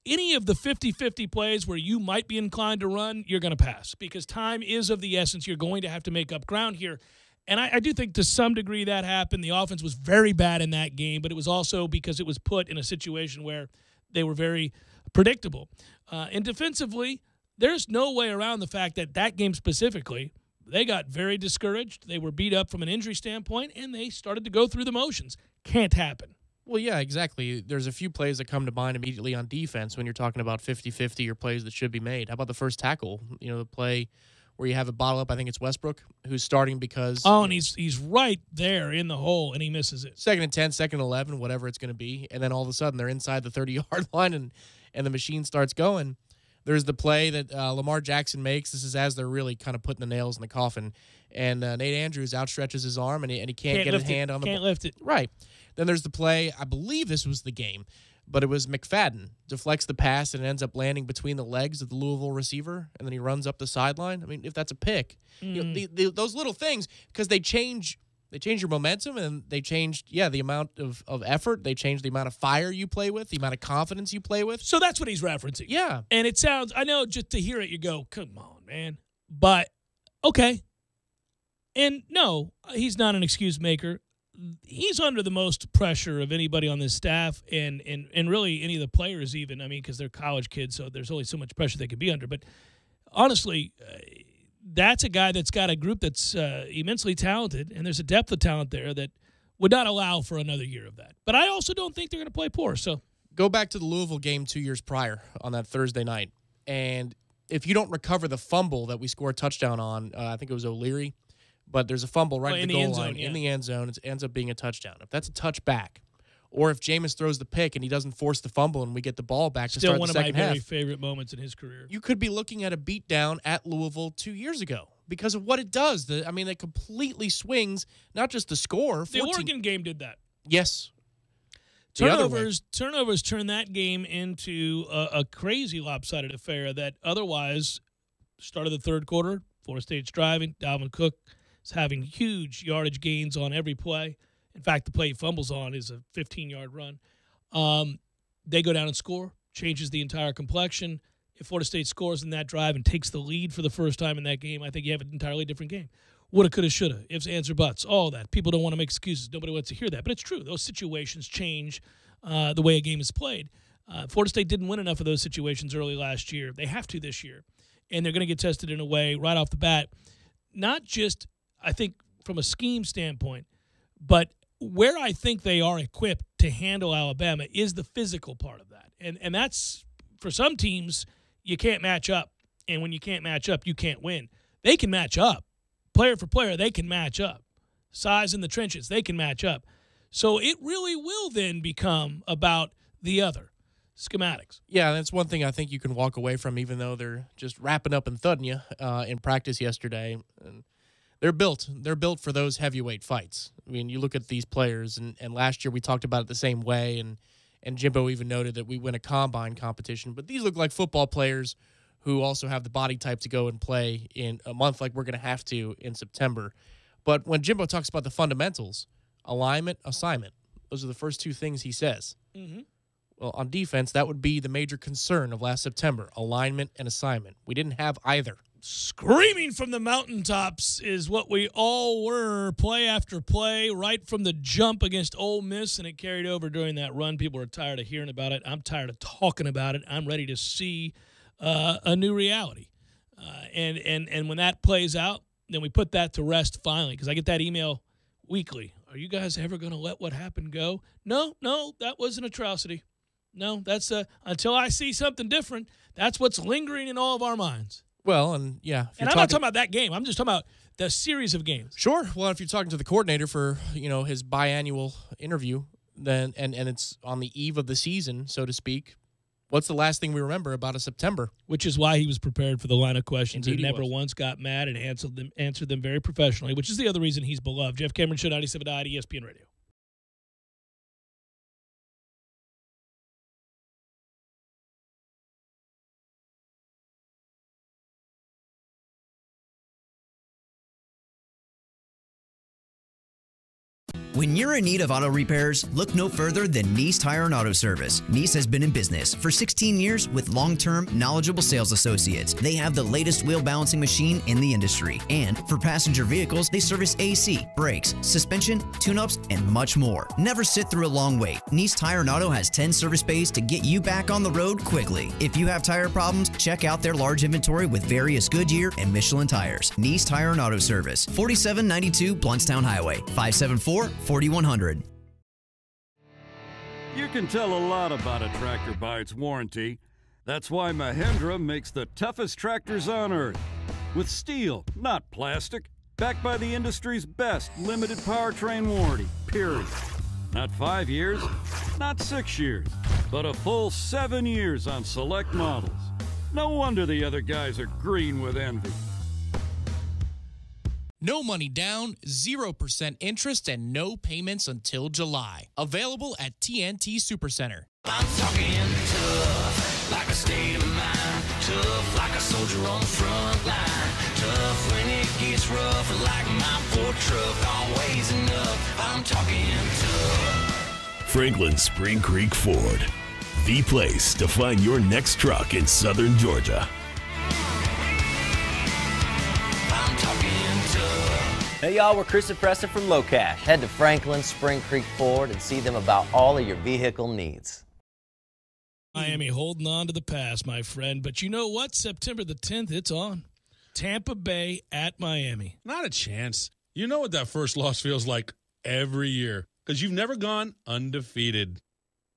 any of the 50-50 plays where you might be inclined to run, you're going to pass, because time is of the essence. You're going to have to make up ground here. And I do think to some degree that happened. The offense was very bad in that game, but it was also because it was put in a situation where they were very predictable. And defensively, there's no way around the fact that game specifically, they got very discouraged. They were beat up from an injury standpoint, and they started to go through the motions. Can't happen. Well, yeah, exactly. There's a few plays that come to mind immediately on defense when you're talking about 50-50 or plays that should be made. How about the first tackle? The play where you have it bottle up. I think it's Westbrook who's starting because... Oh, and he's right there in the hole, and he misses it. 2nd and 10, 2nd and 11, whatever it's going to be. And then all of a sudden they're inside the 30-yard line, and the machine starts going. There's the play that Lamar Jackson makes. This is as they're really kind of putting the nails in the coffin. And Nate Andrews outstretches his arm, and he can't get his hand on the ball. Can't lift it. Right. Then there's the play, I believe this was the game, but it was McFadden deflects the pass and it ends up landing between the legs of the Louisville receiver, and then he runs up the sideline. I mean, if that's a pick, those little things, because they change your momentum, and they changed, the amount of effort. They changed the amount of fire you play with, the amount of confidence you play with. So that's what he's referencing. Yeah. And it sounds, I know just to hear it, you go, come on, man. But, okay. And no, he's not an excuse maker. He's under the most pressure of anybody on this staff, and really any of the players even. I mean, because they're college kids, so there's only so much pressure they could be under. But honestly, that's a guy that's got a group that's immensely talented, and there's a depth of talent there that would not allow for another year of that. But I also don't think they're going to play poor. So go back to the Louisville game 2 years prior on that Thursday night, and if you don't recover the fumble that we score a touchdown on, I think it was O'Leary, but there's a fumble right at the goal line in the end zone. It ends up being a touchdown. If that's a touchback, or if Jameis throws the pick and he doesn't force the fumble and we get the ball back to start the second half. Still one of my very favorite moments in his career. You could be looking at a beatdown at Louisville 2 years ago because of what it does. It completely swings, not just the score. The Oregon game did that. Yes. Turnovers turned that game into a crazy lopsided affair that otherwise started the third quarter. Florida State's driving. Dalvin Cook is having huge yardage gains on every play. In fact, the play he fumbles on is a 15-yard run. They go down and score, changes the entire complexion. If Florida State scores in that drive and takes the lead for the first time in that game, I think you have an entirely different game. Woulda, coulda, shoulda, ifs, ands, or buts, all that. People don't want to make excuses. Nobody wants to hear that. But it's true. Those situations change the way a game is played. Florida State didn't win enough of those situations early last year. They have to this year. And they're going to get tested in a way right off the bat, not just, I think, from a scheme standpoint, but where I think they are equipped to handle Alabama is the physical part of that. And that's, for some teams, you can't match up. And when you can't match up, you can't win. They can match up. Player for player, they can match up. Size in the trenches, they can match up. So it really will then become about the other schematics. Yeah, that's one thing I think you can walk away from, even though they're just wrapping up and thudding you in practice yesterday. And they're built for those heavyweight fights. I mean, you look at these players, and last year we talked about it the same way, and Jimbo even noted that we win a combine competition. But these look like football players who also have the body type to go and play in a month like we're going to have to in September. But when Jimbo talks about the fundamentals, alignment, assignment, those are the first two things he says. Mm-hmm. Well, on defense, that would be the major concern of last September, alignment and assignment. We didn't have either. Screaming from the mountaintops is what we all were, play after play, right from the jump against Ole Miss, and it carried over during that run. People are tired of hearing about it. I'm tired of talking about it. I'm ready to see a new reality. And when that plays out, then we put that to rest finally, because I get that email weekly. Are you guys ever going to let what happened go? No, that was an atrocity. No, that's until I see something different, that's what's lingering in all of our minds. Well, and yeah. And I'm not talking about that game. I'm just talking about the series of games. Sure. Well, if you're talking to the coordinator for, his biannual interview, then and it's on the eve of the season, so to speak, what's the last thing we remember about a September? Which is why he was prepared for the line of questions. Indeed, and never once got mad and answered them very professionally, which is the other reason he's beloved. Jeff Cameron Show, 97.9 ESPN Radio. When you're in need of auto repairs, look no further than Nice Tire and Auto Service. Nice has been in business for 16 years with long-term, knowledgeable sales associates. They have the latest wheel balancing machine in the industry. And for passenger vehicles, they service AC, brakes, suspension, tune-ups, and much more. Never sit through a long wait. Nice Tire and Auto has 10 service bays to get you back on the road quickly. If you have tire problems, check out their large inventory with various Goodyear and Michelin tires. Nice Tire and Auto Service, 4792 Bluntstown Highway, 574-4100. You can tell a lot about a tractor by its warranty. That's why Mahindra makes the toughest tractors on earth. With steel, not plastic. Backed by the industry's best limited powertrain warranty, period. Not 5 years, not 6 years, but a full 7 years on select models. No wonder the other guys are green with envy. No money down, 0% interest, and no payments until July. Available at TNT Supercenter. I'm talking tough, like a state of mind. Tough, like a soldier on the front line. Tough when it gets rough, like my Ford truck. Always enough, I'm talking tough. Franklin Spring Creek Ford, the place to find your next truck in southern Georgia. Hey y'all, we're Chris and Preston from Low Cash. Head to Franklin Spring Creek Ford and see them about all of your vehicle needs. Miami holding on to the past, my friend. But you know what? September the 10th, it's on. Tampa Bay at Miami. Not a chance. You know what that first loss feels like every year because you've never gone undefeated.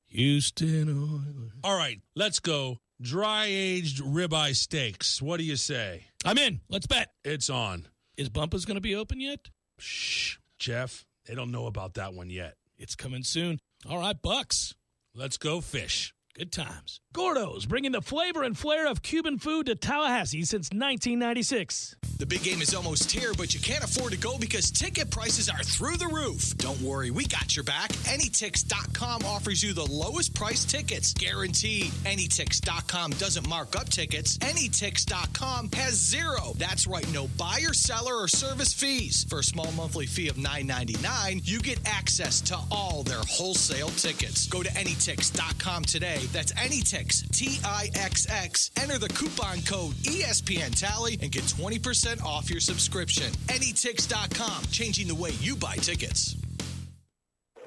Houston Oilers. All right, let's go Dry-aged ribeye steaks. What do you say? I'm in. Let's bet. It's on. Is Bumpa's going to be open yet? Shh, Jeff. They don't know about that one yet. It's coming soon. All right, Bucks. Let's go fish. Good times. Gordo's, bringing the flavor and flair of Cuban food to Tallahassee since 1996. The big game is almost here, but you can't afford to go because ticket prices are through the roof. Don't worry, we got your back. Anytix.com offers you the lowest price tickets, guaranteed. Anytix.com doesn't mark up tickets. Anytix.com has zero. That's right, no buyer, seller, or service fees. For a small monthly fee of $9.99, you get access to all their wholesale tickets. Go to Anytix.com today. That's Anytix, Tixx. Enter the coupon code ESPN Tally and get 20% off your subscription. Anytix.com, changing the way you buy tickets.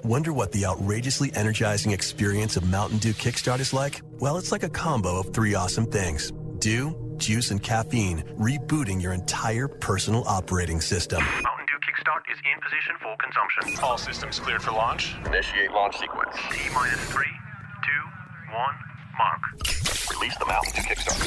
Wonder what the outrageously energizing experience of Mountain Dew Kickstart is like? Well, it's like a combo of 3 awesome things. Dew, juice, and caffeine, rebooting your entire personal operating system. Mountain Dew Kickstart is in position for consumption. All systems cleared for launch. Initiate launch sequence. T-minus 3, 2, 1, mark. Release the Mountain Dew Kickstart.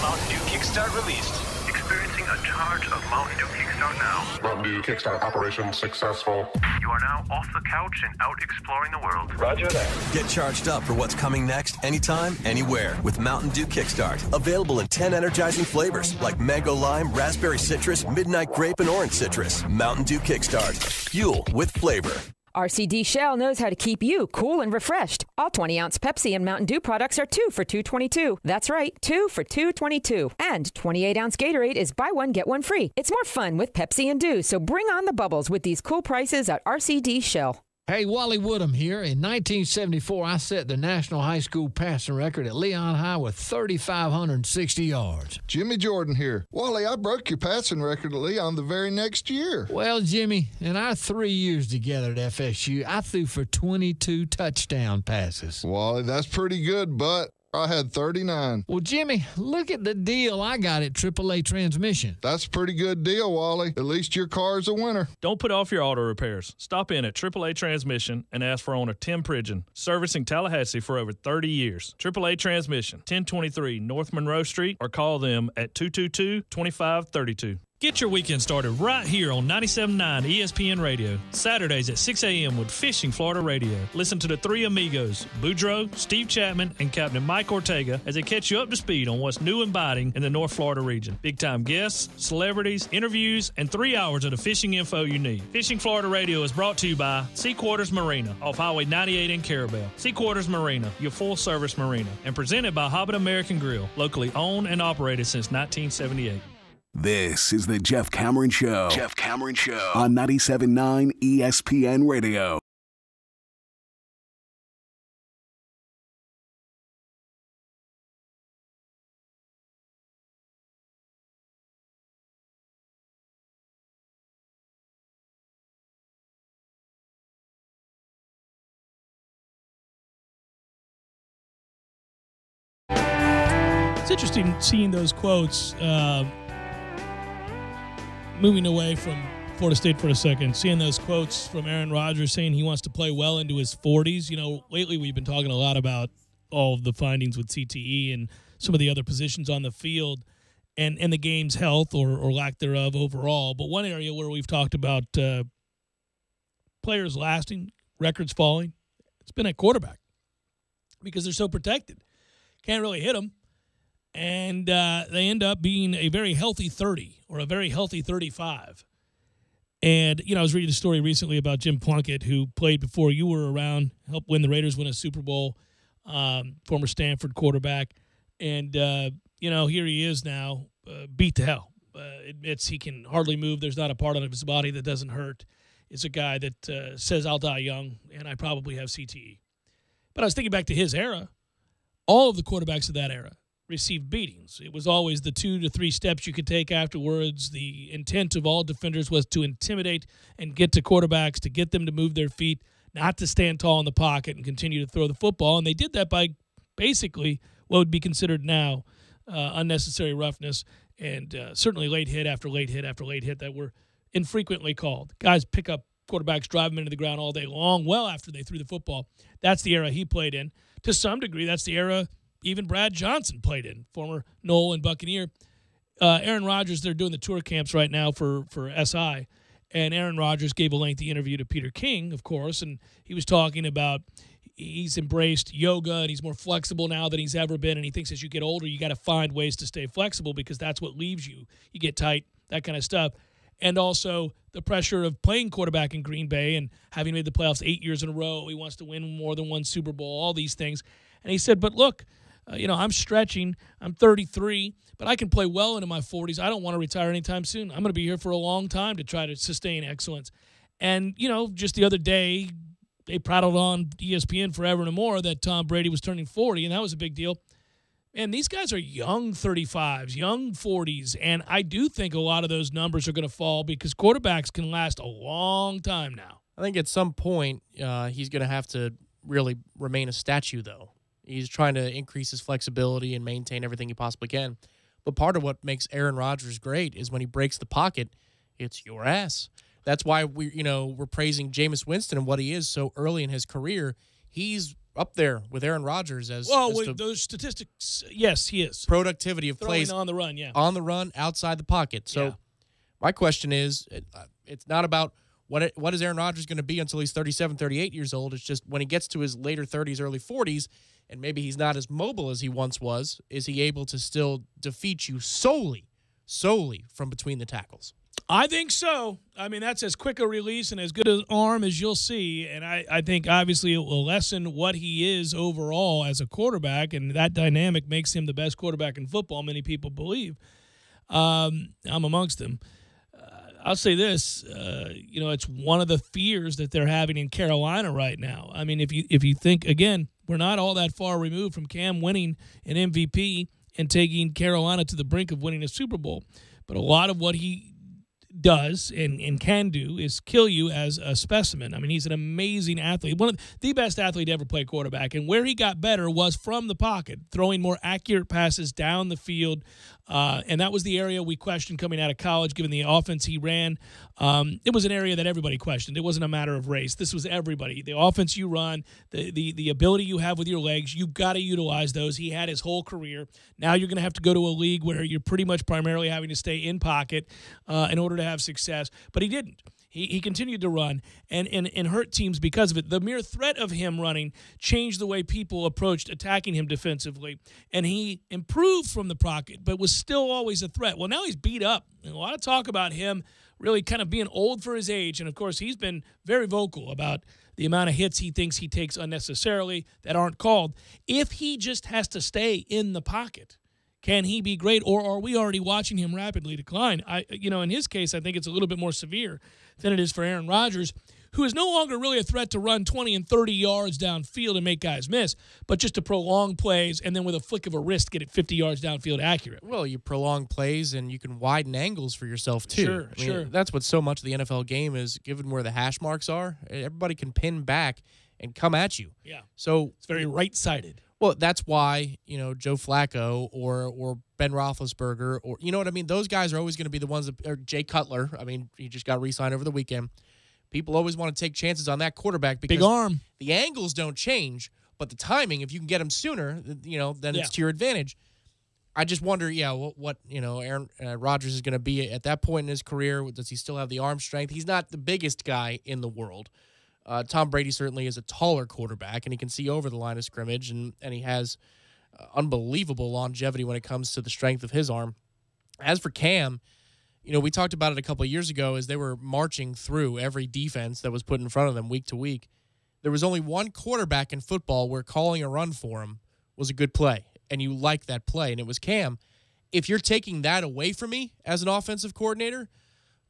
Mountain Dew Kickstart released. Experiencing a charge of Mountain Dew Kickstart now. Mountain Dew Kickstart operation successful. You are now off the couch and out exploring the world. Roger that. Get charged up for what's coming next anytime, anywhere with Mountain Dew Kickstart. Available in 10 energizing flavors like mango lime, raspberry citrus, midnight grape, and orange citrus. Mountain Dew Kickstart. Fuel with flavor. RCD Shell knows how to keep you cool and refreshed. All 20-ounce Pepsi and Mountain Dew products are 2 for $2.22. That's right, 2 for $2.22. And 28-ounce Gatorade is buy one, get one free. It's more fun with Pepsi and Dew, so bring on the bubbles with these cool prices at RCD Shell. Hey, Wally Woodham here. In 1974, I set the national high school passing record at Leon High with 3,560 yards. Jimmy Jordan here. Wally, I broke your passing record at Leon the very next year. Well, Jimmy, in our 3 years together at FSU, I threw for 22 touchdown passes. Wally, that's pretty good, but I had 39. Well, Jimmy, look at the deal I got at AAA Transmission. That's a pretty good deal, Wally. At least your car's a winner. Don't put off your auto repairs. Stop in at AAA Transmission and ask for owner Tim Pridgeon, servicing Tallahassee for over 30 years. AAA Transmission, 1023 North Monroe Street, or call them at 222-2532. Get your weekend started right here on 97.9 ESPN Radio. Saturdays at 6 a.m. with Fishing Florida Radio. Listen to the three amigos, Boudreaux, Steve Chapman, and Captain Mike Ortega as they catch you up to speed on what's new and biting in the North Florida region. Big-time guests, celebrities, interviews, and 3 hours of the fishing info you need. Fishing Florida Radio is brought to you by Sea Quarters Marina off Highway 98 in Carabel. Sea Quarters Marina, your full-service marina, and presented by Hobbit American Grill, locally owned and operated since 1978. This is the Jeff Cameron Show. Jeff Cameron Show on 97.9 ESPN Radio. It's interesting seeing those quotes. Moving away from Florida State for a second, seeing those quotes from Aaron Rodgers saying he wants to play well into his 40s. You know, lately we've been talking a lot about all of the findings with CTE and some of the other positions on the field and the game's health or lack thereof overall. But one area where we've talked about players lasting, records falling, it's been at quarterback because they're so protected. Can't really hit them. And they end up being a very healthy 30 or a very healthy 35. And, you know, I was reading a story recently about Jim Plunkett, who played before you were around, helped win the Raiders win a Super Bowl, former Stanford quarterback. And, you know, here he is now, beat to hell. Admits he can hardly move. There's not a part of his body that doesn't hurt. It's a guy that says, I'll die young, and I probably have CTE. But I was thinking back to his era. All of the quarterbacks of that era received beatings. It was always the 2 to 3 steps you could take afterwards. The intent of all defenders was to intimidate and get to quarterbacks, to get them to move their feet, not to stand tall in the pocket and continue to throw the football. And they did that by basically what would be considered now unnecessary roughness and certainly late hit after late hit after late hit that were infrequently called. Guys pick up quarterbacks, drive them into the ground all day long, well after they threw the football. That's the era he played in. To some degree, that's the era even Brad Johnson played in, former Knoll and Buccaneer. Aaron Rodgers, they're doing the tour camps right now for SI, and Aaron Rodgers gave a lengthy interview to Peter King, of course, and he was talking about he's embraced yoga and he's more flexible now than he's ever been, and he thinks as you get older, you got to find ways to stay flexible because that's what leaves you. You get tight, that kind of stuff. And also the pressure of playing quarterback in Green Bay and having made the playoffs 8 years in a row. He wants to win more than one Super Bowl, all these things. And he said, but look, I'm stretching. I'm 33, but I can play well into my 40s. I don't want to retire anytime soon. I'm going to be here for a long time to try to sustain excellence. And, just the other day, they prattled on ESPN forever and more that Tom Brady was turning 40, and that was a big deal. And these guys are young 35s, young 40s, and I do think a lot of those numbers are going to fall because quarterbacks can last a long time now. I think at some point he's going to have to really remain a statue, though. He's trying to increase his flexibility and maintain everything he possibly can. But part of what makes Aaron Rodgers great is when he breaks the pocket, it's your ass. That's why we're praising Jameis Winston and what he is so early in his career. He's up there with Aaron Rodgers as those statistics. Yes, he is. Productivity of throwing plays on the run, yeah. On the run, outside the pocket. So my question is, it's not about what is Aaron Rodgers going to be until he's 37, 38 years old. It's just when he gets to his later 30s, early 40s, and maybe he's not as mobile as he once was, is he able to still defeat you solely from between the tackles? I think so. I mean, that's as quick a release and as good an arm as you'll see. And I think, obviously, it will lessen what he is overall as a quarterback, and that dynamic makes him the best quarterback in football, many people believe. I'm amongst them. I'll say this, it's one of the fears that they're having in Carolina right now. I mean, if you think, again, we're not all that far removed from Cam winning an MVP and taking Carolina to the brink of winning a Super Bowl. But a lot of what he does and can do is kill you as a specimen. I mean, he's an amazing athlete, one of the best athlete to ever play quarterback. And where he got better was from the pocket, throwing more accurate passes down the field. And that was the area we questioned coming out of college, given the offense he ran. It was an area that everybody questioned. It wasn't a matter of race. This was everybody. The offense you run, the ability you have with your legs, you've got to utilize those. He had his whole career. Now you're going to have to go to a league where you're pretty much primarily having to stay in pocket in order to have success. But he didn't. He continued to run and hurt teams because of it. The mere threat of him running changed the way people approached attacking him defensively. And he improved from the pocket, but was still always a threat. Well, now he's beat up. And a lot of talk about him really kind of being old for his age. And, of course, he's been very vocal about the amount of hits he thinks he takes unnecessarily that aren't called. If he just has to stay in the pocket, can he be great, or are we already watching him rapidly decline? In his case, I think it's a little bit more severe than it is for Aaron Rodgers, who is no longer really a threat to run 20 and 30 yards downfield and make guys miss, but just to prolong plays and then with a flick of a wrist get it 50 yards downfield accurate. Well, you prolong plays and you can widen angles for yourself too. Sure. That's what so much of the NFL game is, given where the hash marks are. Everybody can pin back and come at you. Yeah. So it's very right-sided. Well, that's why, Joe Flacco or Ben Roethlisberger, or you know what I mean? Those guys are always going to be the ones or Jay Cutler. I mean, he just got re-signed over the weekend. People always want to take chances on that quarterback because big arm. The angles don't change, but the timing, if you can get him sooner, then it's to your advantage. I just wonder, what Aaron Rodgers is going to be at that point in his career. Does he still have the arm strength? He's not the biggest guy in the world. Tom Brady certainly is a taller quarterback, and he can see over the line of scrimmage, and he has unbelievable longevity when it comes to the strength of his arm. As for Cam, we talked about it a couple of years ago as they were marching through every defense that was put in front of them week to week. There was only one quarterback in football where calling a run for him was a good play, and you liked that play, and it was Cam. If you're taking that away from me as an offensive coordinator,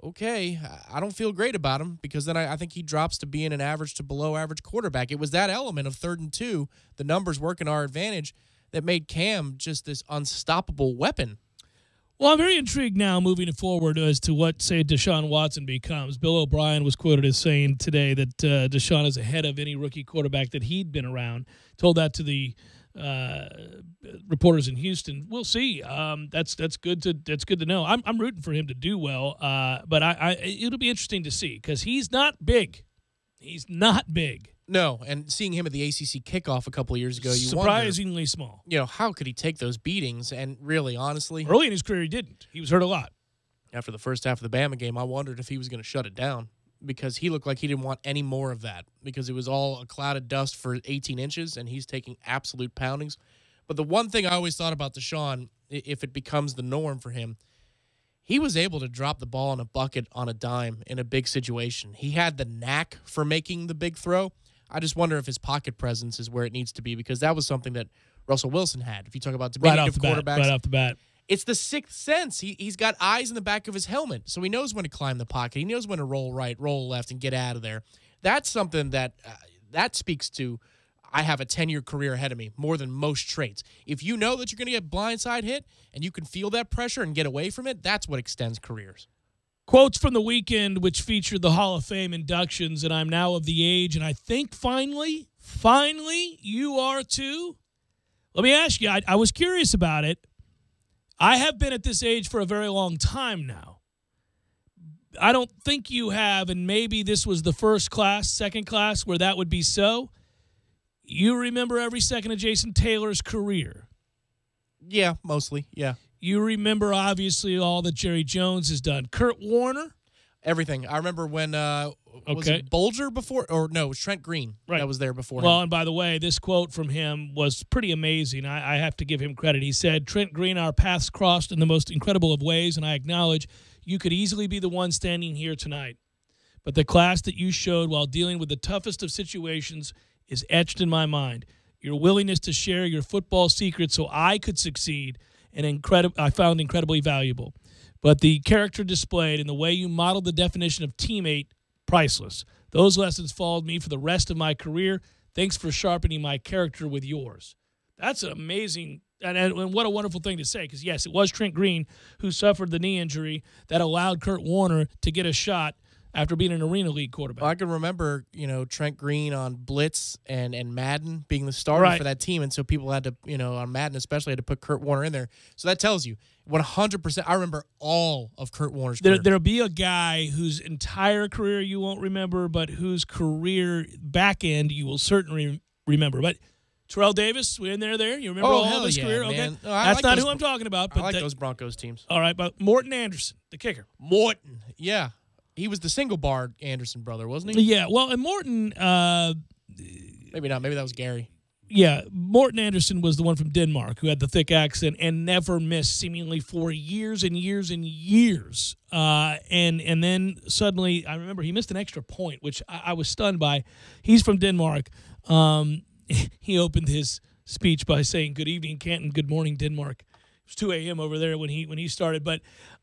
okay, I don't feel great about him because then I think he drops to being an average to below average quarterback. It was that element of 3rd and 2, the numbers work in our advantage, that made Cam just this unstoppable weapon. Well, I'm very intrigued now moving forward as to what, say, Deshaun Watson becomes. Bill O'Brien was quoted as saying today that Deshaun is ahead of any rookie quarterback that he'd been around. Told that to the reporters in Houston. We'll see. That's good to know. I'm rooting for him to do well, but it'll be interesting to see because he's not big. He's not big. No, and seeing him at the ACC kickoff a couple of years ago, you surprisingly wonder, small. How could he take those beatings? And really, honestly, early in his career, he didn't. He was hurt a lot. After the first half of the Bama game, I wondered if he was going to shut it down because he looked like he didn't want any more of that because it was all a cloud of dust for 18 inches, and he's taking absolute poundings. But the one thing I always thought about Deshaun, if it becomes the norm for him, he was able to drop the ball in a bucket on a dime in a big situation. He had the knack for making the big throw. I just wonder if his pocket presence is where it needs to be because that was something that Russell Wilson had. If you talk about diminutive quarterbacks. Right off the bat. It's the sixth sense. He's got eyes in the back of his helmet, so he knows when to climb the pocket. He knows when to roll right, roll left, and get out of there. That's something that speaks to I have a 10-year career ahead of me more than most traits. If you know that you're going to get blindside hit and you can feel that pressure and get away from it, that's what extends careers. Quotes from the weekend, which featured the Hall of Fame inductions, and I'm now of the age, and I think finally, you are too. Let me ask you, I was curious about it. I have been at this age for a very long time now. I don't think you have, and maybe this was the first class, second class, where that would be so. You remember every second of Jason Taylor's career. Yeah, mostly, yeah. You remember, obviously, all that Jerry Jones has done. Kurt Warner? Everything. I remember when, was it Bolger before? Or no, it was Trent Green that was there before him. Well, and by the way, this quote from him was pretty amazing. I have to give him credit. He said, Trent Green, our paths crossed in the most incredible of ways, and I acknowledge you could easily be the one standing here tonight. But the class that you showed while dealing with the toughest of situations is etched in my mind. Your willingness to share your football secrets so I could succeed, and I found incredibly valuable. But the character displayed and the way you modeled the definition of teammate, priceless. Those lessons followed me for the rest of my career. Thanks for sharpening my character with yours. That's an amazing, and what a wonderful thing to say, because, yes, it was Trent Green who suffered the knee injury that allowed Kurt Warner to get a shot after being an Arena League quarterback. Well, I can remember, Trent Green on Blitz and Madden being the starter for that team, and so people had to, on Madden especially, had to put Kurt Warner in there. So that tells you 100%. I remember all of Kurt Warner's career. There'll be a guy whose entire career you won't remember, but whose career back end you will certainly remember. But Terrell Davis, we in there. You remember all of his career? Man. Okay, that's not who I'm talking about. But I like those Broncos teams. All right, but Morton Anderson, the kicker. Morton, yeah. He was the single bar Anderson brother, wasn't he? Yeah, well, and Morton... maybe not. Maybe that was Gary. Yeah, Morton Anderson was the one from Denmark who had the thick accent and never missed seemingly for years and years and years. And then suddenly, I remember he missed an extra point, which I was stunned by. He's from Denmark. He opened his speech by saying, "Good evening, Canton. Good morning, Denmark." It was 2 a.m. over there when he started. But,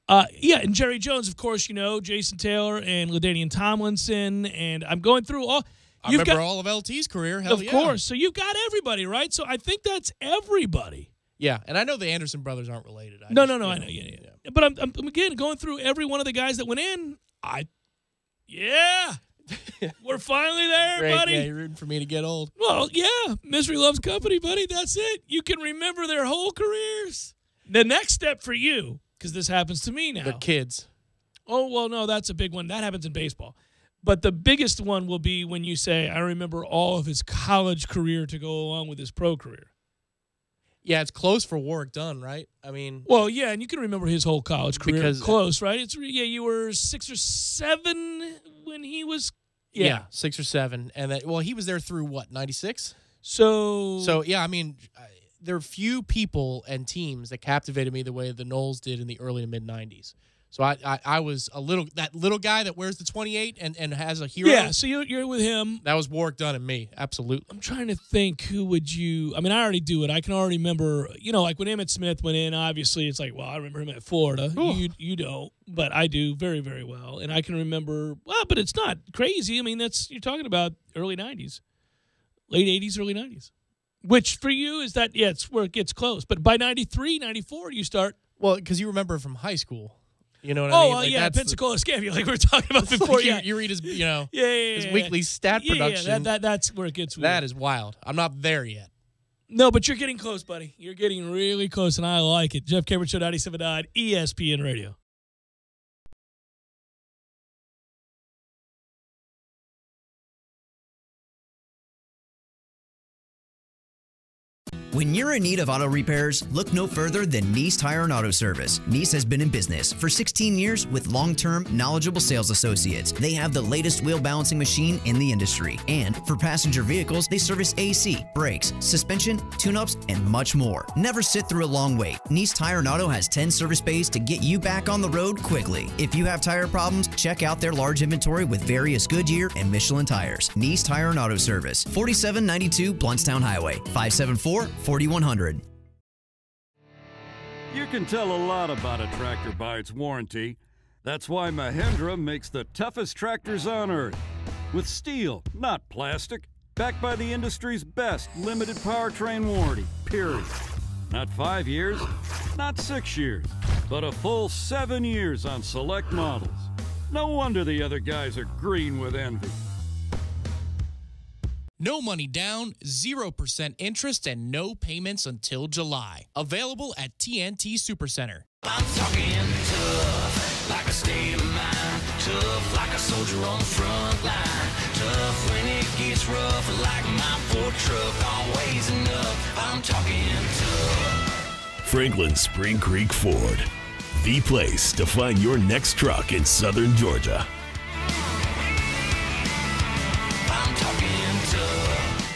and Jerry Jones, of course, Jason Taylor and LaDainian Tomlinson. And I'm going through all. I remember all of LT's career. Hell of course. So you've got everybody, right? So I think that's everybody. Yeah, and I know the Anderson brothers aren't related. No, I know. Yeah. But I'm again going through every one of the guys that went in. We're finally there, Great. buddy. Yeah, you're rooting for me to get old. Well, yeah, misery loves company, buddy. That's it. You can remember their whole careers. The next step for you, because this happens to me now. The kids. Oh, well, no, that's a big one. That happens in baseball. But the biggest one will be when you say, I remember all of his college career to go along with his pro career. Yeah, it's close for Warwick Dunn, right? I mean, well, yeah, and you can remember his whole college career. Because close, right? You were 6 or 7 when he was. Yeah, 6 or 7, and he was there through what, 96? So yeah, I mean, there are few people and teams that captivated me the way the Noles did in the early to mid 90s. So I was that little guy that wears the 28 and has a hero. Yeah, so you're with him. That was Warwick Dunn and me, absolutely. I'm trying to think, who would you – I mean, I already do it. I can already remember, like when Emmitt Smith went in, obviously it's like, well, I remember him at Florida. You don't, but I do very, very well. And I can remember – well, but it's not crazy. I mean, you're talking about early 90s, late 80s, early 90s. Which for you is that, yeah, it's where it gets close. But by 93, 94, you start – well, because you remember from high school. You know what I mean? Well, yeah, Pensacola Scabby, like we were talking about before. You read his, his weekly stat production. Yeah, that's where it gets weird. That is wild. I'm not there yet. No, but you're getting close, buddy. You're getting really close, and I like it. Jeff Cameron Show, 97.9 ESPN Radio. When you're in need of auto repairs, look no further than Nice Tire and Auto Service. Nice has been in business for 16 years with long-term, knowledgeable sales associates. They have the latest wheel balancing machine in the industry. And for passenger vehicles, they service AC, brakes, suspension, tune-ups, and much more. Never sit through a long wait. Nice Tire and Auto has 10 service bays to get you back on the road quickly. If you have tire problems, check out their large inventory with various Goodyear and Michelin tires. Nice Tire and Auto Service, 4792 Bluntstown Highway, 574-4100. You can tell a lot about a tractor by its warranty. That's why Mahindra makes the toughest tractors on earth. With steel, not plastic. Backed by the industry's best limited powertrain warranty, period. Not 5 years, not 6 years, but a full 7 years on select models. No wonder the other guys are green with envy. No money down, 0% interest, and no payments until July. Available at TNT Supercenter. I'm talking tough, like a state of mind. Tough, like a soldier on the front line. Tough when it gets rough, like my Ford truck. Always enough, I'm talking tough. Franklin Spring Creek Ford, the place to find your next truck in southern Georgia.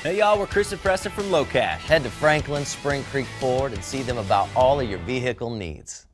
Hey y'all, we're Chris and Preston from Low Cash. Head to Franklin Spring Creek Ford and see them about all of your vehicle needs.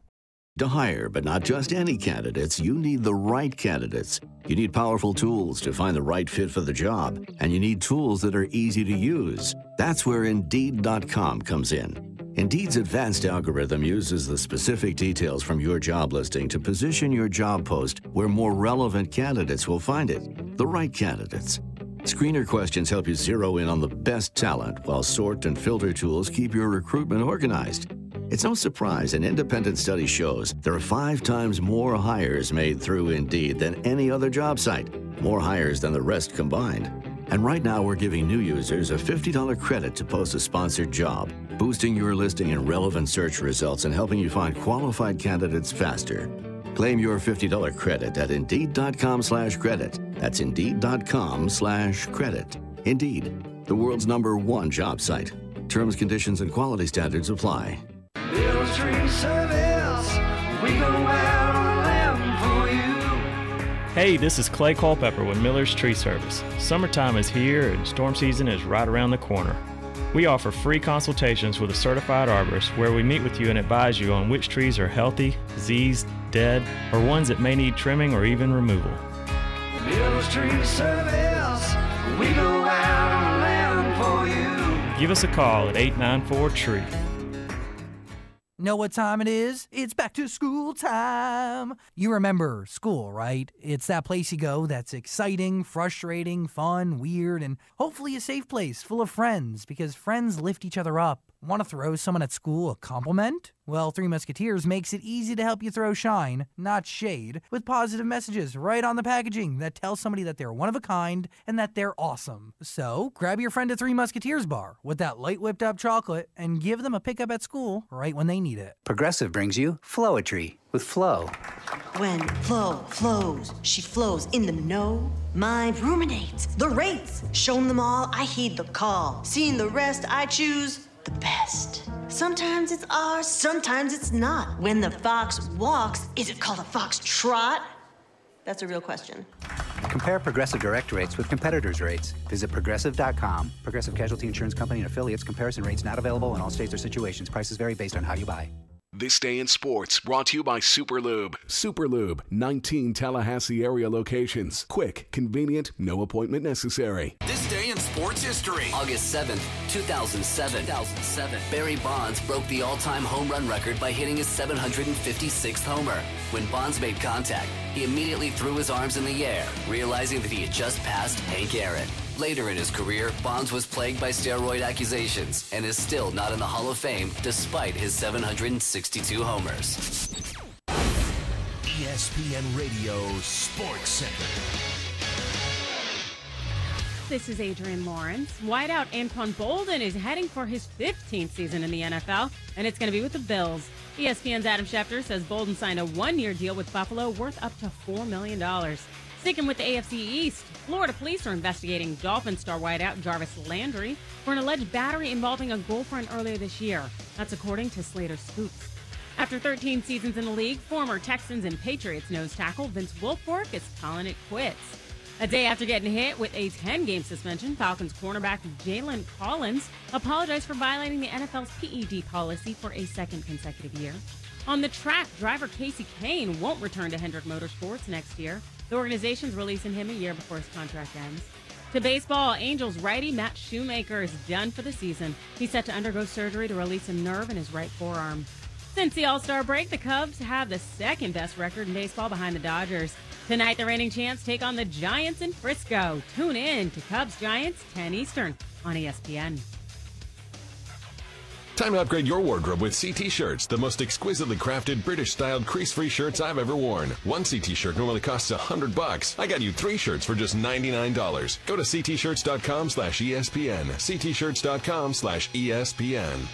To hire, but not just any candidates, you need the right candidates. You need powerful tools to find the right fit for the job, and you need tools that are easy to use. That's where Indeed.com comes in. Indeed's advanced algorithm uses the specific details from your job listing to position your job post where more relevant candidates will find it. The right candidates. Screener questions help you zero in on the best talent, while sort and filter tools keep your recruitment organized. It's no surprise an independent study shows there are 5 times more hires made through Indeed than any other job site, more hires than the rest combined. And right now we're giving new users a $50 credit to post a sponsored job, boosting your listing in relevant search results and helping you find qualified candidates faster. Claim your $50 credit at Indeed.com/credit. That's Indeed.com/credit. Indeed, the world's #1 job site. Terms, conditions, and quality standards apply. Miller's Tree Service, we go out on a limb for you. Hey, this is Clay Culpepper with Miller's Tree Service. Summertime is here and storm season is right around the corner. We offer free consultations with a certified arborist where we meet with you and advise you on which trees are healthy, diseased, dead, or ones that may need trimming or even removal. Miller's Tree Service, we go out on a limb for you. Give us a call at 894-TREE. Know what time it is? It's back to school time. You remember school, right? It's that place you go that's exciting, frustrating, fun, weird, and hopefully a safe place full of friends, because friends lift each other up. Want to throw someone at school a compliment? Well, Three Musketeers makes it easy to help you throw shine, not shade, with positive messages right on the packaging that tell somebody that they're one of a kind and that they're awesome. So, grab your friend a Three Musketeers bar with that light whipped up chocolate and give them a pickup at school right when they need it. Progressive brings you Flowetry with Flo. When Flo flows, she flows in the know. Mind ruminates the rates. Shown them all, I heed the call. Seeing the rest, I choose the best. Sometimes it's ours, sometimes it's not. When the fox walks, is it called a fox trot? That's a real question. Compare Progressive direct rates with competitors' rates. Visit Progressive.com. Progressive Casualty Insurance Company and affiliates. Comparison rates not available in all states or situations. Prices vary based on how you buy. This Day in Sports brought to you by Superlube. Superlube, 19 Tallahassee area locations. Quick, convenient, no appointment necessary. This day in sports history. August 7th, 2007. Barry Bonds broke the all-time home run record by hitting his 756th homer. When Bonds made contact, he immediately threw his arms in the air, realizing that he had just passed Hank Aaron. Later in his career, Bonds was plagued by steroid accusations and is still not in the Hall of Fame despite his 762 homers. ESPN Radio Sports Center. This is Adrian Lawrence. Wideout Anquan Bolden is heading for his 15th season in the NFL, and it's going to be with the Bills. ESPN's Adam Schefter says Bolden signed a one-year deal with Buffalo worth up to $4 million. Sticking with the AFC East, Florida police are investigating Dolphins star wideout Jarvis Landry for an alleged battery involving a girlfriend earlier this year. That's according to Slater Scoops. After 13 seasons in the league, former Texans and Patriots nose tackle Vince Wilfork is calling it quits. A day after getting hit with a 10-game suspension, Falcons cornerback Jalen Collins apologized for violating the NFL's PED policy for a second consecutive year. On the track, driver Casey Kane won't return to Hendrick Motorsports next year. The organization's releasing him a year before his contract ends. To baseball, Angels righty Matt Shoemaker is done for the season. He's set to undergo surgery to release a nerve in his right forearm. Since the All-Star break, the Cubs have the second-best record in baseball behind the Dodgers. Tonight, the reigning champs take on the Giants in Frisco. Tune in to Cubs-Giants, 10 Eastern on ESPN. Time to upgrade your wardrobe with CT Shirts, the most exquisitely crafted British-styled crease-free shirts I've ever worn. One CT shirt normally costs $100. I got you 3 shirts for just $99. Go to ctshirts.com/ESPN. ctshirts.com/ESPN.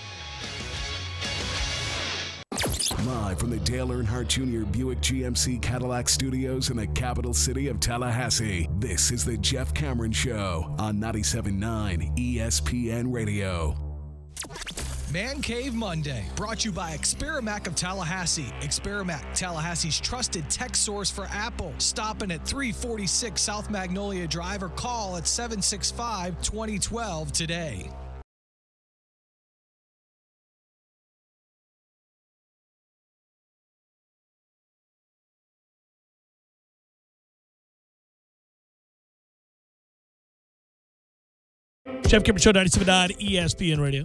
Live from the Dale Earnhardt Jr. Buick GMC Cadillac Studios in the capital city of Tallahassee, this is the Jeff Cameron Show on 97.9 ESPN Radio. Man Cave Monday, brought to you by Experamac of Tallahassee. Experamac, Tallahassee's trusted tech source for Apple. Stopping at 346 South Magnolia Drive or call at 765-2012 today. Jeff Cameron Show, 97.9 ESPN Radio.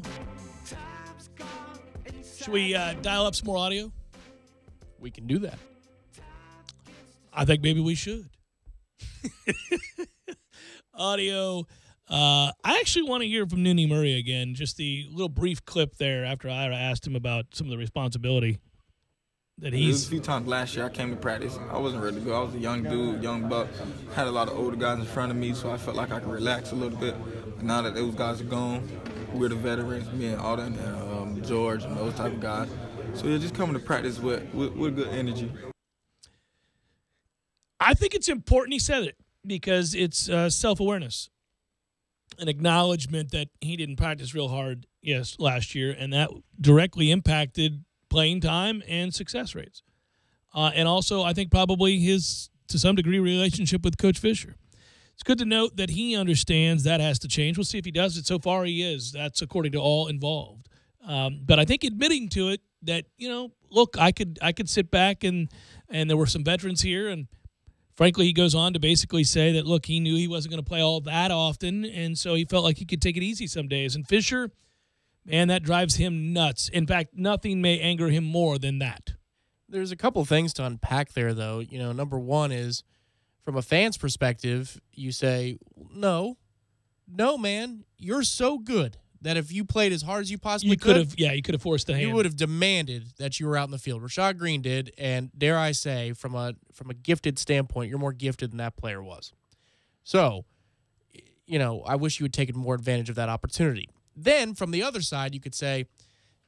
Should we dial up some more audio? We can do that. I think maybe we should. Audio. I actually want to hear from Nooney Murray again, just the little brief clip there after I asked him about some of the responsibility that It was a few times last year I came to practice. I wasn't ready to go. I was a young dude, young buck. Had a lot of older guys in front of me, so I felt like I could relax a little bit. But now that those guys are gone, we're the veterans, me and Alden and George and those type of guys. So you're just coming to practice with good energy. I think it's important he said it because it's self-awareness, an acknowledgement that he didn't practice real hard last year, and that directly impacted playing time and success rates. And also, I think probably his, to some degree, relationship with Coach Fisher. It's good to note that he understands that has to change. We'll see if he does it. So far, he is. That's according to all involved. But I think admitting to it that, look, I could sit back and there were some veterans here. And frankly, he goes on to basically say that, look, he knew he wasn't going to play all that often. And so he felt like he could take it easy some days. And Fisher, man, that drives him nuts. In fact, nothing may anger him more than that. There's a couple things to unpack there, though. Number one is, from a fan's perspective, you say, no, man, you're so good that if you played as hard as you possibly could, you could have forced the hand. You would have demanded that you were out in the field. Rashad Green did, and dare I say, from a gifted standpoint, you're more gifted than that player was. So, I wish you had taken more advantage of that opportunity. Then, from the other side, you could say,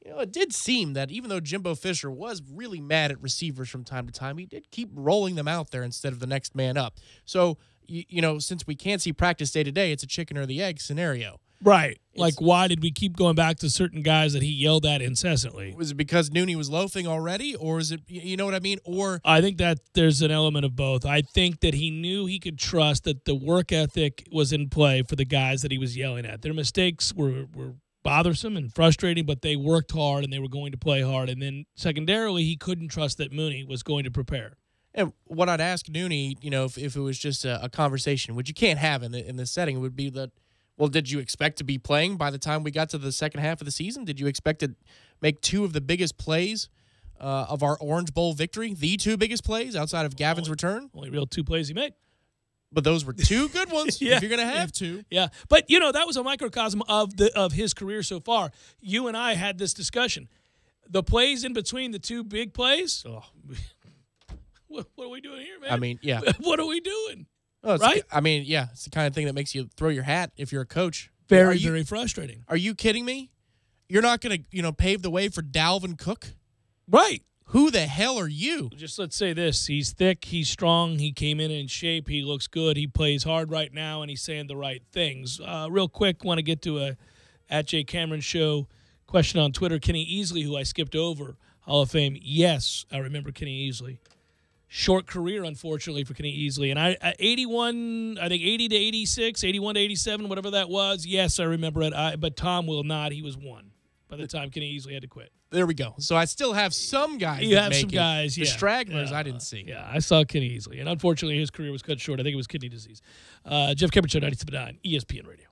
it did seem that even though Jimbo Fisher was really mad at receivers from time to time, he did keep rolling them out there instead of the next man up. So, since we can't see practice day to day, it's a chicken or the egg scenario. Right. Why did we keep going back to certain guys that he yelled at incessantly? Was it because Nooney was loafing already, or is it, you know what I mean? Or I think that there's an element of both. I think that he knew he could trust that the work ethic was in play for the guys that he was yelling at. Their mistakes were bothersome and frustrating, but they worked hard and they were going to play hard. And then secondarily, he couldn't trust that Mooney was going to prepare. And what I'd ask Nooney, if it was just a conversation, which you can't have in this setting, would be that, well, did you expect to be playing by the time we got to the second half of the season? Did you expect to make two of the biggest plays of our Orange Bowl victory, the two biggest plays outside of Gavin's return? Only real two plays he made. But those were two good ones if you're going to have two. Yeah. But, that was a microcosm of his career so far. You and I had this discussion. The plays in between the two big plays, what are we doing here, man? I mean, yeah. What are we doing? Oh, right? It's the kind of thing that makes you throw your hat if you're a coach. Very, very frustrating. Are you kidding me? You're not going to, pave the way for Dalvin Cook? Right. Who the hell are you? Just let's say this. He's thick. He's strong. He came in shape. He looks good. He plays hard right now, and he's saying the right things. Real quick, want to get to a at Jay Cameron Show question on Twitter. Kenny Easley, who I skipped over, Hall of Fame. Yes, I remember Kenny Easley. Short career, unfortunately, for Kenny Easley. And 81, I think 80 to 86, 81 to 87, whatever that was. Yes, I remember it. But Tom will not. He was one by the time Kenny Easley had to quit. There we go. So I still have some guys. You that have make some it. guys, The yeah. stragglers I didn't see. Yeah, I saw Kenny Easley. And unfortunately, his career was cut short. I think it was kidney disease. Jeff Cameron Show, 97.9 ESPN Radio.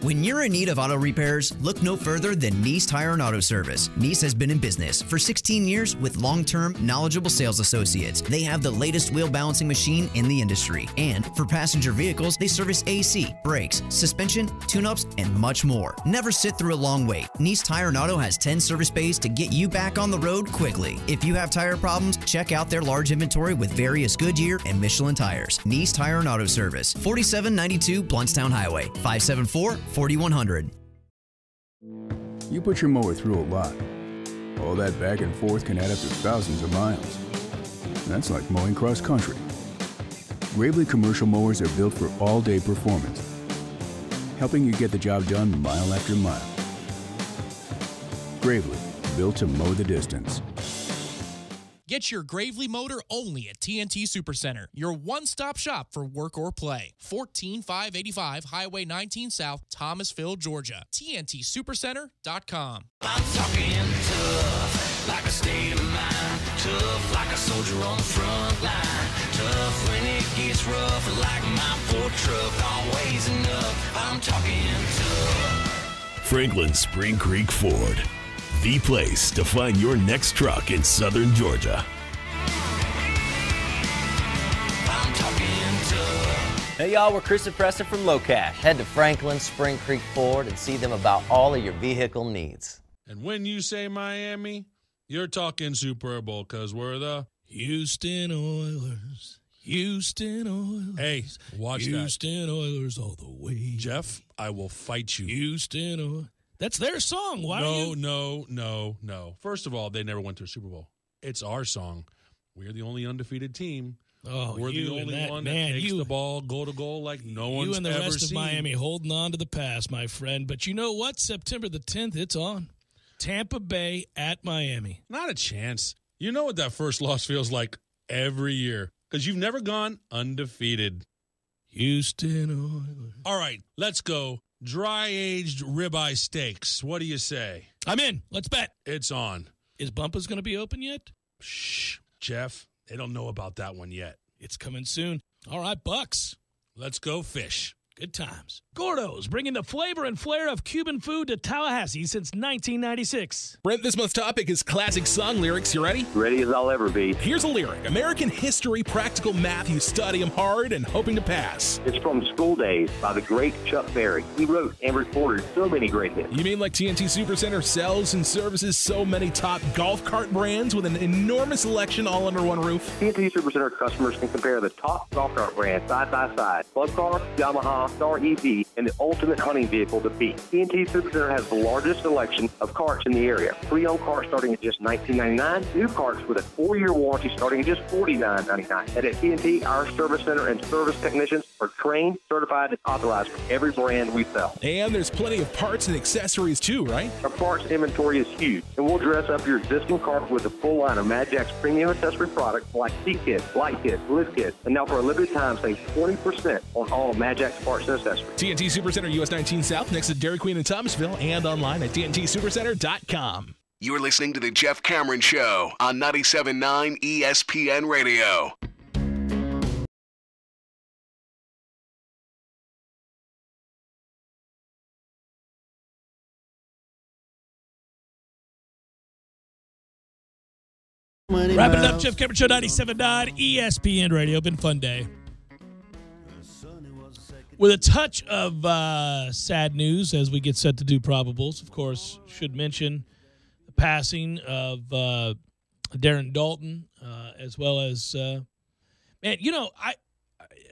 When you're in need of auto repairs, look no further than Nice Tire and Auto Service. Nice has been in business for 16 years with long-term, knowledgeable sales associates. They have the latest wheel balancing machine in the industry. And for passenger vehicles, they service AC, brakes, suspension, tune-ups, and much more. Never sit through a long wait. Nice Tire and Auto has 10 service bays to get you back on the road quickly. If you have tire problems, check out their large inventory with various Goodyear and Michelin tires. Nice Tire and Auto Service, 4792 Bluntstown Highway, 574-4100. You put your mower through a lot. All that back and forth can add up to thousands of miles. That's like mowing cross country. Gravely commercial mowers are built for all-day performance, helping you get the job done mile after mile. Gravely, built to mow the distance. Get your Gravely motor only at TNT Supercenter, your one-stop shop for work or play. 14585 Highway 19 South, Thomasville, Georgia. TNTSupercenter.com. I'm talking tough, like a state of mind. Tough, like a soldier on the front line. Tough when it gets rough, like my Ford truck. Always enough. I'm talking tough. Franklin Spring Creek Ford. The place to find your next truck in southern Georgia. I'm talking tough. Hey y'all, we're Chris and Preston from Low Cash. Head to Franklin Spring Creek Ford and see them about all of your vehicle needs. And when you say Miami, you're talking Super Bowl, because we're the Houston Oilers. Houston Oilers. Hey, watch Houston Oilers all the way. Jeff, I will fight you. Houston Oilers. That's their song. Why? No. First of all, they never went to a Super Bowl. It's our song. We're the only undefeated team. Oh, we're the only one that takes the ball goal to goal like no one's ever seen. You and the rest of Miami holding on to the past, my friend. But you know what? September the 10th, it's on. Tampa Bay at Miami. Not a chance. You know what that first loss feels like every year, because you've never gone undefeated. Houston Oilers. All right, let's go. Dry-aged ribeye steaks. What do you say? I'm in. Let's bet. It's on. Is Bumpa's going to be open yet? Shh, Jeff. They don't know about that one yet. It's coming soon. All right, Bucks. Let's go fish. Good times. Gordo's bringing the flavor and flair of Cuban food to Tallahassee since 1996. Brent, this month's topic is classic song lyrics. You ready? Ready as I'll ever be. Here's a lyric. American history, practical math. You study them hard and hoping to pass. It's from School Days by the great Chuck Berry. He wrote and recorded so many great hits. You mean like TNT Supercenter sells and services so many top golf cart brands with an enormous selection all under one roof? TNT Supercenter customers can compare the top golf cart brands side by side. Club Car, Yamaha, Star EV, and the ultimate hunting vehicle to beat. TNT Supercenter has the largest selection of carts in the area. Pre-owned carts starting at just $19.99. New carts with a 4-year warranty starting at just $49.99. And at TNT, our service center and service technicians are trained, certified, and authorized for every brand we sell. And there's plenty of parts and accessories too, right? Our parts inventory is huge, and we'll dress up your existing cart with a full line of Mad Jack's premium accessory products like seat kits, light kits, lift kits, and now for a limited time, save 20% on all of Mad Jack's parts and accessories. TNT Supercenter, US 19 South, next to Dairy Queen in Thomasville, and online at TNTSupercenter.com. You're listening to The Jeff Cameron Show on 97.9 ESPN Radio. Wrapping it up, Jeff Cameron Show, 97.9 ESPN Radio. Been a fun day. With a touch of sad news as we get set to do probables, of course, should mention the passing of Darren Dalton, as well as, man, you know,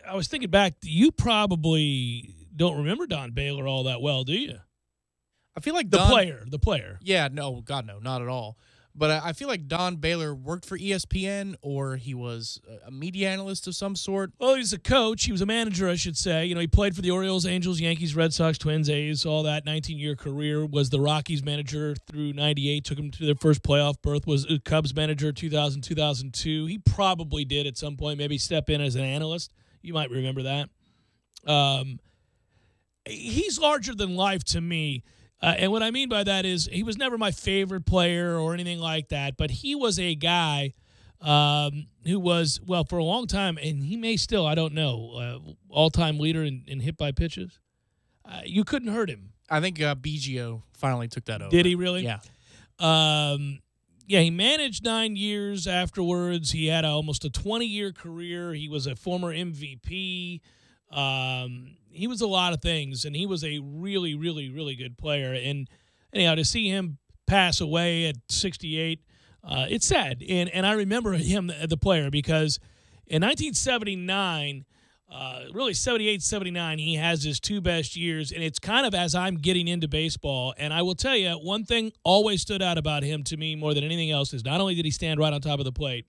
I was thinking back, you probably don't remember Don Baylor all that well, do you? I feel like the player. Yeah, no, God, no, not at all. But I feel like Don Baylor worked for ESPN, or he was a media analyst of some sort. Well, he's a coach. He was a manager, I should say. He played for the Orioles, Angels, Yankees, Red Sox, Twins, A's, all that. 19-year career. Was the Rockies manager through 98. Took them to their first playoff berth. Was a Cubs manager 2000, 2002. He probably did at some point maybe step in as an analyst. You might remember that. He's larger than life to me. And what I mean by that is he was never my favorite player or anything like that, but he was a guy who was, well, for a long time, and he may still, I don't know, all-time leader in hit by pitches. You couldn't hurt him. I think Biggio finally took that over. Did he really? Yeah. Yeah, he managed 9 years afterwards. He had almost a 20-year career. He was a former MVP. He was a lot of things, and he was a really, really, really good player. And anyhow, to see him pass away at 68, it's sad. And I remember him, the player, because in 1979, really 78, 79, he has his two best years. And it's kind of as I'm getting into baseball. And I will tell you, one thing always stood out about him to me more than anything else is not only did he stand right on top of the plate,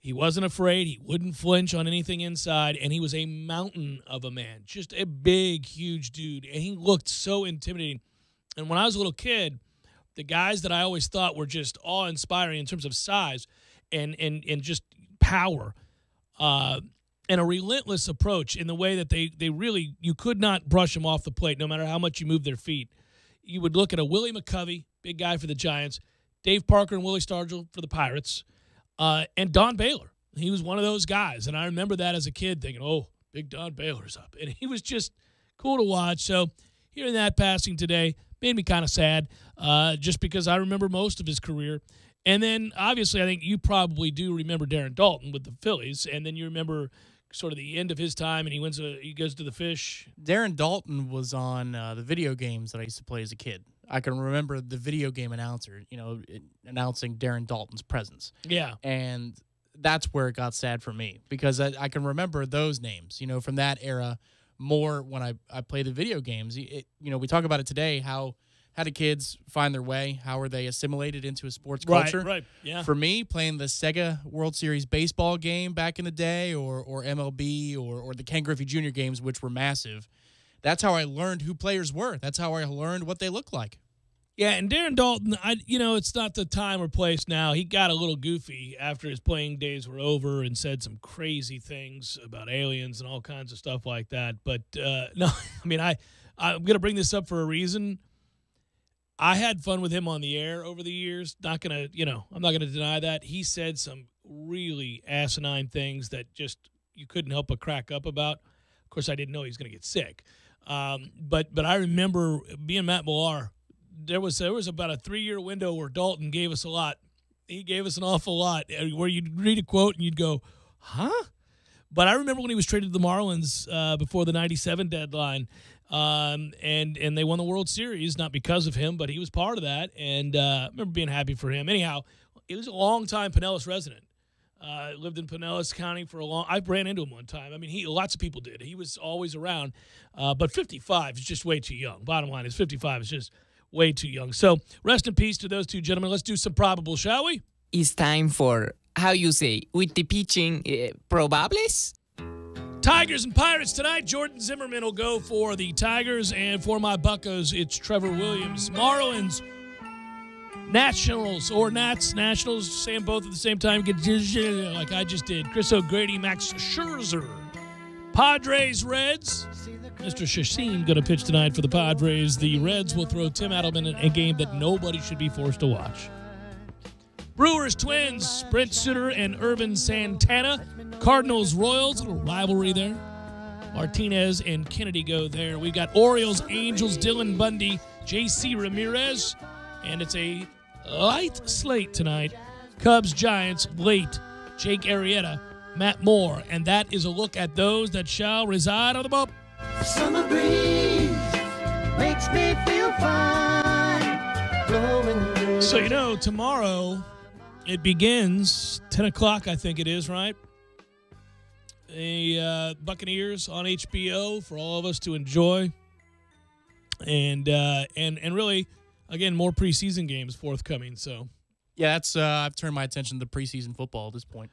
he wasn't afraid. He wouldn't flinch on anything inside, and he was a mountain of a man, just a big, huge dude, and he looked so intimidating. And when I was a little kid, the guys that I always thought were just awe-inspiring in terms of size and just power and a relentless approach in the way that they really, you could not brush them off the plate no matter how much you moved their feet. You would look at a Willie McCovey, big guy for the Giants, Dave Parker and Willie Stargell for the Pirates, and Don Baylor. He was one of those guys. And I remember that as a kid thinking, oh, big Don Baylor's up. And he was just cool to watch. So hearing that passing today made me kind of sad just because I remember most of his career. And then, obviously, I think you probably do remember Darren Dalton with the Phillies. And then you remember sort of the end of his time, and he goes to the Fish. Darren Dalton was on the video games that I used to play as a kid. I can remember the video game announcer, announcing Darren Dalton's presence. Yeah. And that's where it got sad for me because I can remember those names, from that era more when I played the video games. We talk about it today, how do kids find their way? How are they assimilated into a sports culture? Right, yeah. For me, playing the Sega World Series baseball game back in the day or MLB or the Ken Griffey Jr. games, which were massive, that's how I learned who players were. That's how I learned what they looked like. Yeah, and Darren Dalton, it's not the time or place now. He got a little goofy after his playing days were over and said some crazy things about aliens and all kinds of stuff like that. But, no, I'm going to bring this up for a reason. I had fun with him on the air over the years. I'm not going to deny that. He said some really asinine things that just you couldn't help but crack up about. Of course, I didn't know he was going to get sick. But I remember being Matt Millar. There was about a 3-year window where Dalton gave us a lot. He gave us an awful lot, where you'd read a quote and you'd go, huh? But I remember when he was traded to the Marlins before the 97 deadline, and they won the World Series, not because of him, but he was part of that, and I remember being happy for him. Anyhow, he was a long-time Pinellas resident. Lived in Pinellas County for a long. I ran into him one time. Lots of people did. He was always around, but 55 is just way too young. Bottom line is 55 is just way too young. So rest in peace to those two gentlemen. Let's do some probable, shall we? It's time for, how you say, with the pitching, probables? Tigers and Pirates tonight. Jordan Zimmerman will go for the Tigers, and for my Buccos, it's Trevor Williams. Marlins, Nationals, or Nats, Nationals, saying both at the same time, like I just did. Chris O'Grady, Max Scherzer. Padres, Reds. Mr. Shaseen going to pitch tonight for the Padres. The Reds will throw Tim Adelman in a game that nobody should be forced to watch. Brewers, Twins, Brent Suter and Irvin Santana. Cardinals, Royals, a little rivalry there. Martinez and Kennedy go there. We've got Orioles, Angels, Dylan Bundy, J.C. Ramirez. And it's a light slate tonight. Cubs, Giants, late. Jake Arrieta, Matt Moore. And that is a look at those that shall reside on the bump. Summer breeze makes me feel fine. Blowing. So, tomorrow it begins 10 o'clock, I think it is, right? a Buccaneers on HBO for all of us to enjoy, and really, again, more preseason games forthcoming. So, yeah, that's I've turned my attention to preseason football at this point.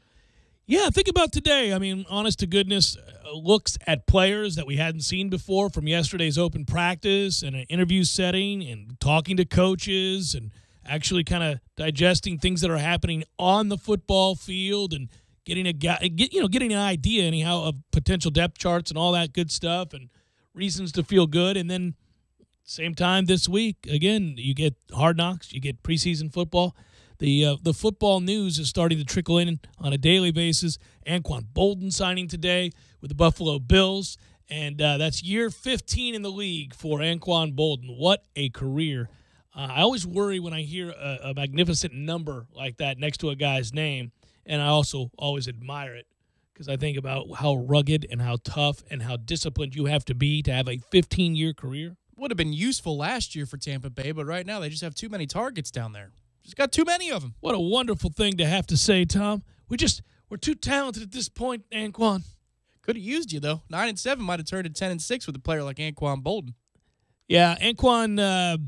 Yeah, think about today. I mean, honest to goodness, looks at players that we hadn't seen before from yesterday's open practice and an interview setting and talking to coaches and actually kind of digesting things that are happening on the football field and getting getting an idea anyhow of potential depth charts and all that good stuff and reasons to feel good. And then same time this week, again, you get Hard Knocks, you get preseason football. The football news is starting to trickle in on a daily basis. Anquan Boldin signing today with the Buffalo Bills, and that's year 15 in the league for Anquan Boldin. What a career. I always worry when I hear a magnificent number like that next to a guy's name, and I also always admire it because I think about how rugged and how tough and how disciplined you have to be to have a 15-year career. Would have been useful last year for Tampa Bay, but right now they just have too many targets down there. Just got too many of them. What a wonderful thing to have to say, Tom. We're too talented at this point, Anquan. Could have used you, though. 9-7 might have turned to 10-6 with a player like Anquan Boldin. Yeah, Anquan,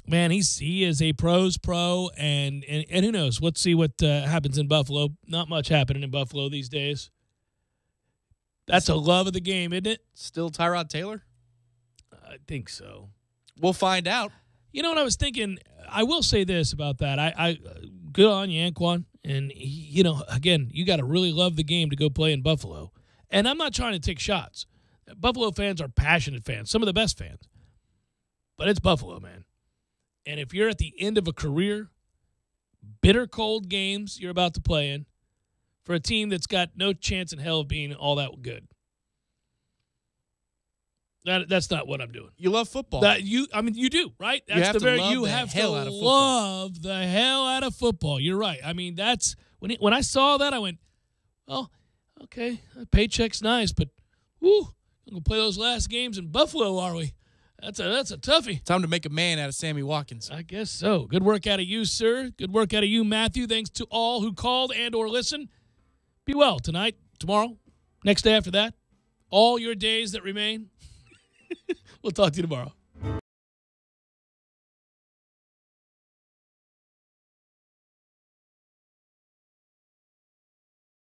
man, he is a pro's pro, and who knows? Let's see what happens in Buffalo. Not much happening in Buffalo these days. That's a love of the game, isn't it? Still Tyrod Taylor? I think so. We'll find out. You know what I was thinking? I will say this about that. I good on you, Anquan. And, again, you got to really love the game to go play in Buffalo. And I'm not trying to take shots. Buffalo fans are passionate fans, some of the best fans. But it's Buffalo, man. And if you're at the end of a career, bitter cold games you're about to play in for a team that's got no chance in hell of being all that good. That's not what I'm doing. You love football. You do, right? That's you have to love the hell out of football. You're right. I mean, that's when I saw that, I went, "Oh, okay, paycheck's nice, but whoo, I'm gonna play those last games in Buffalo, are we? That's a toughie." Time to make a man out of Sammy Watkins. I guess so. Good work out of you, sir. Good work out of you, Matthew. Thanks to all who called and or listened. Be well tonight, tomorrow, next day after that, all your days that remain. We'll talk to you tomorrow.